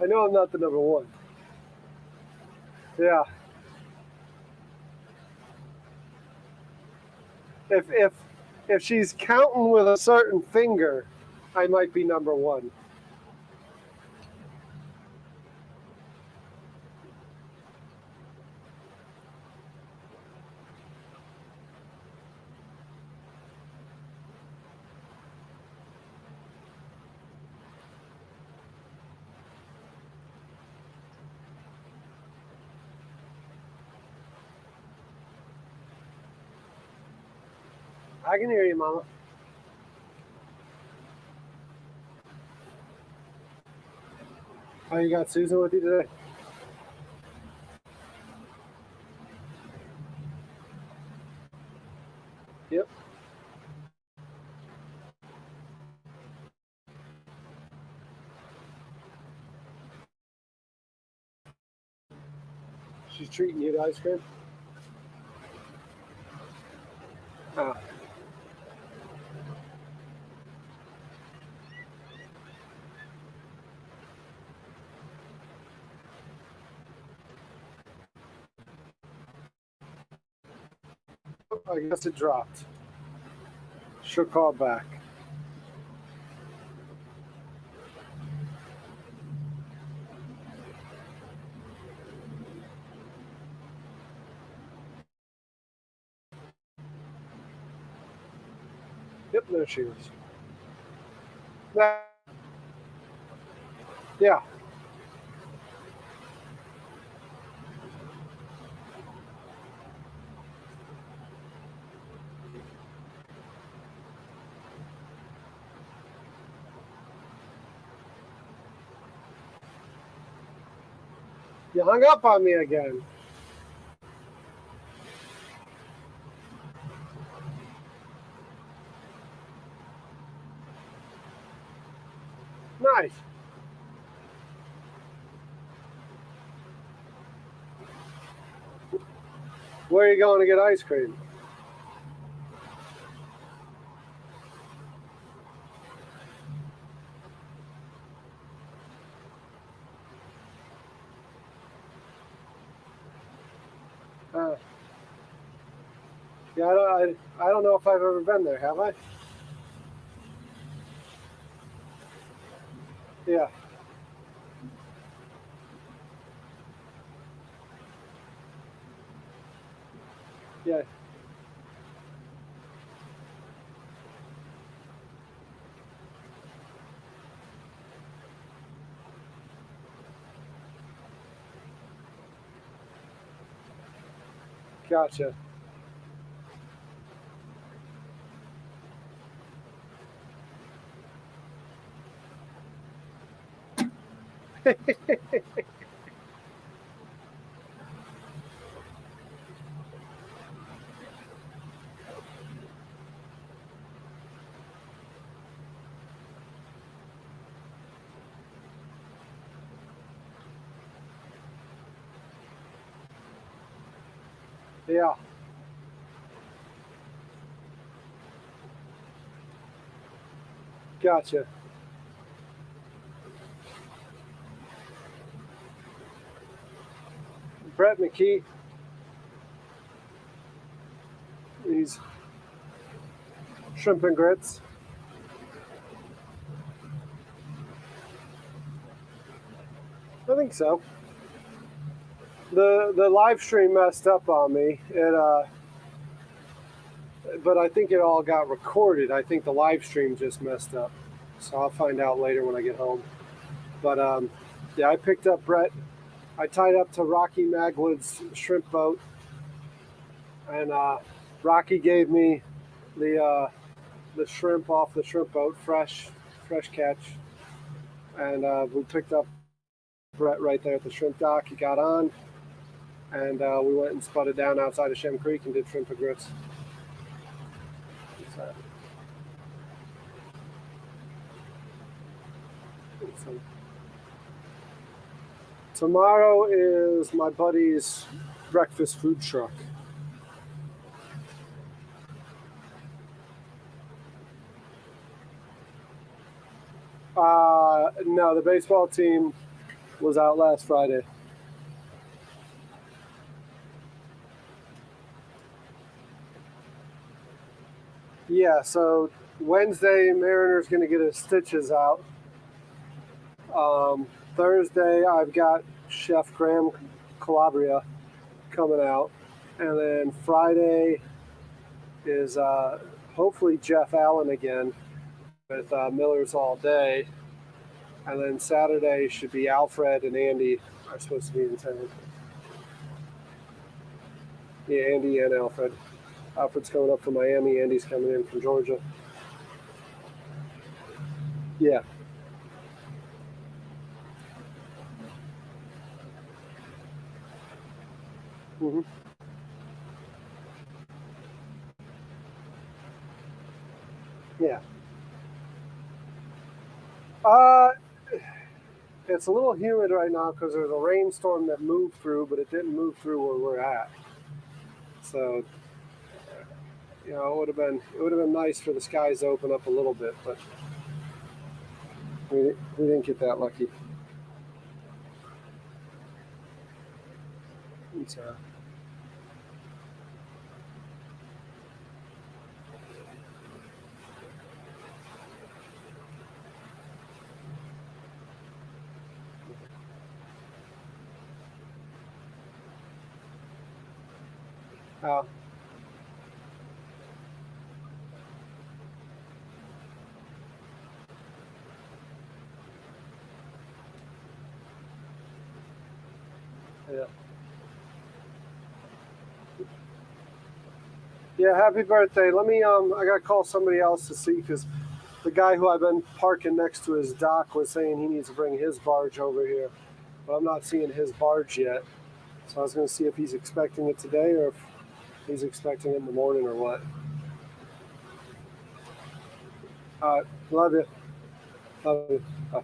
I know I'm not the number one. Yeah. If she's counting with a certain finger, I might be number one. I can hear you, Mama. Oh, you got Susan with you today? Yep. She's treating you to ice cream? Oh. I guess it dropped. She'll call back. Yep, there she is. Yeah. You hung up on me again. Nice. Where are you going to get ice cream? Yeah, I don't know if I've ever been there. Have I? Yeah. Yeah. Gotcha. Yeah. Gotcha. Brett McKee. He's shrimp and grits. I think so. The live stream messed up on me. But I think it all got recorded. I think the live stream just messed up. So I'll find out later when I get home. But yeah, I picked up Brett. I tied up to Rocky Magwood's shrimp boat, and Rocky gave me the shrimp off the shrimp boat, fresh catch, and we picked up Brett right there at the shrimp dock. He got on, and we went and spudded down outside of Shem Creek and did shrimp and grits. So, tomorrow is my buddy's breakfast food truck. No, the baseball team was out last Friday. Yeah, so Wednesday, Mariner's going to get his stitches out. Thursday, I've got Chef Graham Calabria coming out. And then Friday is hopefully Jeff Allen again with Miller's all day. And then Saturday should be Alfred and Andy are supposed to be in town. Yeah, Andy and Alfred. Alfred's coming up from Miami. Andy's coming in from Georgia. Yeah. Mm-hmm. Yeah. Uh, it's a little humid right now because there's a rainstorm that moved through, but it didn't move through where we're at. So, it would have been nice for the skies to open up a little bit, but we didn't get that lucky. It's, uh, yeah. Yeah, happy birthday. Let me I gotta call somebody else to see because the guy who I've been parking next to his dock was saying he needs to bring his barge over here. but I'm not seeing his barge yet. So I was going to see if he's expecting it today or if he's expecting it in the morning or what. All right, love you. Love you. Bye.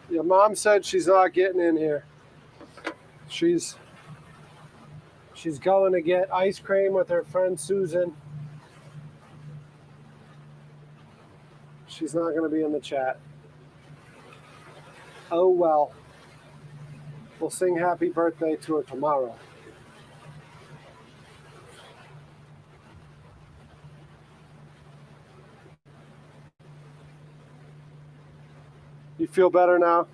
Your mom said she's not getting in here. She's going to get ice cream with her friend Susan. She's not going to be in the chat. Oh well. We'll sing happy birthday to her tomorrow. You feel better now?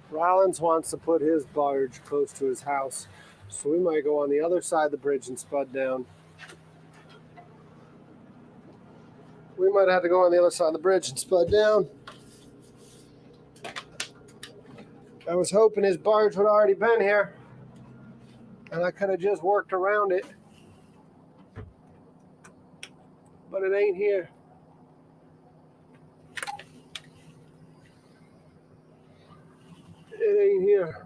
Rollins wants to put his barge close to his house, so we might go on the other side of the bridge and spud down. We might have to go on the other side of the bridge and spud down. I was hoping his barge would already been here, and I could have just worked around it. But it ain't here. It ain't here.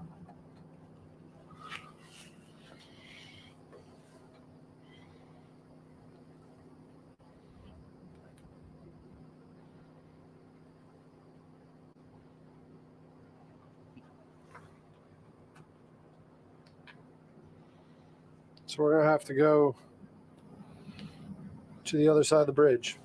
So we're going to have to go to the other side of the bridge.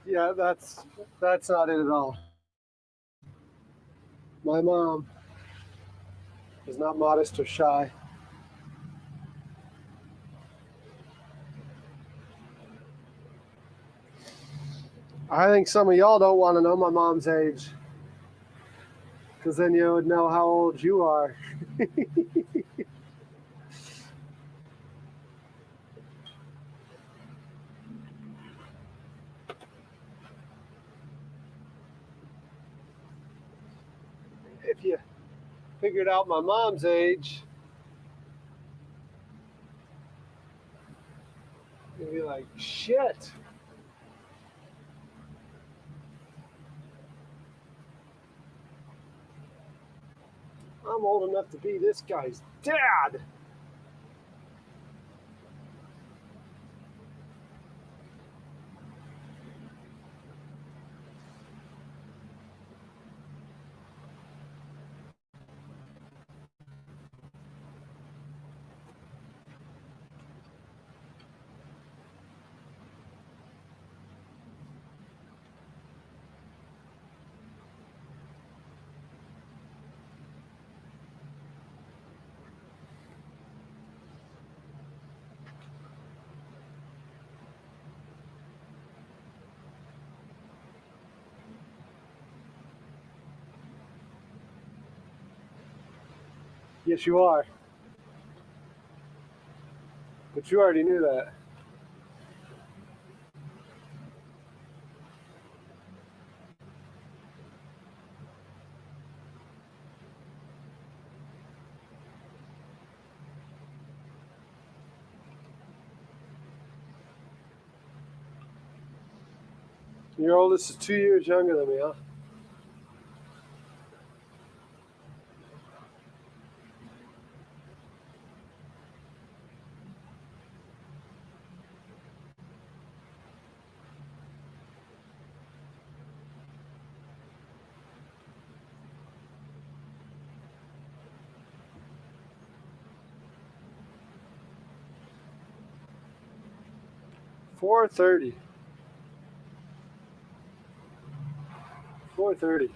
Yeah, that's not it at all. My mom is not modest or shy. I think some of y'all don't want to know my mom's age, because then you would know how old you are. If you figured out my mom's age, You'll be like, shit. I'm old enough to be this guy's dad. Yes, you are. But you already knew that. Your oldest is 2 years younger than me, huh? $4.30. $4.30.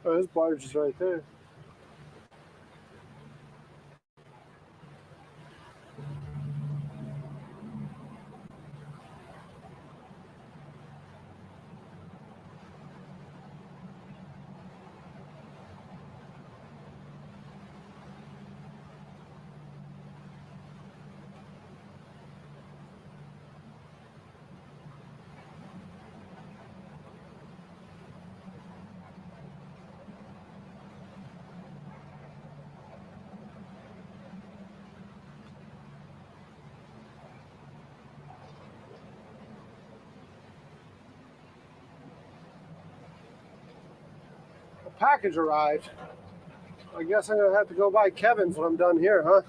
Oh, his barge is right there. The package arrived. I guess I'm gonna have to go by Kevin's when I'm done here, huh?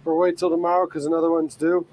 or wait till tomorrow because another one's due?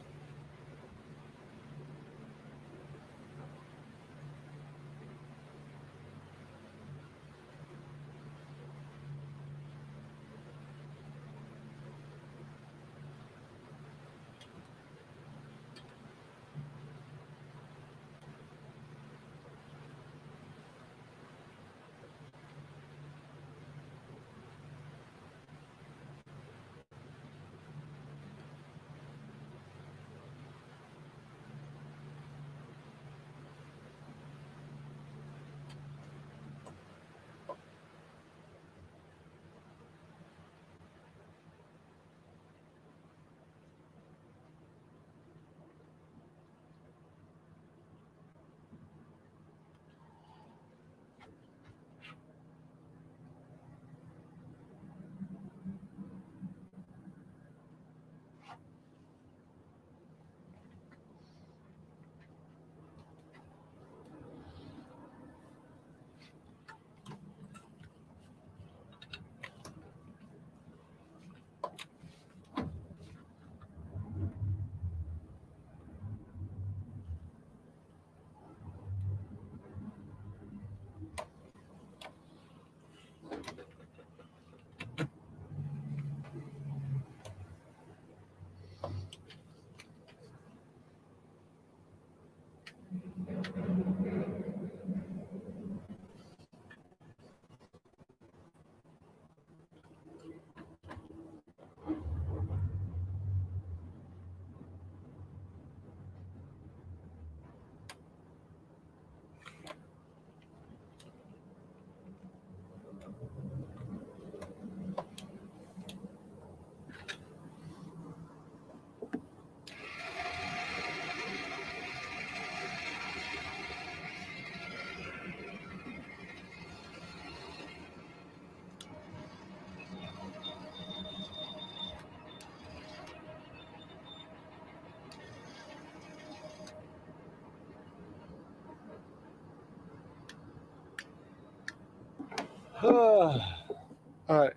All right,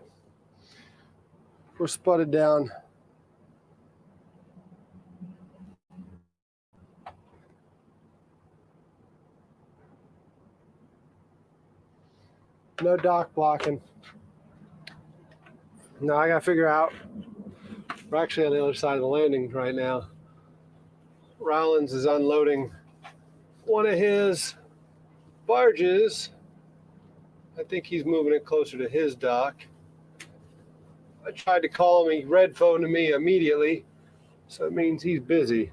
we're sputted down. No dock blocking. Now I gotta figure out, we're actually on the other side of the landing right now. Rollins is unloading one of his barges. I think he's moving it closer to his dock. I tried to call him, he red phoned to me immediately, so it means he's busy.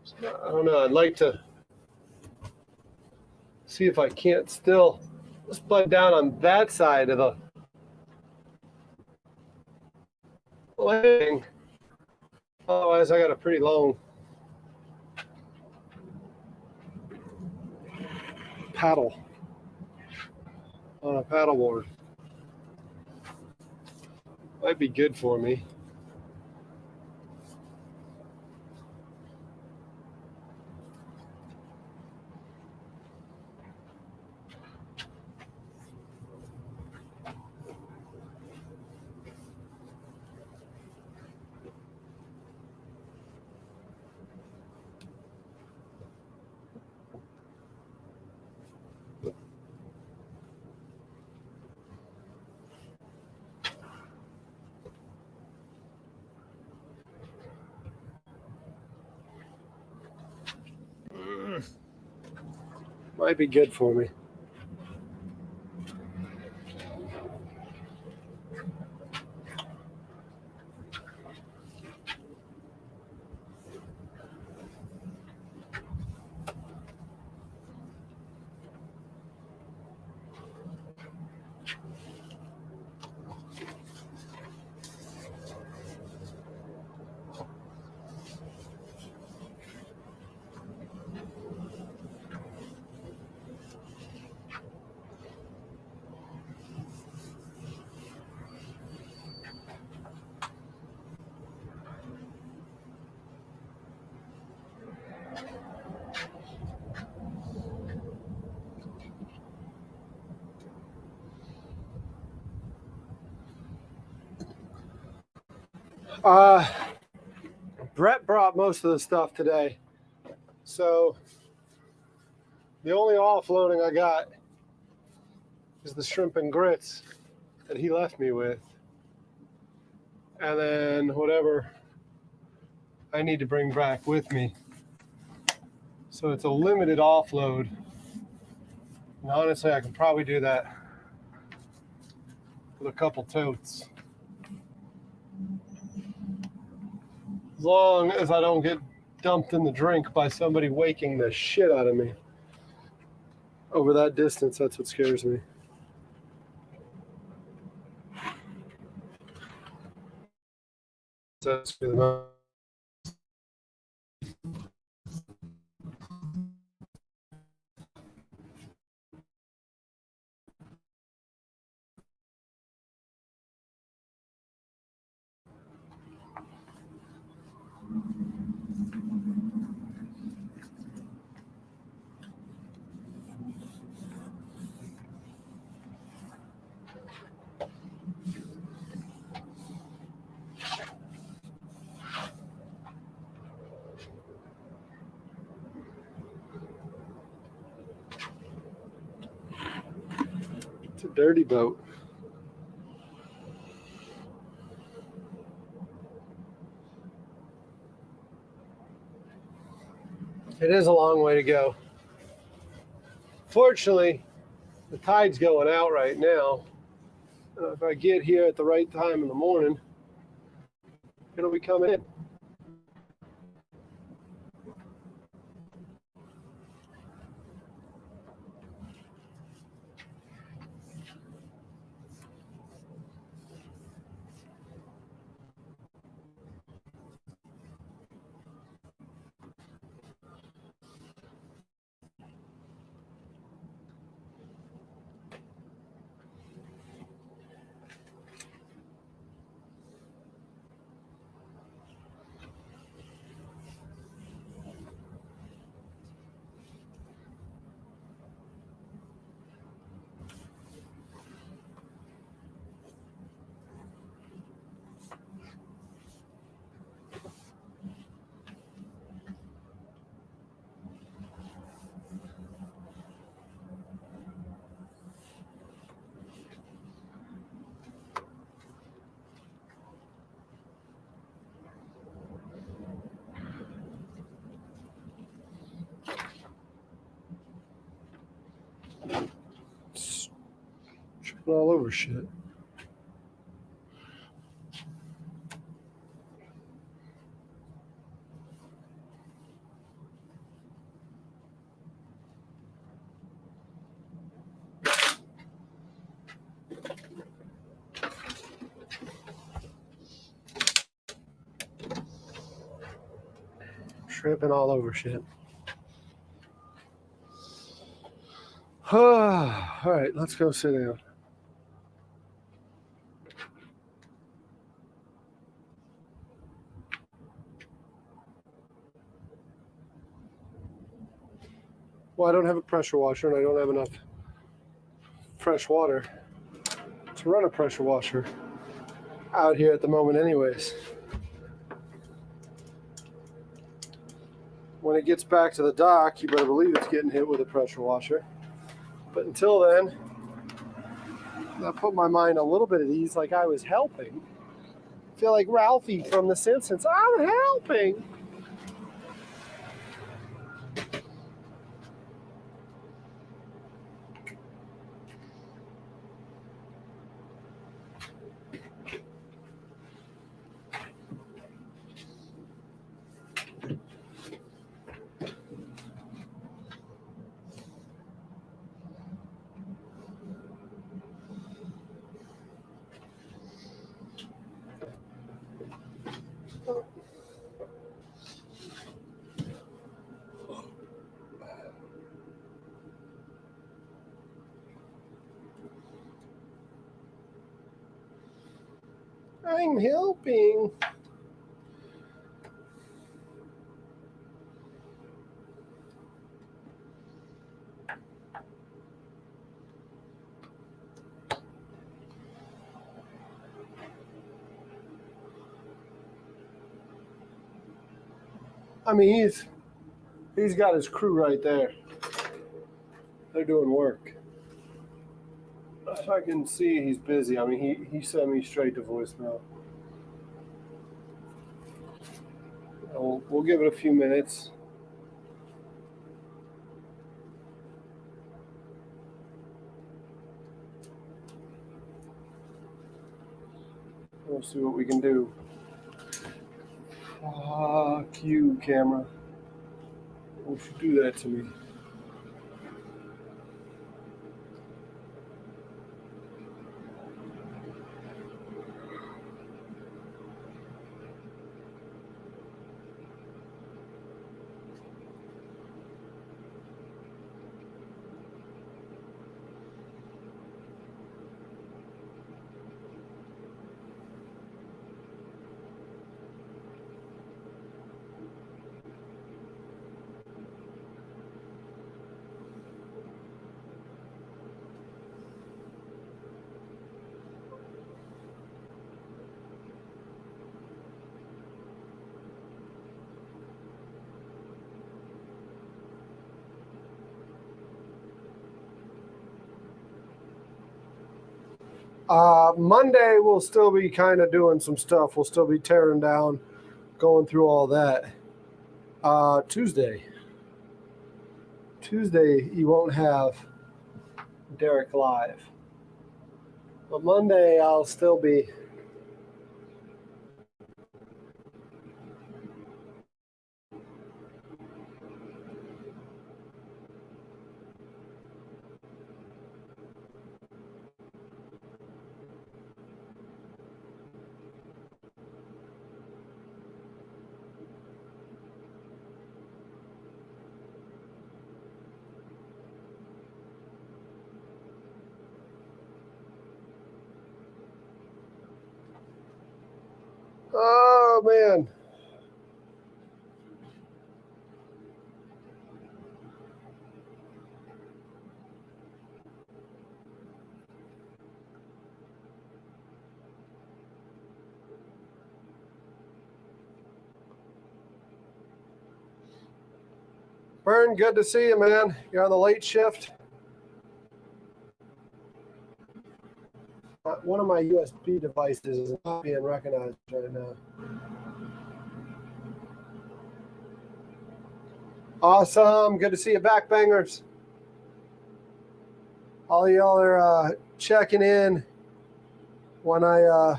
So, I don't know, I'd like to see if I can't still spud down on that side of the landing. Otherwise, I got a pretty long paddle on a paddleboard. Might be good for me. Might be good for me. Uh, Brett brought most of the stuff today. So the only offloading I got is the shrimp and grits that he left me with. And then whatever I need to bring back with me. So it's a limited offload. And honestly, I can probably do that with a couple totes. As long as I don't get dumped in the drink by somebody waking the shit out of me. Over that distance, that's what scares me. That's really it's a dirty boat. It is a long way to go. Fortunately, the tide's going out right now. If I get here at the right time in the morning, it'll be coming in. It's tripping all over shit. Tripping all over shit. All right, let's go sit down. Well, I don't have a pressure washer and I don't have enough fresh water to run a pressure washer out here at the moment anyways. When it gets back to the dock, you better believe it's getting hit with a pressure washer. But until then, that put my mind a little bit at ease, like I was helping. I feel like Ralphie from The Simpsons. I'm helping. I'm helping. I mean, he's got his crew right there. They're doing work. If I can see, he's busy. I mean, he sent me straight to voicemail. We'll give it a few minutes. We'll see what we can do. Fuck you, camera. Won't you do that to me? Monday we'll still be kind of doing some stuff. We'll still be tearing down, going through all that. Tuesday you won't have Derek live, but Monday I'll still be. Oh man. Vern, good to see you, man. You're on the late shift. One of my USB devices is not being recognized right now. Awesome. Good to see you back, bangers. All y'all are checking in when I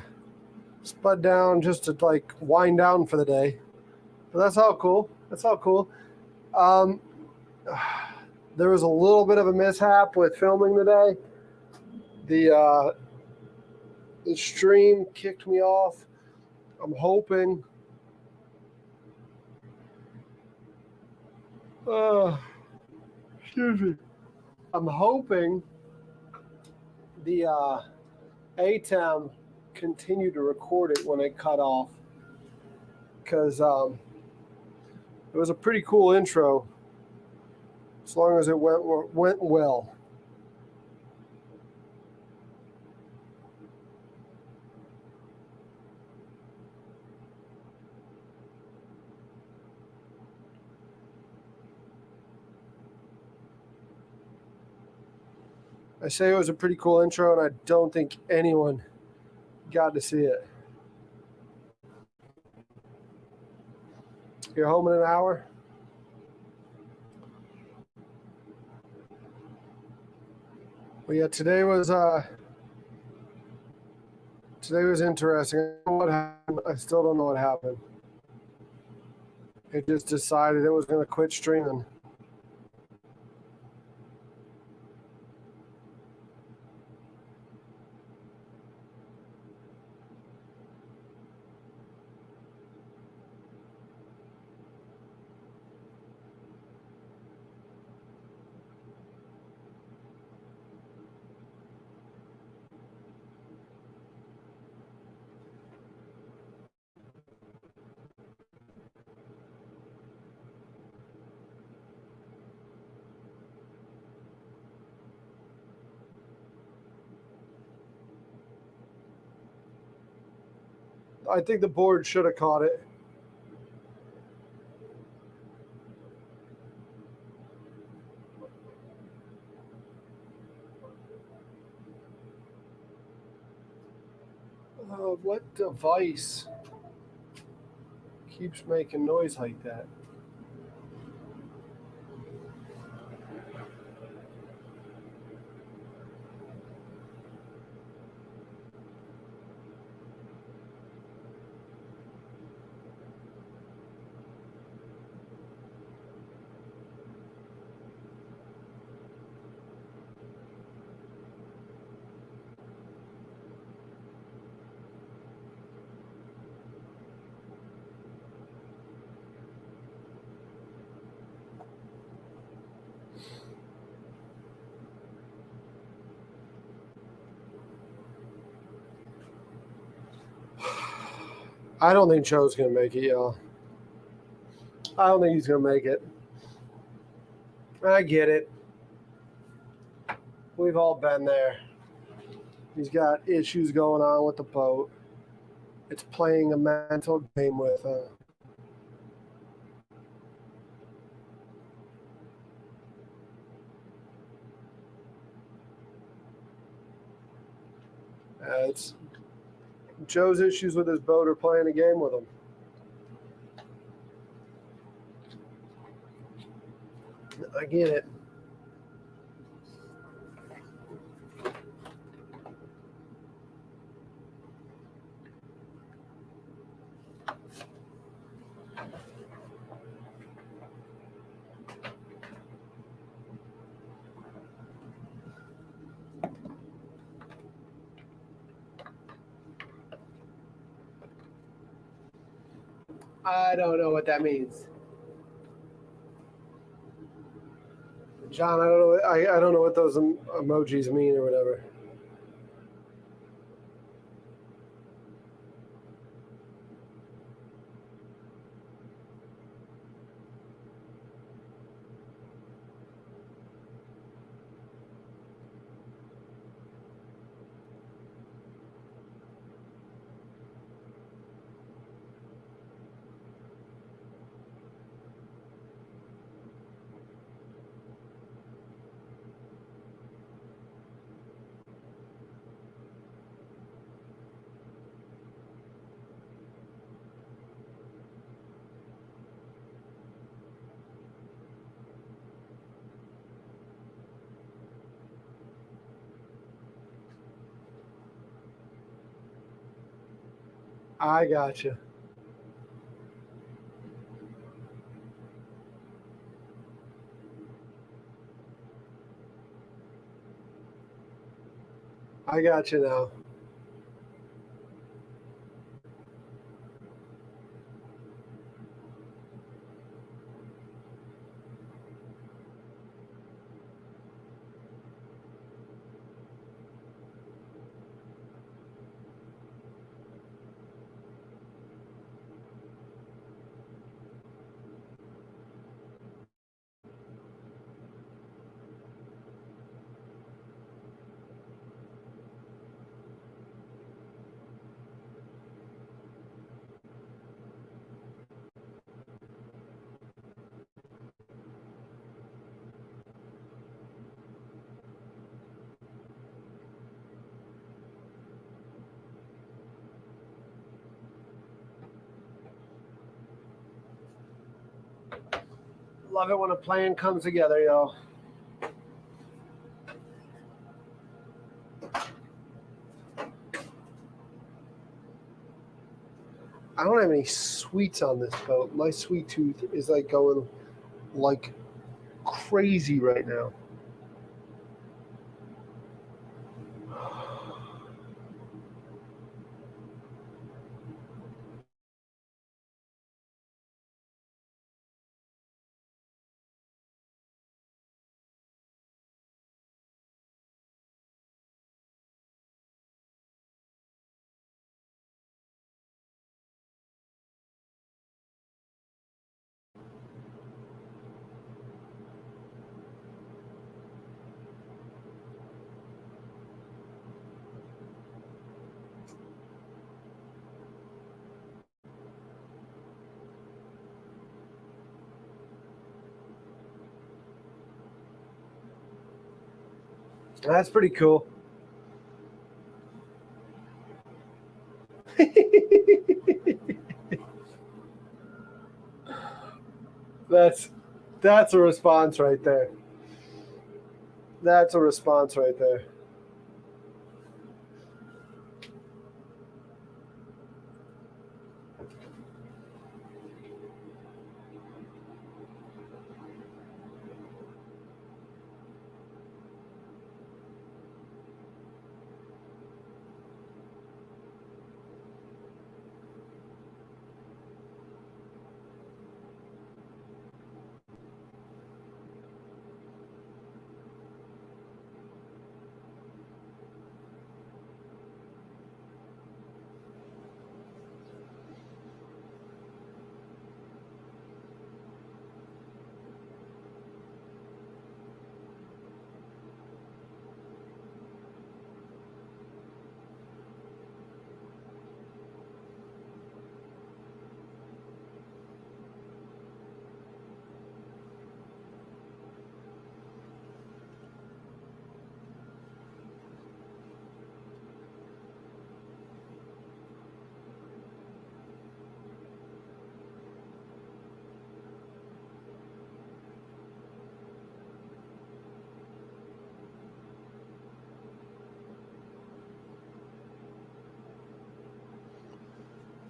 spud down just to like wind down for the day. But that's all cool. That's all cool. There was a little bit of a mishap with filming today. The stream kicked me off. I'm hoping. Excuse me. I'm hoping the ATEM continued to record it when it cut off, because it was a pretty cool intro, as long as it went well. I say it was a pretty cool intro, and I don't think anyone got to see it. You're home in an hour? Well, yeah, today was interesting. I don't know what happened. I still don't know what happened. It just decided it was going to quit streaming. I think the board should have caught it. What device keeps making noise like that? I don't think Joe's gonna make it, y'all. I don't think he's gonna make it. I get it. We've all been there. He's got issues going on with the boat. It's playing a mental game with him. It's Joe's issues with his boat are playing a game with him. I get it. I don't know what that means. John, I don't know. I don't know what those emojis mean or whatever. I gotcha. I gotcha now. Love it when a plan comes together, y'all. I don't have any sweets on this boat. My sweet tooth is like going like crazy right now. That's pretty cool. That's a response right there. That's a response right there.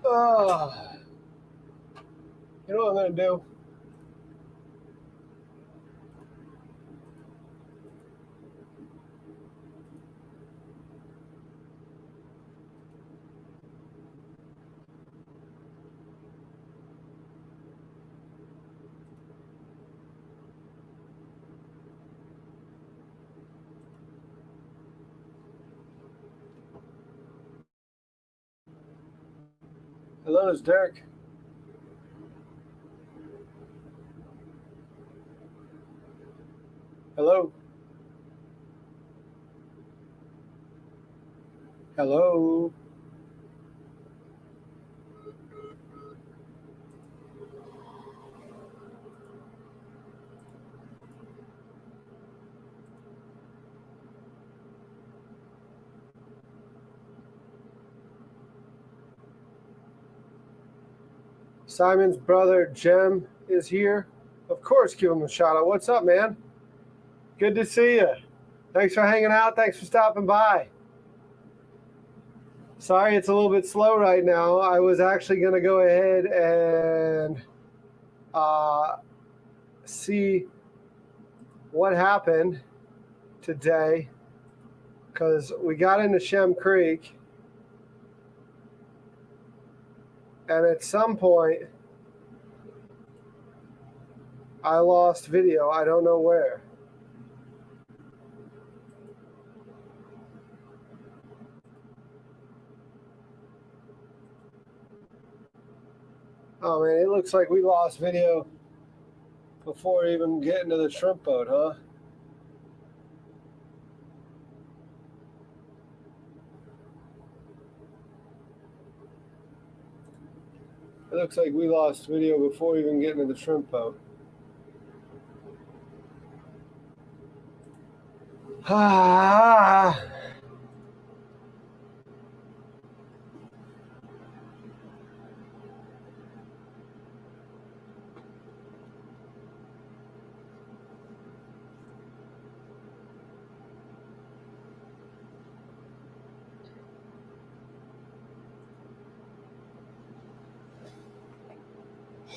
Oh, you know what I'm gonna do? Hello, it's Derek. Hello. Hello. Simon's brother Jem is here. Of course, give him a shout out. What's up, man? Good to see you. Thanks for hanging out. Thanks for stopping by. Sorry it's a little bit slow right now. I was actually going to go ahead and see what happened today because we got into Shem Creek, and at some point I lost video. I don't know where. Oh man, it looks like we lost video before even getting to the shrimp boat, huh? It looks like we lost video before even getting to the shrimp boat. Ah.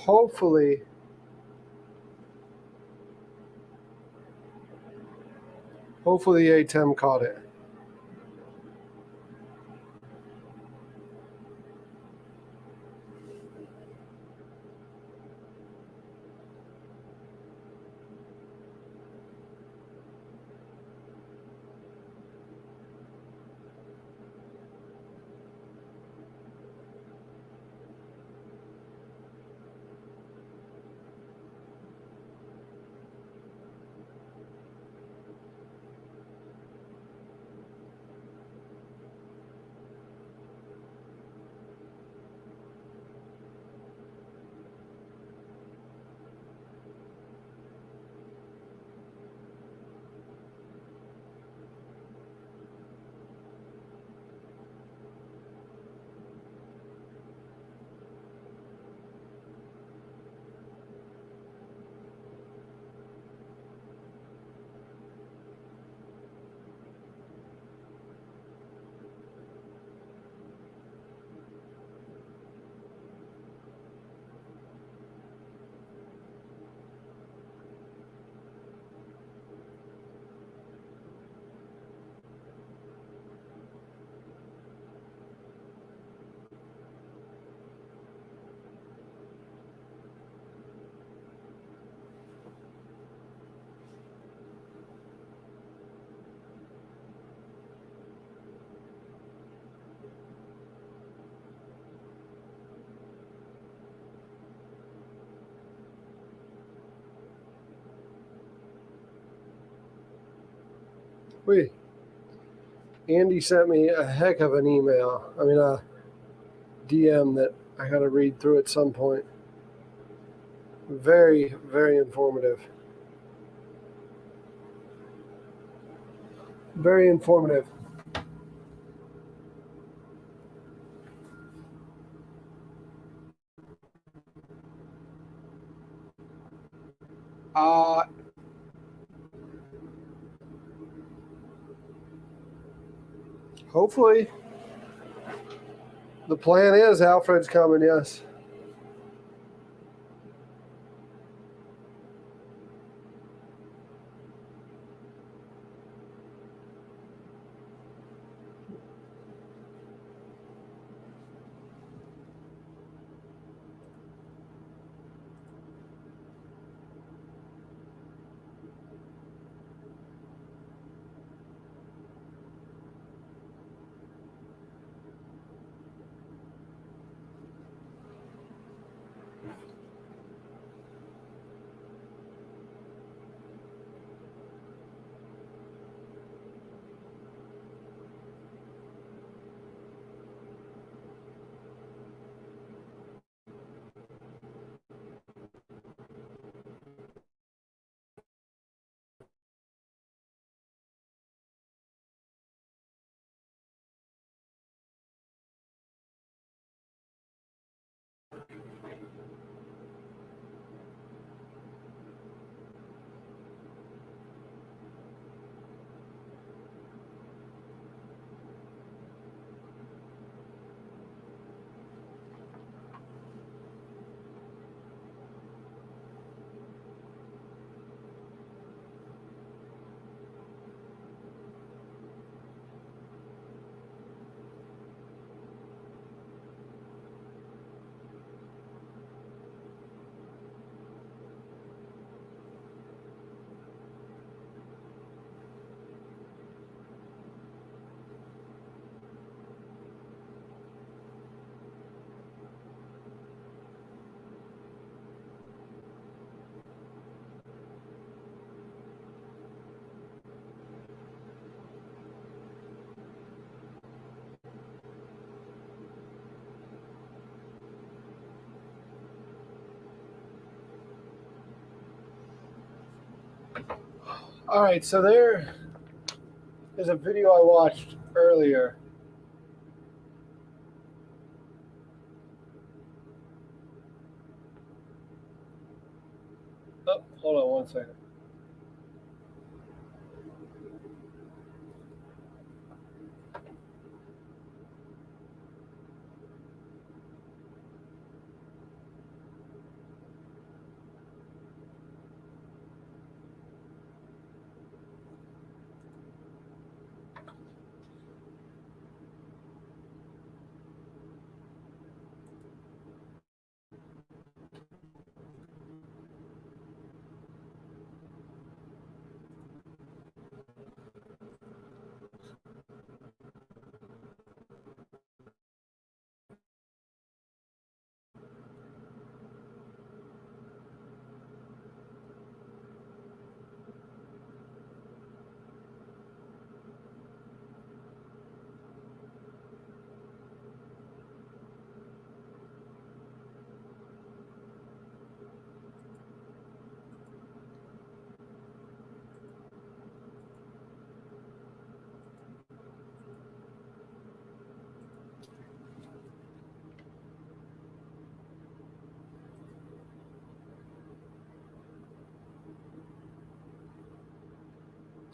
Hopefully ATEM caught it. Wait, Andy sent me a heck of an email. I mean, a DM that I got to read through at some point. Very, very informative. Very informative. Uh, Hopefully. The plan is Alfred's coming, yes. All right, so there is a video I watched earlier. Oh, hold on one second.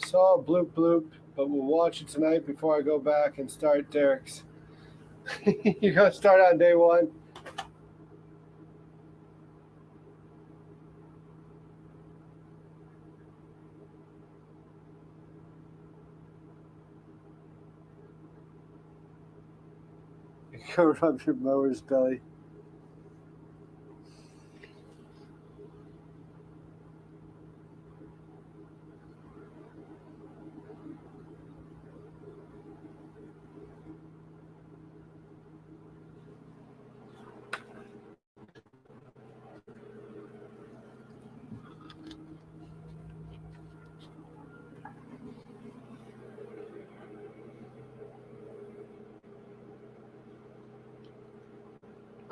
Saw a bloop bloop, but we'll watch it tonight before I go back and start Derek's. You're going to start on day one? Go rub your mower's belly.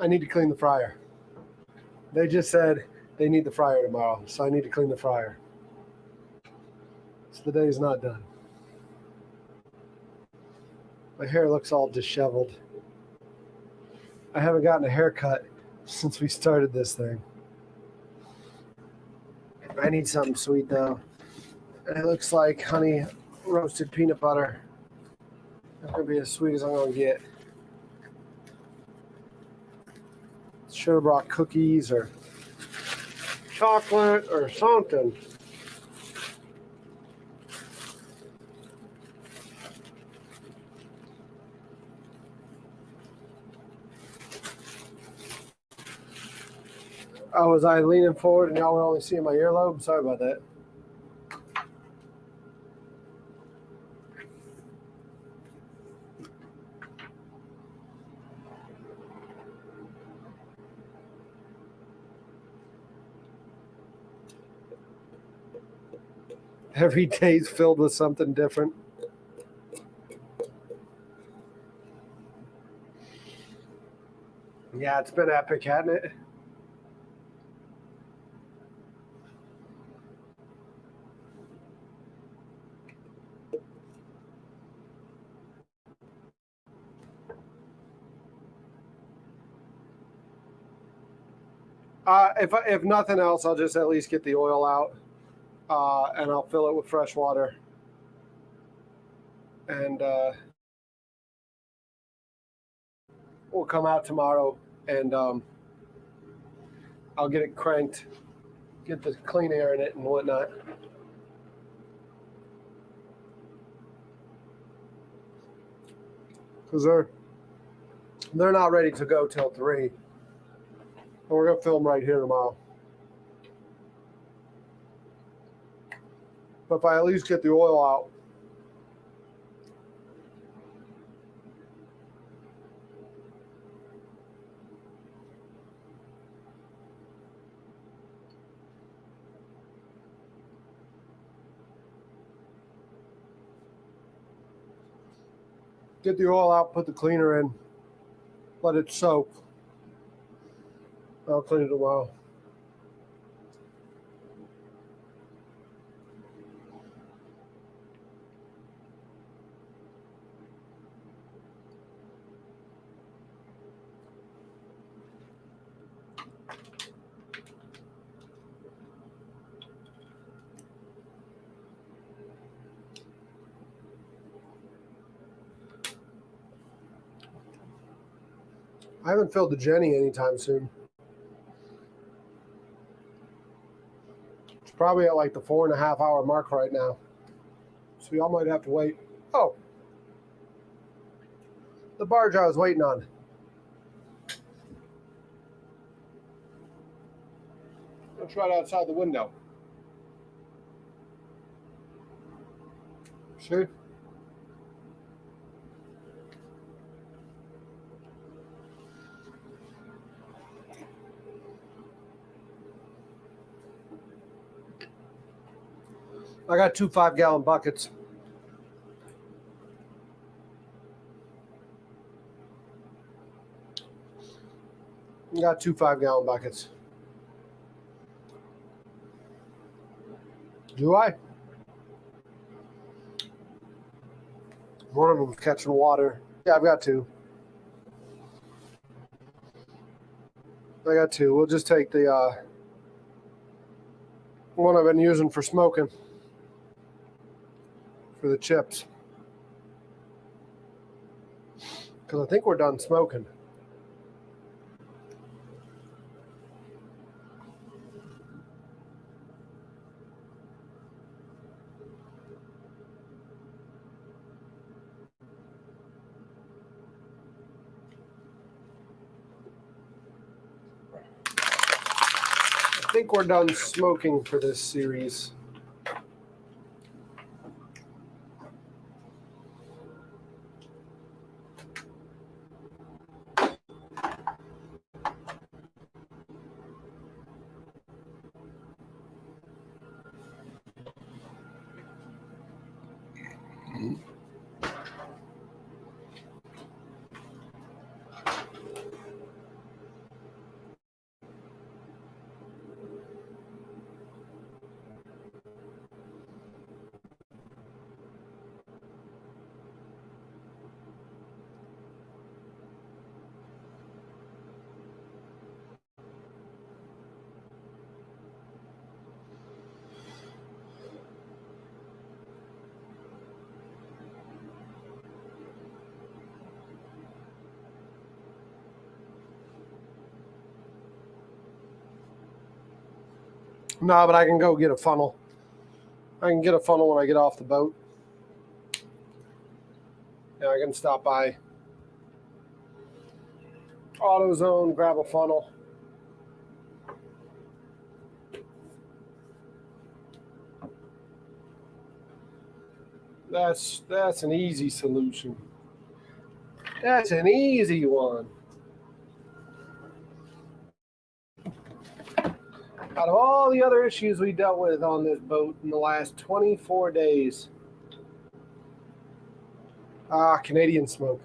I need to clean the fryer. They just said they need the fryer tomorrow, so I need to clean the fryer. So the day is not done. My hair looks all disheveled. I haven't gotten a haircut since we started this thing. I need something sweet though. And it looks like honey roasted peanut butter. That's gonna be as sweet as I'm gonna get. Should have brought cookies or chocolate or something. Oh, was I leaning forward and y'all were only seeing my earlobe? Sorry about that. Every day's filled with something different. Yeah, it's been epic, hasn't it? If nothing else, I'll just at least get the oil out, and I'll fill it with fresh water, and we'll come out tomorrow, and I'll get it cranked, get the clean air in it and whatnot. Because they're not ready to go till 3. And we're gonna film right here tomorrow. But if I at least get the oil out, put the cleaner in, let it soak. I'll clean it tomorrow. I haven't filled the Jenny anytime soon. It's probably at like the 4.5 hour mark right now. So y'all might have to wait. Oh, the barge I was waiting on. It's right outside the window. See? I got 2 5-gallon buckets. I got 2 5-gallon buckets. Do I? One of them's catching water. Yeah, I've got 2. I got 2. We'll just take the one I've been using for smoking for the chips. Because I think we're done smoking. I think we're done smoking for this series. No, but I can go get a funnel. I can get a funnel when I get off the boat. Yeah, I can stop by AutoZone, grab a funnel. That's an easy solution. That's an easy one. Out of all the other issues we dealt with on this boat in the last 24 days, Canadian smoke.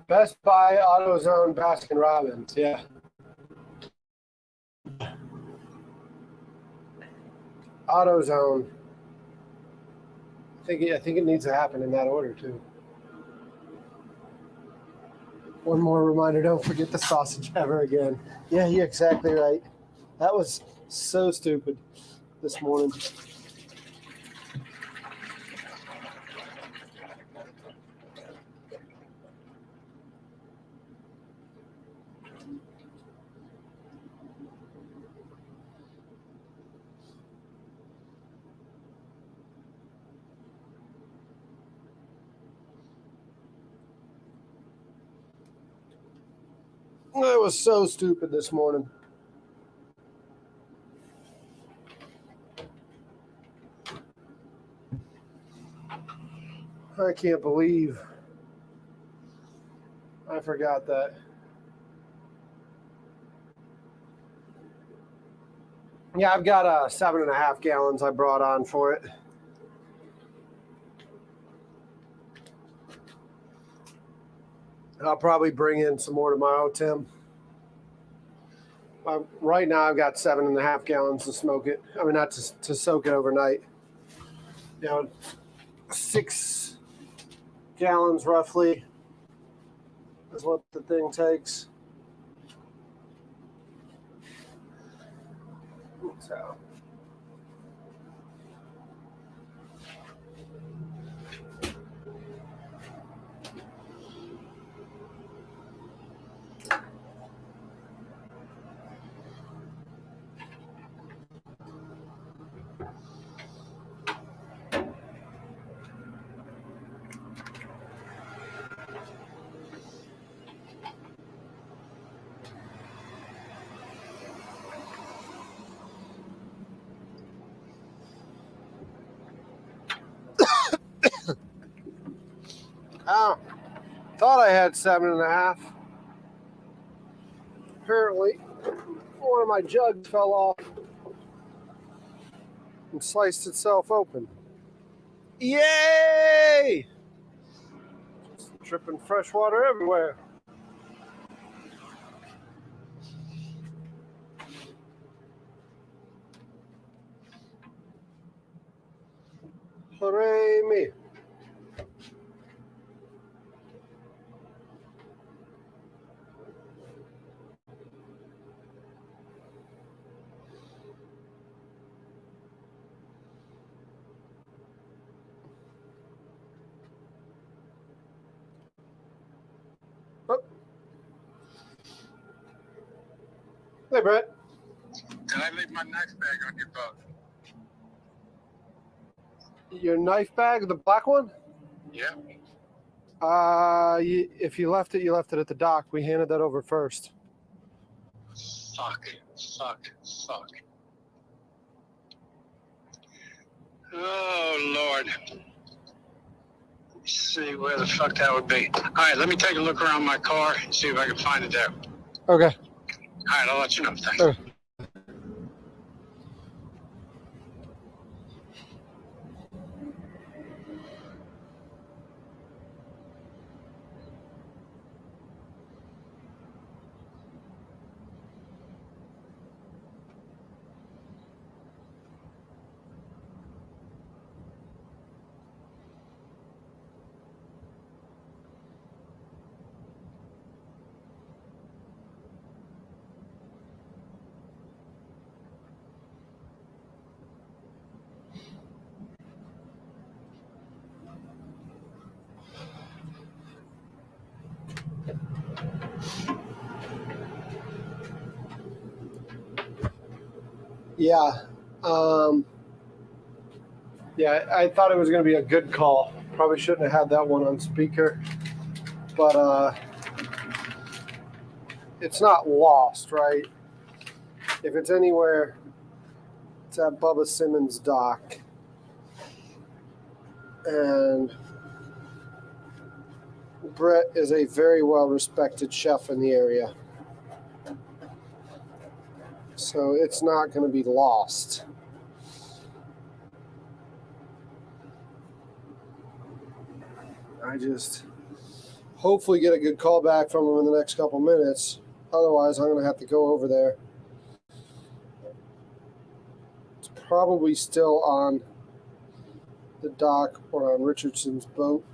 Best Buy, AutoZone, Baskin Robbins. Yeah. AutoZone. I think it needs to happen in that order too. One more reminder: don't forget the sausage ever again. Yeah, you're exactly right. That was so stupid this morning. That was so stupid this morning. I can't believe I forgot that. Yeah, I've got 7.5 gallons I brought on for it. I'll probably bring in some more tomorrow, Tim. Right now, I've got 7.5 gallons to smoke it. I mean, not to soak it overnight. 6 gallons roughly is what the thing takes. So. Oh, thought I had 7.5. Apparently, one of my jugs fell off and sliced itself open. Yay! Just dripping fresh water everywhere. Hooray me. Hey, Brett. Did I leave my knife bag on your boat? Your knife bag, the black one? Yeah. If you left it, you left it at the dock. We handed that over first. Fuck. Oh, Lord. Let me see where the fuck that would be. All right, let me take a look around my car and see if I can find it there. Okay. All right, I'll let you know. Thanks. Okay. Yeah. Yeah, I thought it was going to be a good call. Probably shouldn't have had that one on speaker. But it's not lost, right? If it's anywhere, it's at Bubba Simmons' dock. And Brett is a very well-respected chef in the area. So it's not going to be lost. I just hopefully get a good call back from him in the next couple minutes. Otherwise, I'm going to have to go over there. It's probably still on the dock or on Richardson's boat.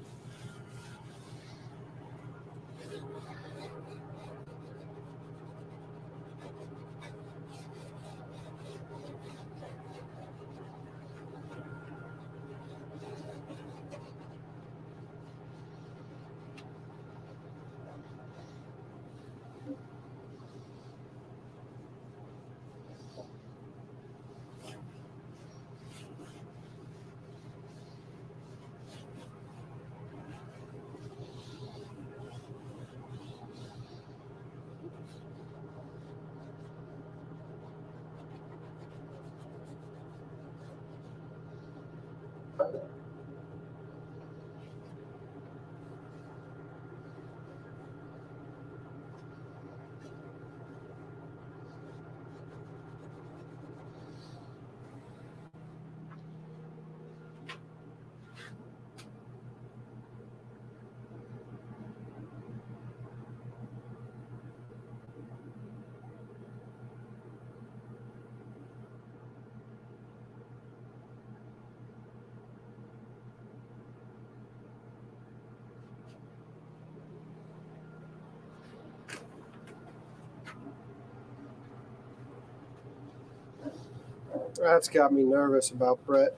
That's got me nervous about Brett.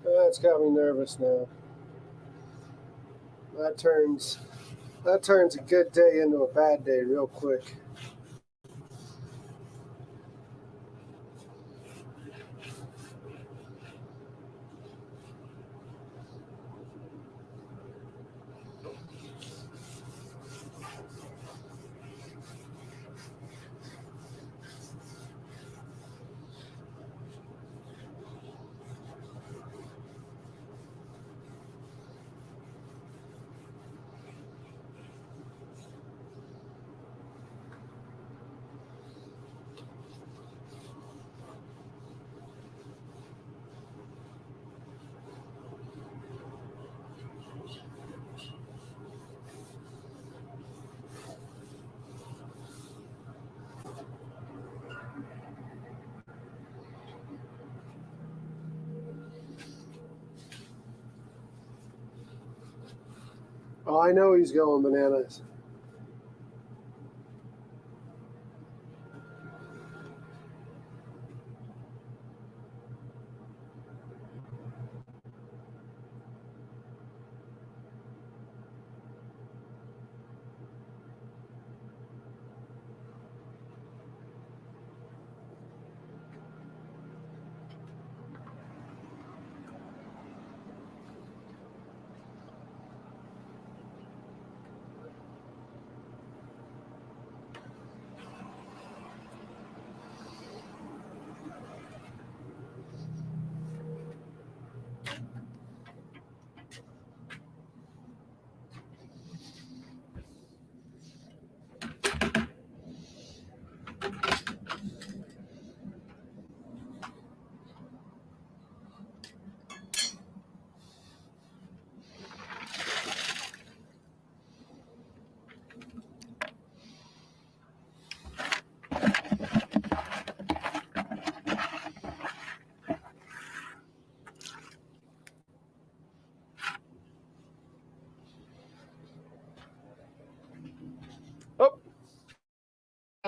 That's got me nervous now. That turns a good day into a bad day real quick. Oh, I know he's going bananas.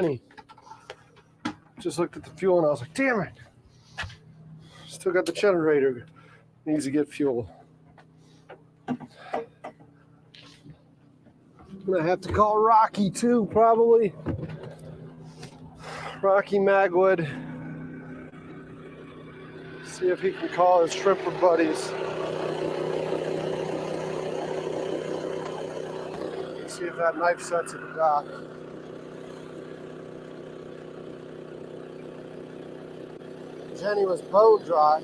Jenny. Just looked at the fuel and I was like, damn it. Still got the generator. Needs to get fuel. I'm gonna have to call Rocky too, probably. Rocky Magwood. See if he can call his shrimper buddies. See if that knife set's at the dock. Jenny was bone dry.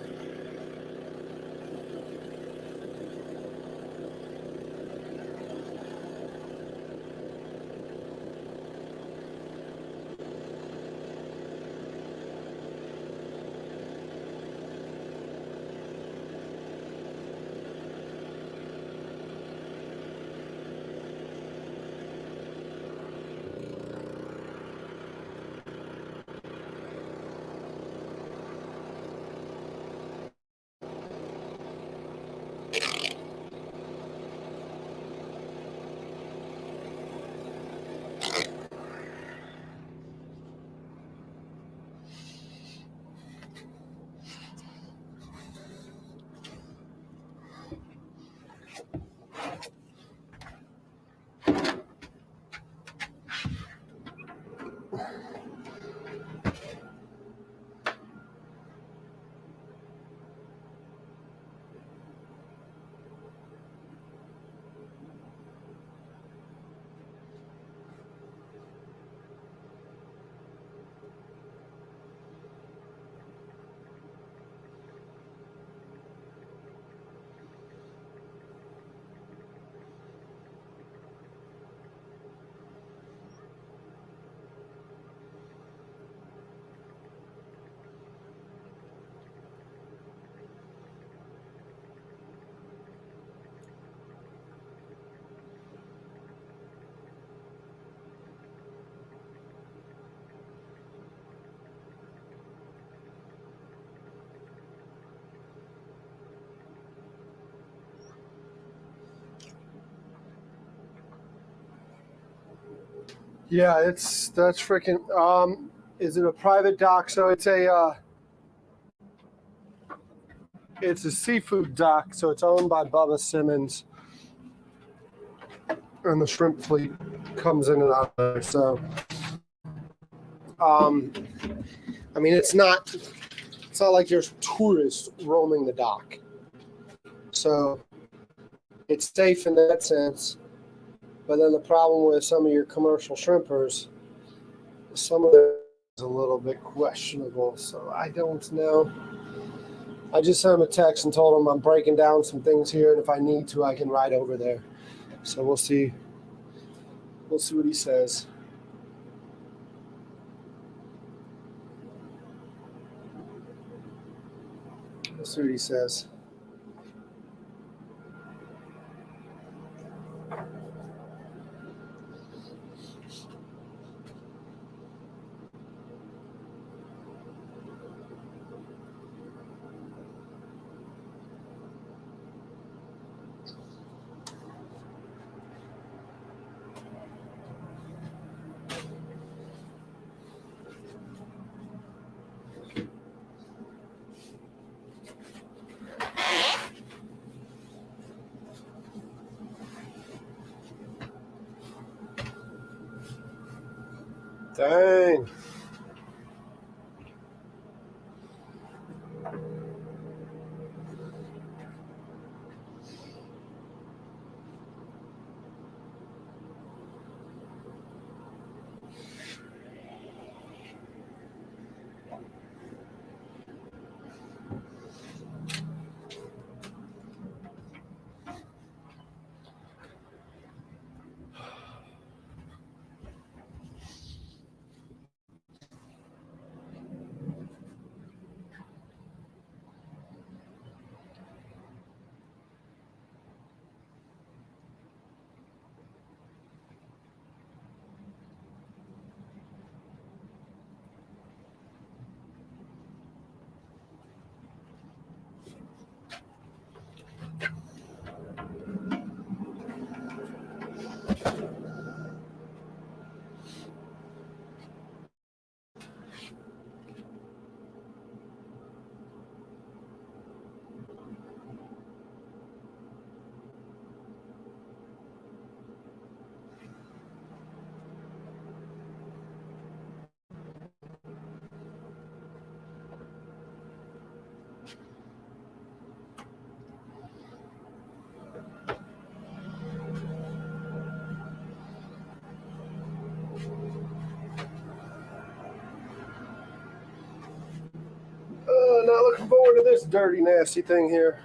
Yeah, that's freaking. Is it a private dock? So it's a seafood dock. So it's owned by Bubba Simmons, and the shrimp fleet comes in and out of there. So, I mean, it's not like there's tourists roaming the dock. So it's safe in that sense. But then the problem with some of your commercial shrimpers, some of them is a little bit questionable. So I don't know. I just sent him a text and told him I'm breaking down some things here, and if I need to, I can ride over there. So we'll see. We'll see what he says. We'll see what he says. Dang. Looking forward to this dirty, nasty thing here.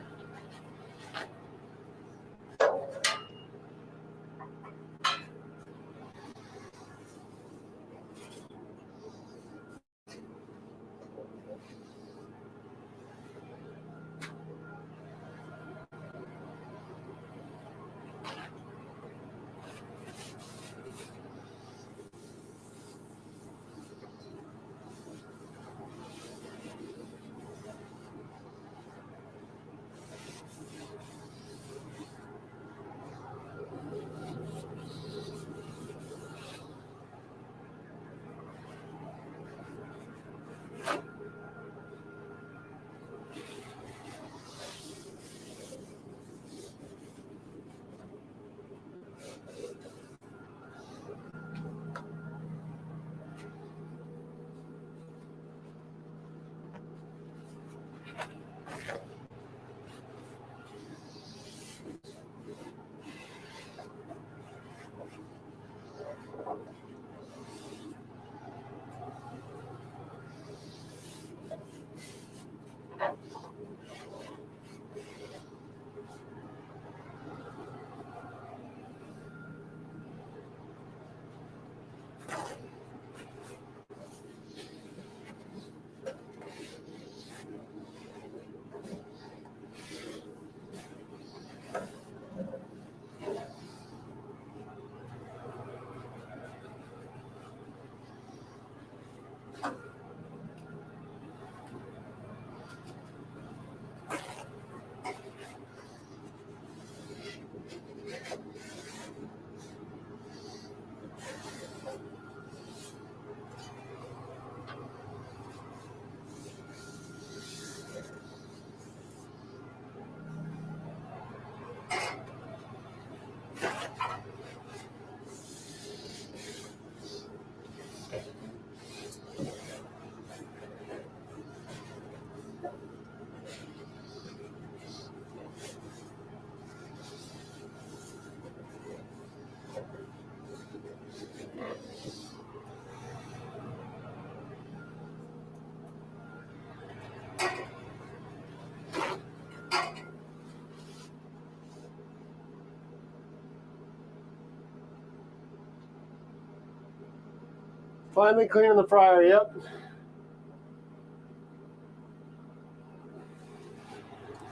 Finally cleaning the fryer, yep.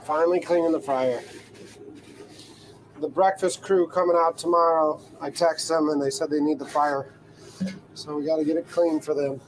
Finally cleaning the fryer. The breakfast crew coming out tomorrow. I text them and they said they need the fryer. So we got to get it clean for them.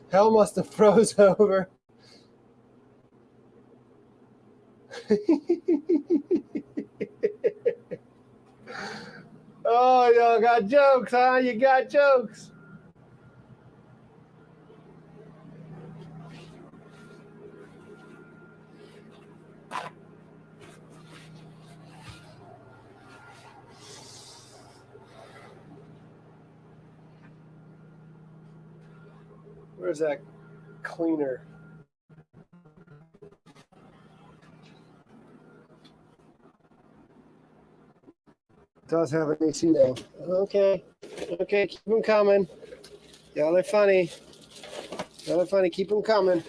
Hell must have froze over. Oh, y'all got jokes, huh? You got jokes. Where's that cleaner? Does have an AC now. Okay. Okay, keep them coming. Y'all are funny. Y'all are funny. Keep them coming.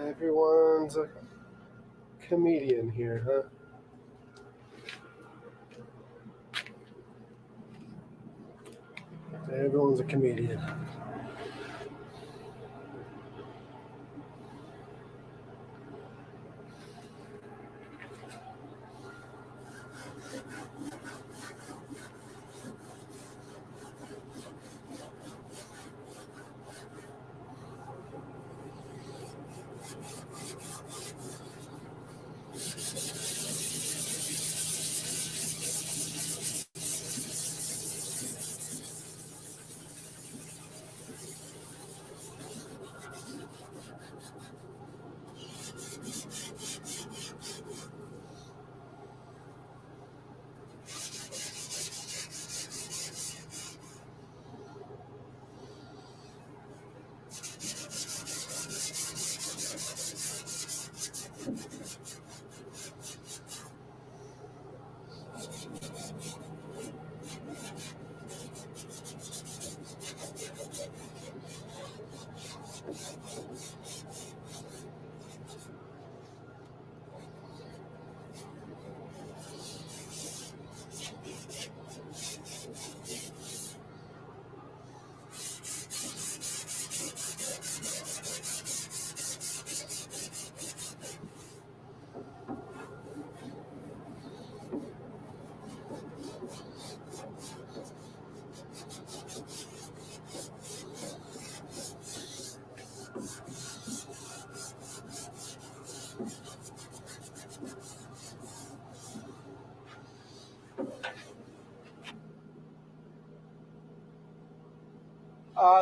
Everyone's a comedian here, huh? Everyone's a comedian.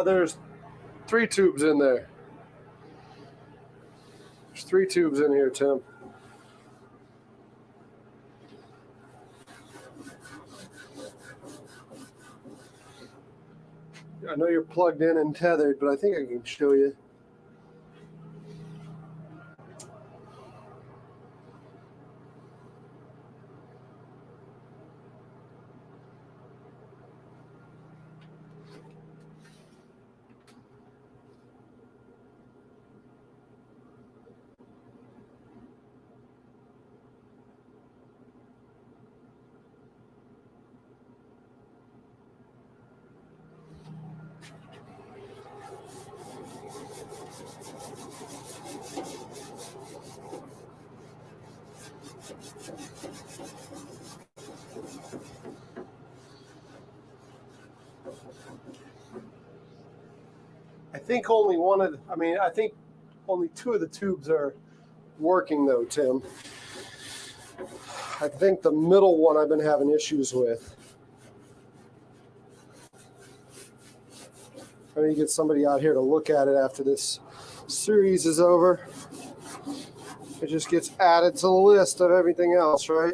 There's 3 tubes in there. There's 3 tubes in here, Tim. I know you're plugged in and tethered, but I think I can show you. I think only 2 of the tubes are working though, Tim. I think the middle one I've been having issues with. I need to get somebody out here to look at it after this series is over. It just gets added to the list of everything else, right?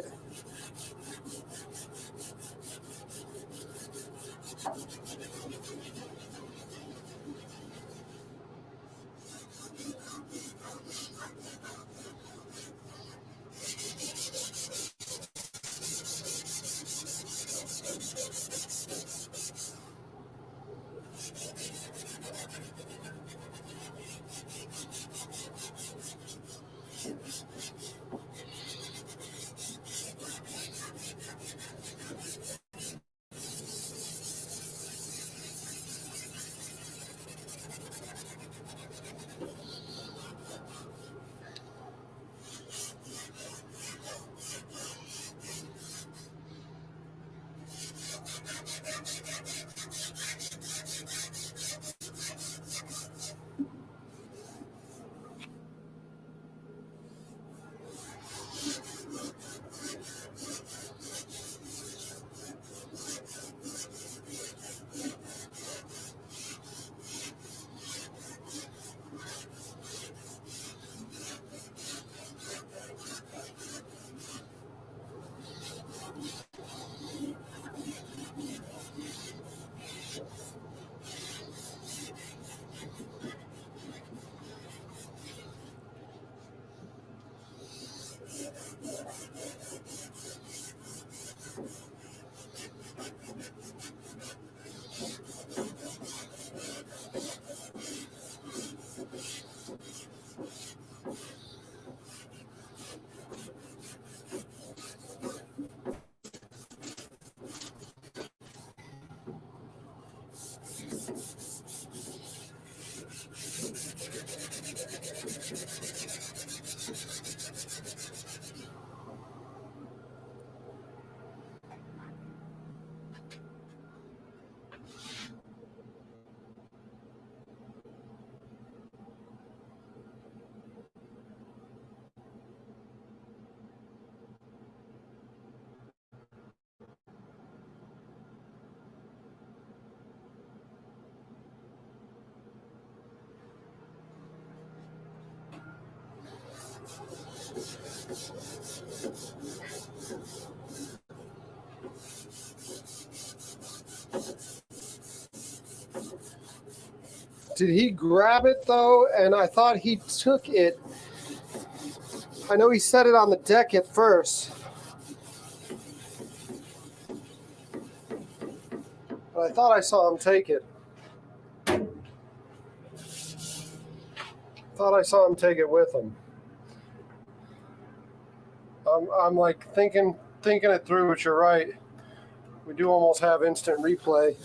Did he grab it though? And I thought he took it. I know he set it on the deck at first. But I thought I saw him take it. Thought I saw him take it with him. I'm like thinking it through, but you're right. We do almost have instant replay.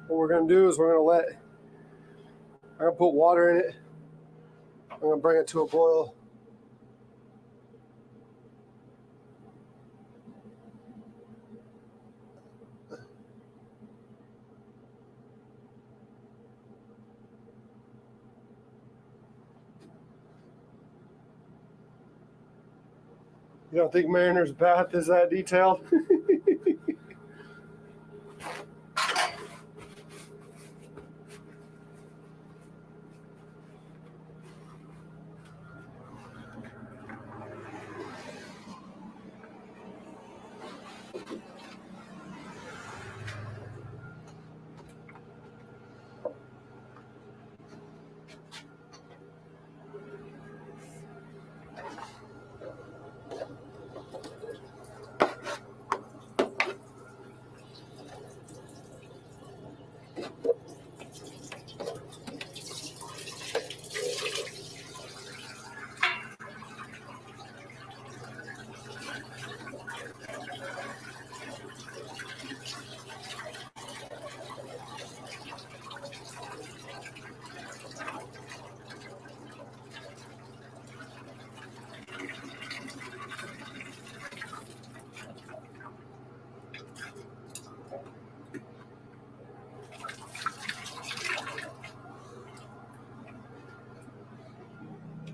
What we're going to do is I'm going to put water in it. I'm going to bring it to a boil. You don't think Mariner's bath is that detailed?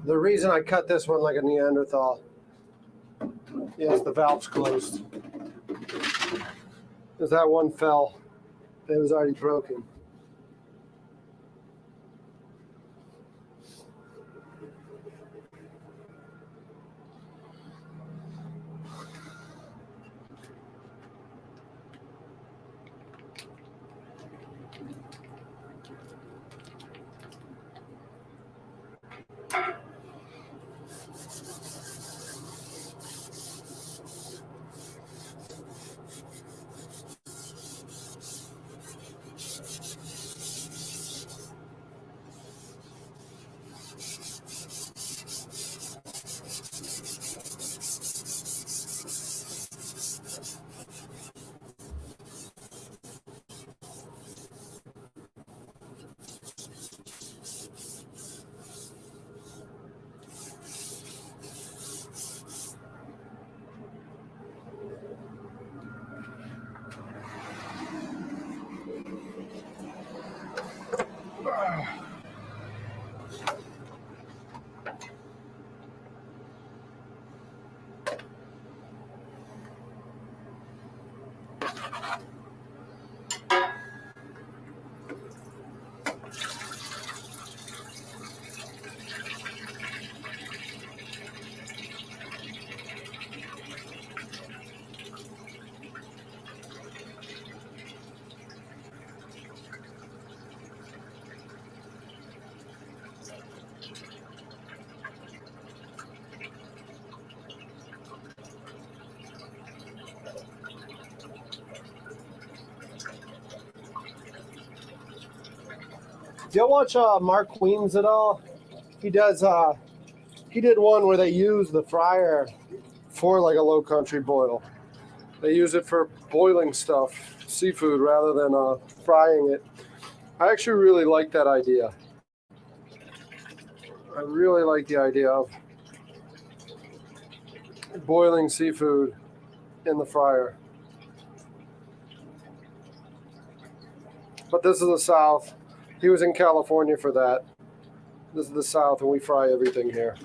The reason I cut this one like a Neanderthal Yes, the valve's closed. Because that one fell. It was already broken. Do you watch Mark Weems at all? He does. He did one where they use the fryer for like a low country boil. They use it for boiling stuff, seafood, rather than frying it. I actually really like that idea. I really like the idea of boiling seafood in the fryer. But this is the South. He was in California for that. This is the South, and we fry everything here.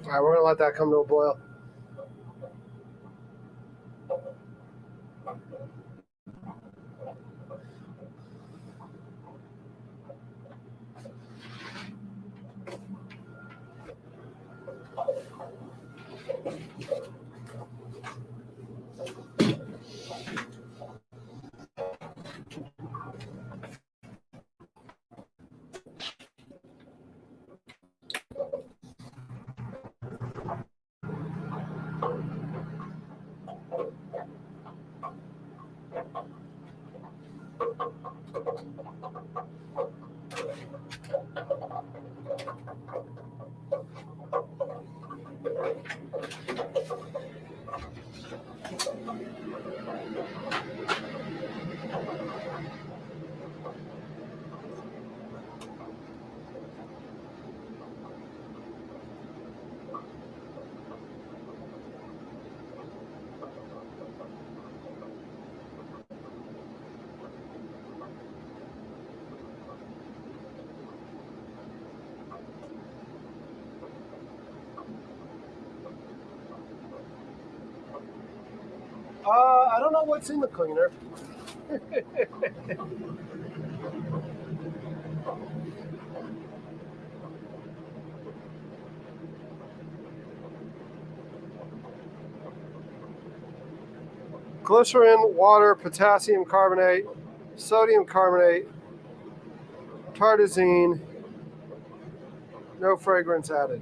All right, we're gonna let that come to a boil. I don't know what's in the cleaner. Glycerin, water, potassium carbonate, sodium carbonate, tartazine, no fragrance added.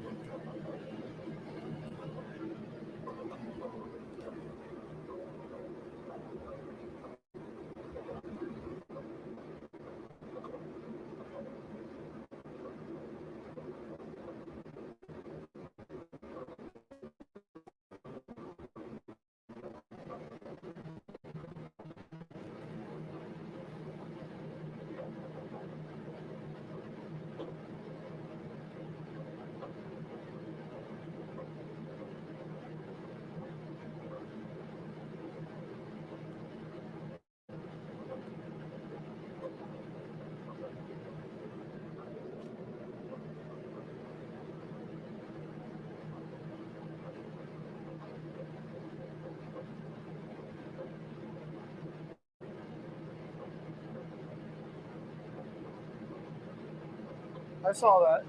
I saw that.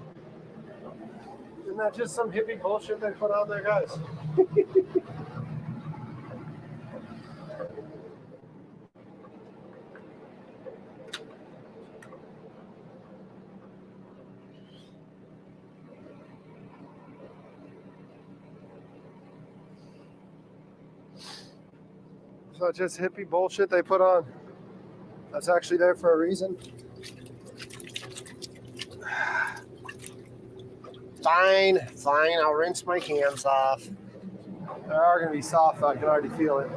Isn't that just some hippie bullshit they put on there, guys? It's not just hippie bullshit they put on. That's actually there for a reason. Fine, I'll rinse my hands off. They are going to be soft, I can already feel it.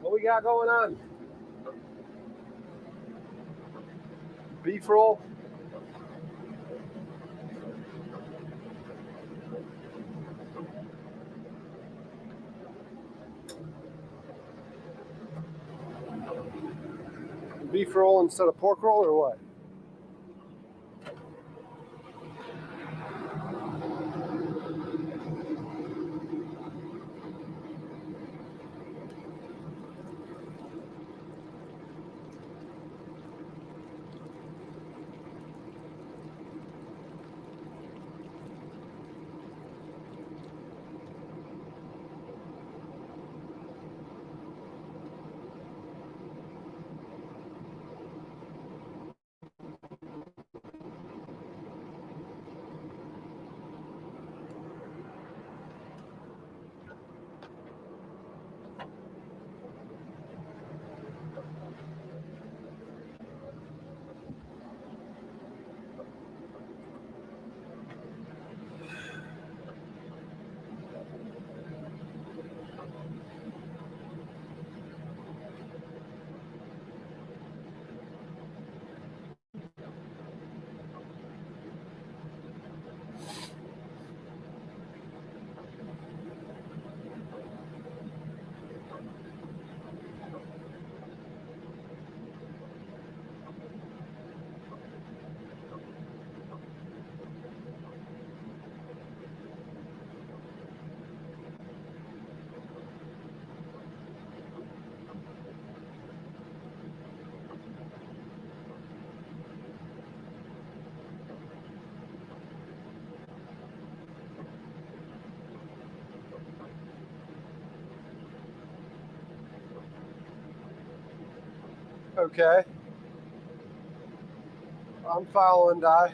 What we got going on? Beef roll. Beef roll instead of pork roll, or what? Okay. I'm following, Di.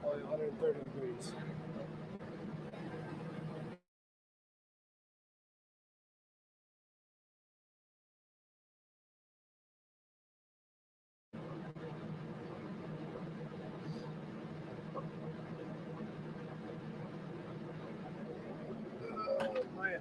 Only 130 degrees. Oh, man.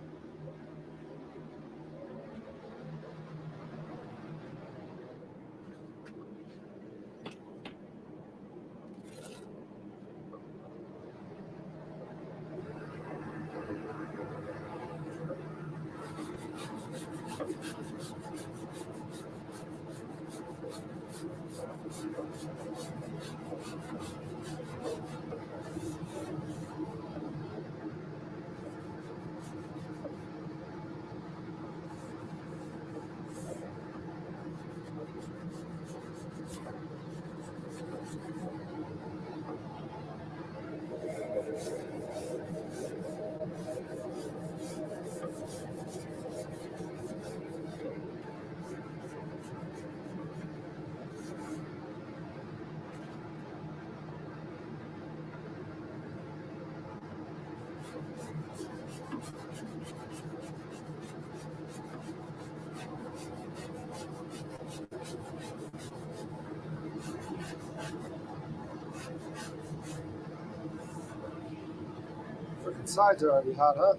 Freaking sides are already hot, huh?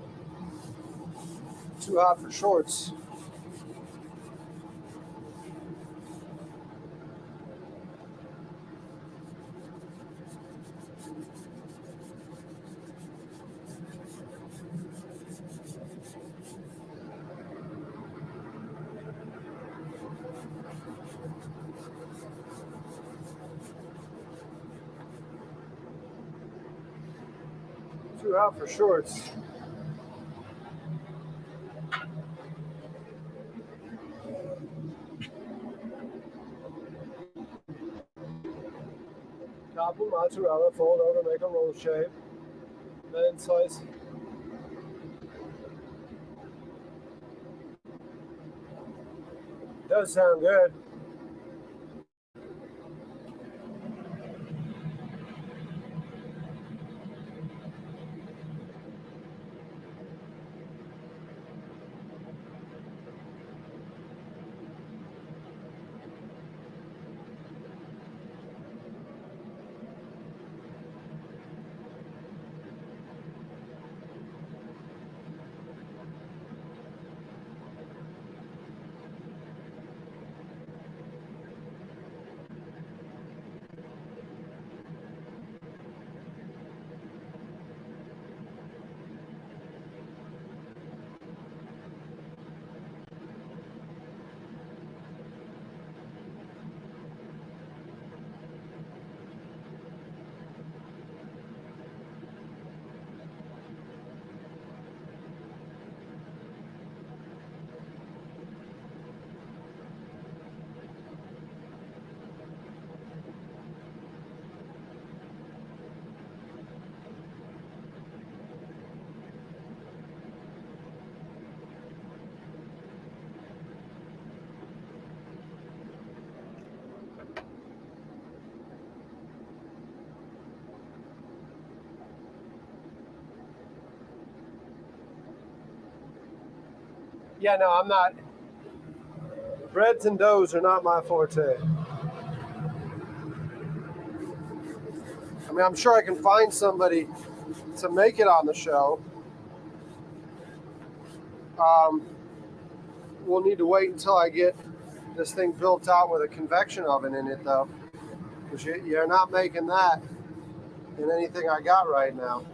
Too hot for shorts. Too hot for shorts. Top of mozzarella, fold over, make a roll shape. Then slice. Does sound good. Yeah, no, I'm not. Breads and doughs are not my forte. I mean, I'm sure I can find somebody to make it on the show. We'll need to wait until I get this thing built out with a convection oven in it, though. Because you're not making that in anything I got right now.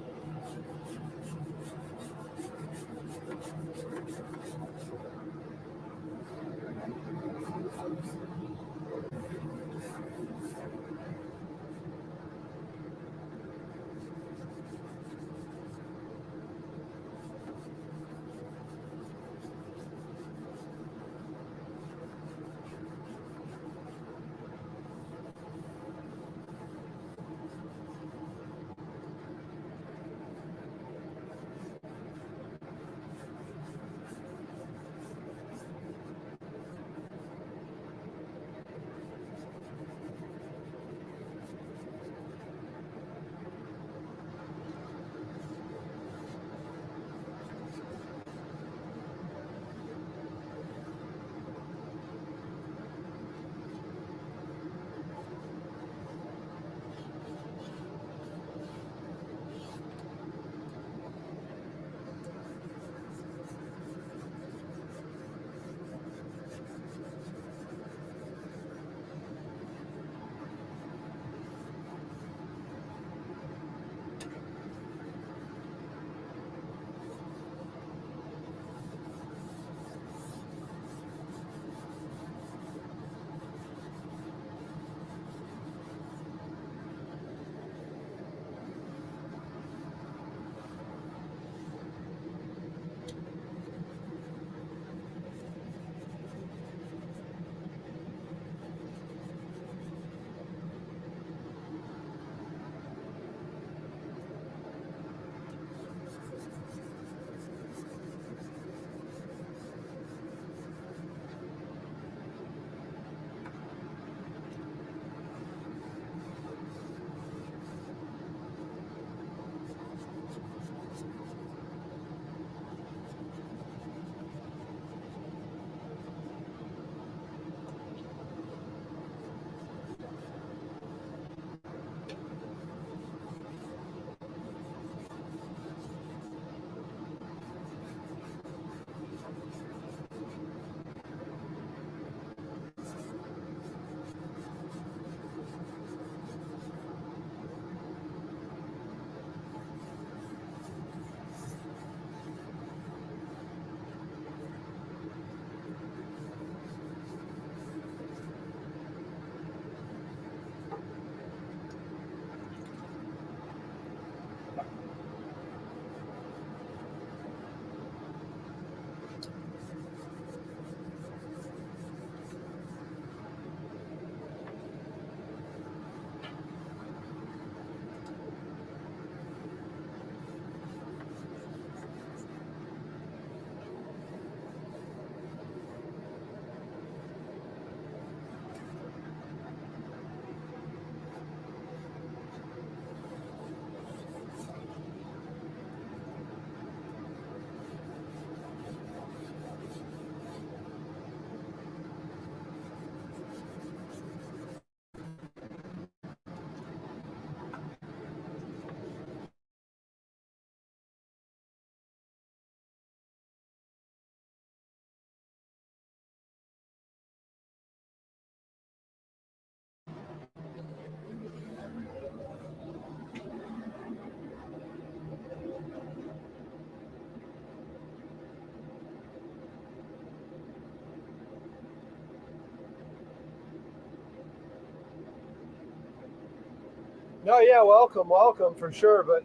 No, yeah, welcome for sure. But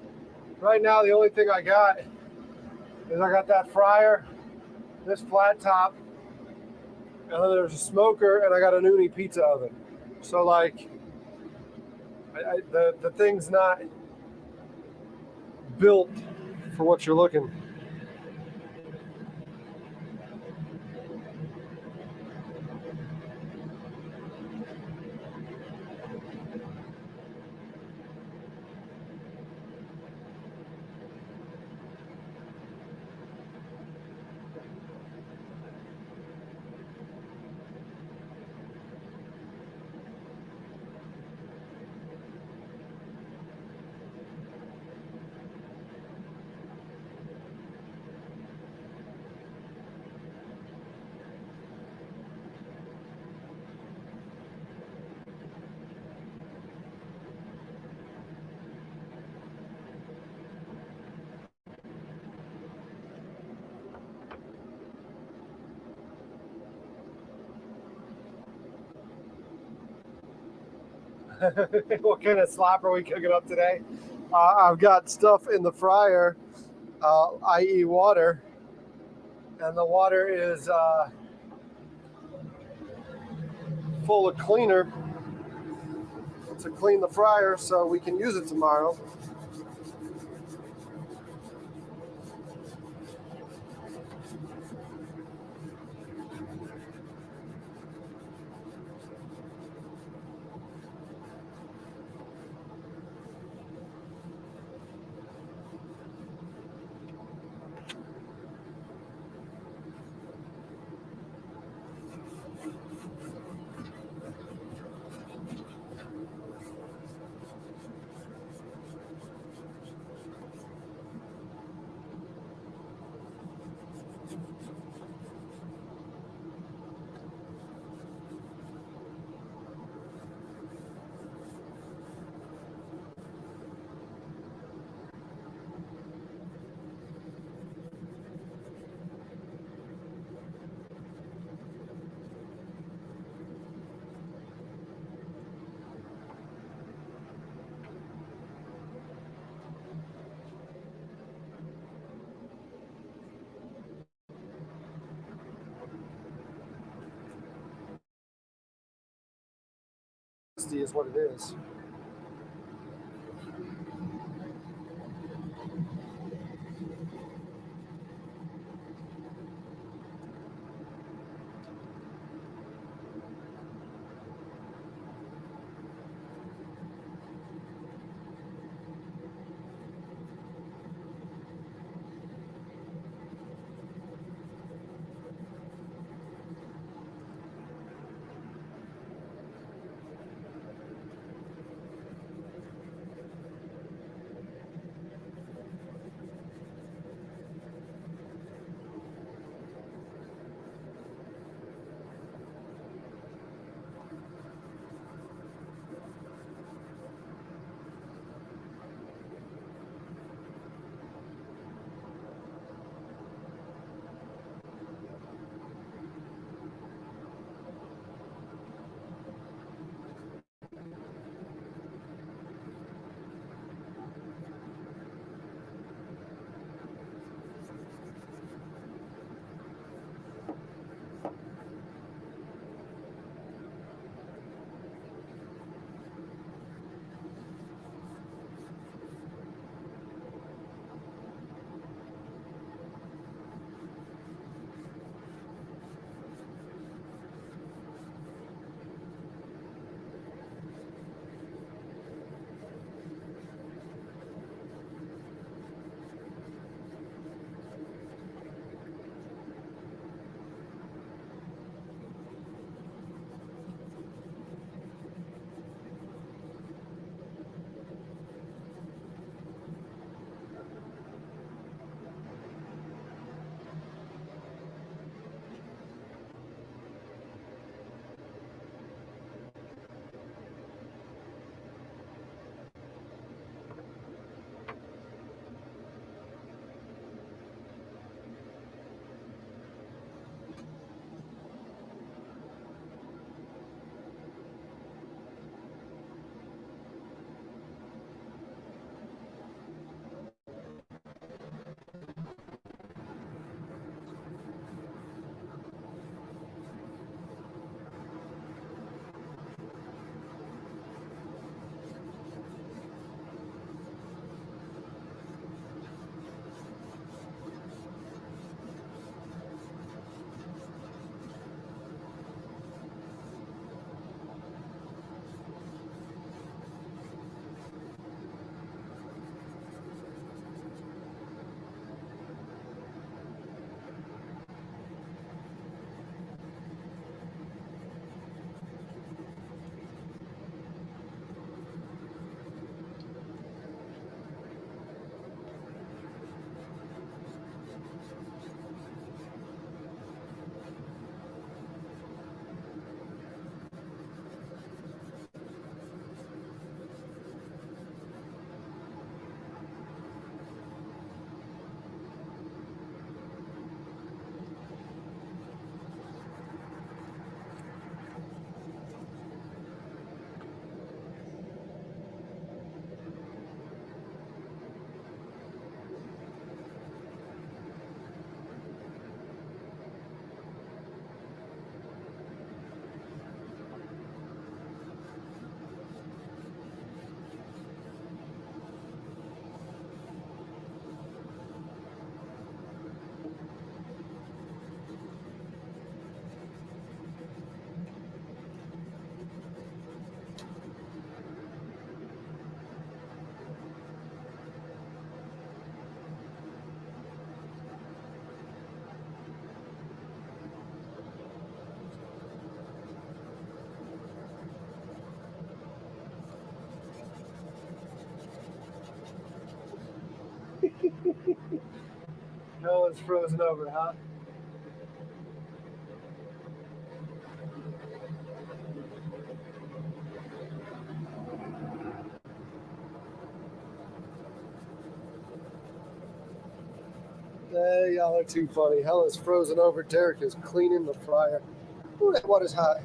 right now, the only thing I got is I got that fryer, this flat top, and then there's a smoker, and I got an uni pizza oven. So like, the thing's not built for what you're looking. What kind of slop are we cooking up today? I've got stuff in the fryer, i.e. water, and the water is full of cleaner to clean the fryer so we can use it tomorrow. Is what it is. Hell is frozen over, huh? Y'all are too funny. Hell is frozen over. Derek is cleaning the fryer. Ooh, that water's hot.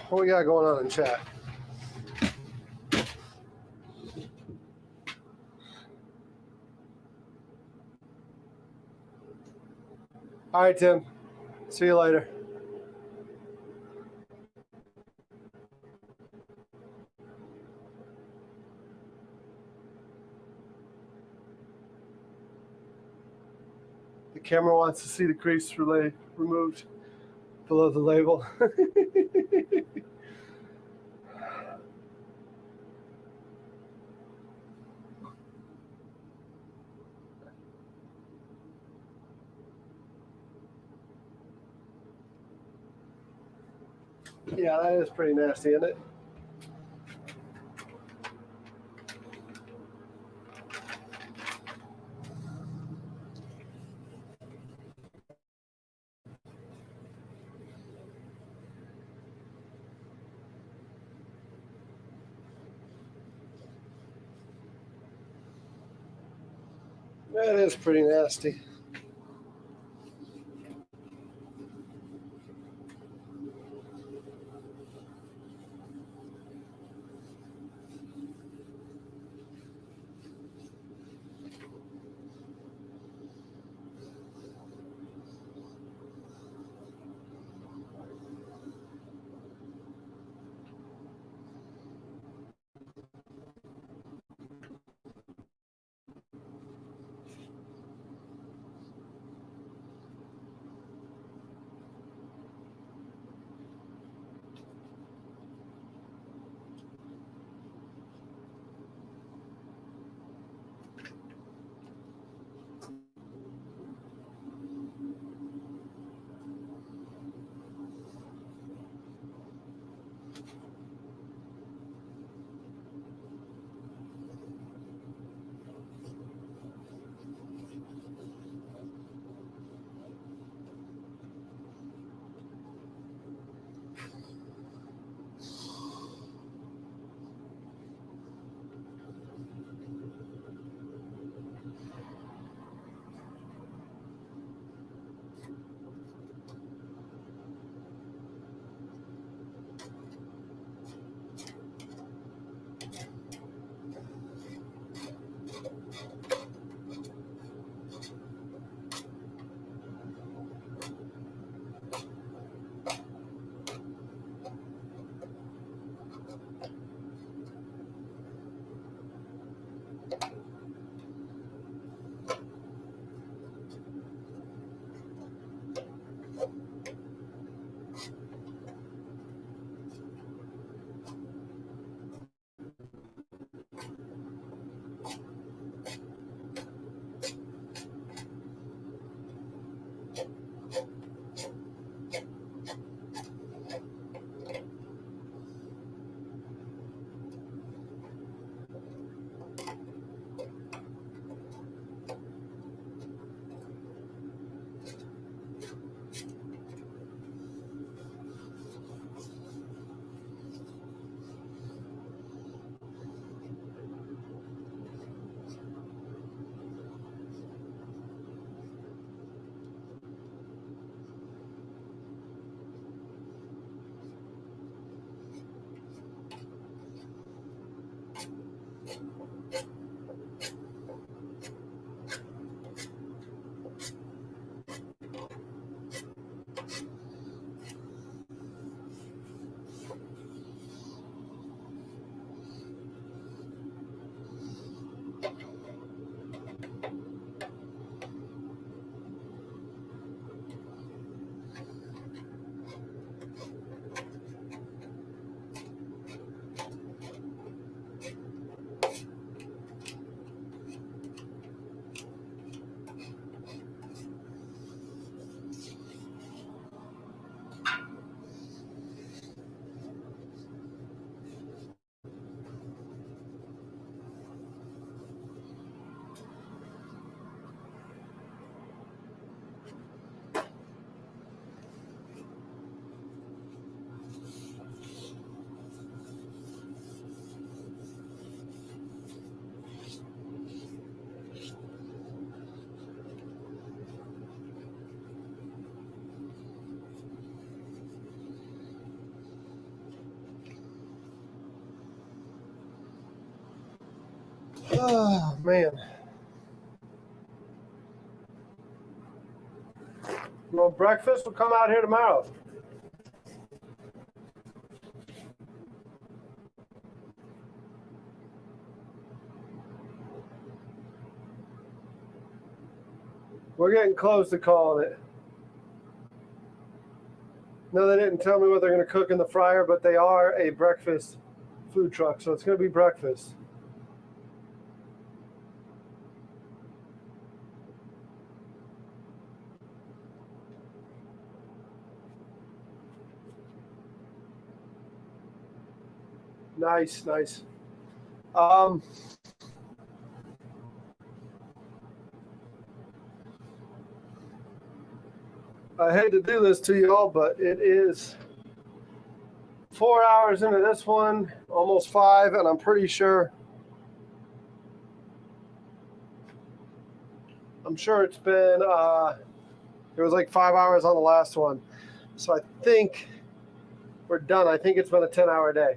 What we got going on in chat? All right, Tim. See you later. The camera wants to see the crease removed below the label. Yeah, that is pretty nasty, isn't it? That is pretty nasty. Oh, man. Well, breakfast will come out here tomorrow. We're getting close to calling it. No, they didn't tell me what they're going to cook in the fryer, but they are a breakfast food truck, so it's going to be breakfast. Nice, nice. I hate to do this to y'all, but it is 4 hours into this one, almost 5, and I'm pretty sure it's been it was like 5 hours on the last one. So I think we're done. I think it's been a 10-hour day.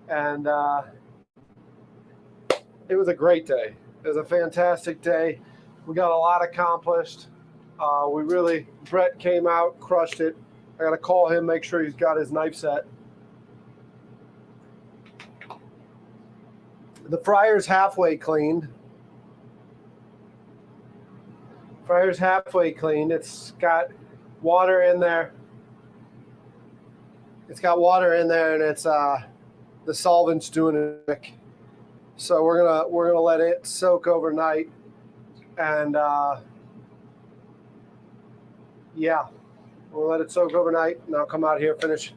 And it was a great day. It was a fantastic day. We got a lot accomplished. Brett came out, crushed it. I got to call him, make sure he's got his knife set. The fryer's halfway cleaned. It's got water in there. And it's the solvent's doing it. So we're gonna let it soak overnight, and yeah, we'll let it soak overnight, and I'll come out here and finish.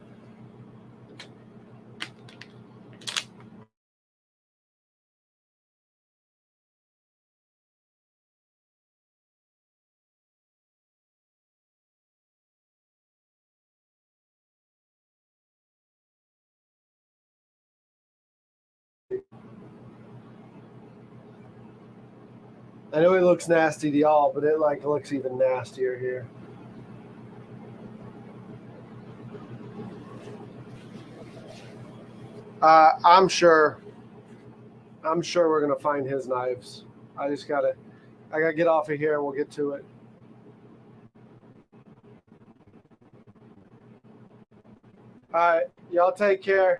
I know it looks nasty to y'all, but it looks even nastier here. I'm sure we're gonna find his knives. I gotta get off of here and we'll get to it. All right, y'all take care.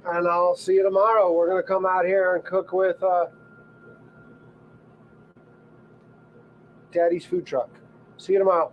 And I'll see you tomorrow. We're gonna come out here and cook with Daddy's food truck. See you tomorrow.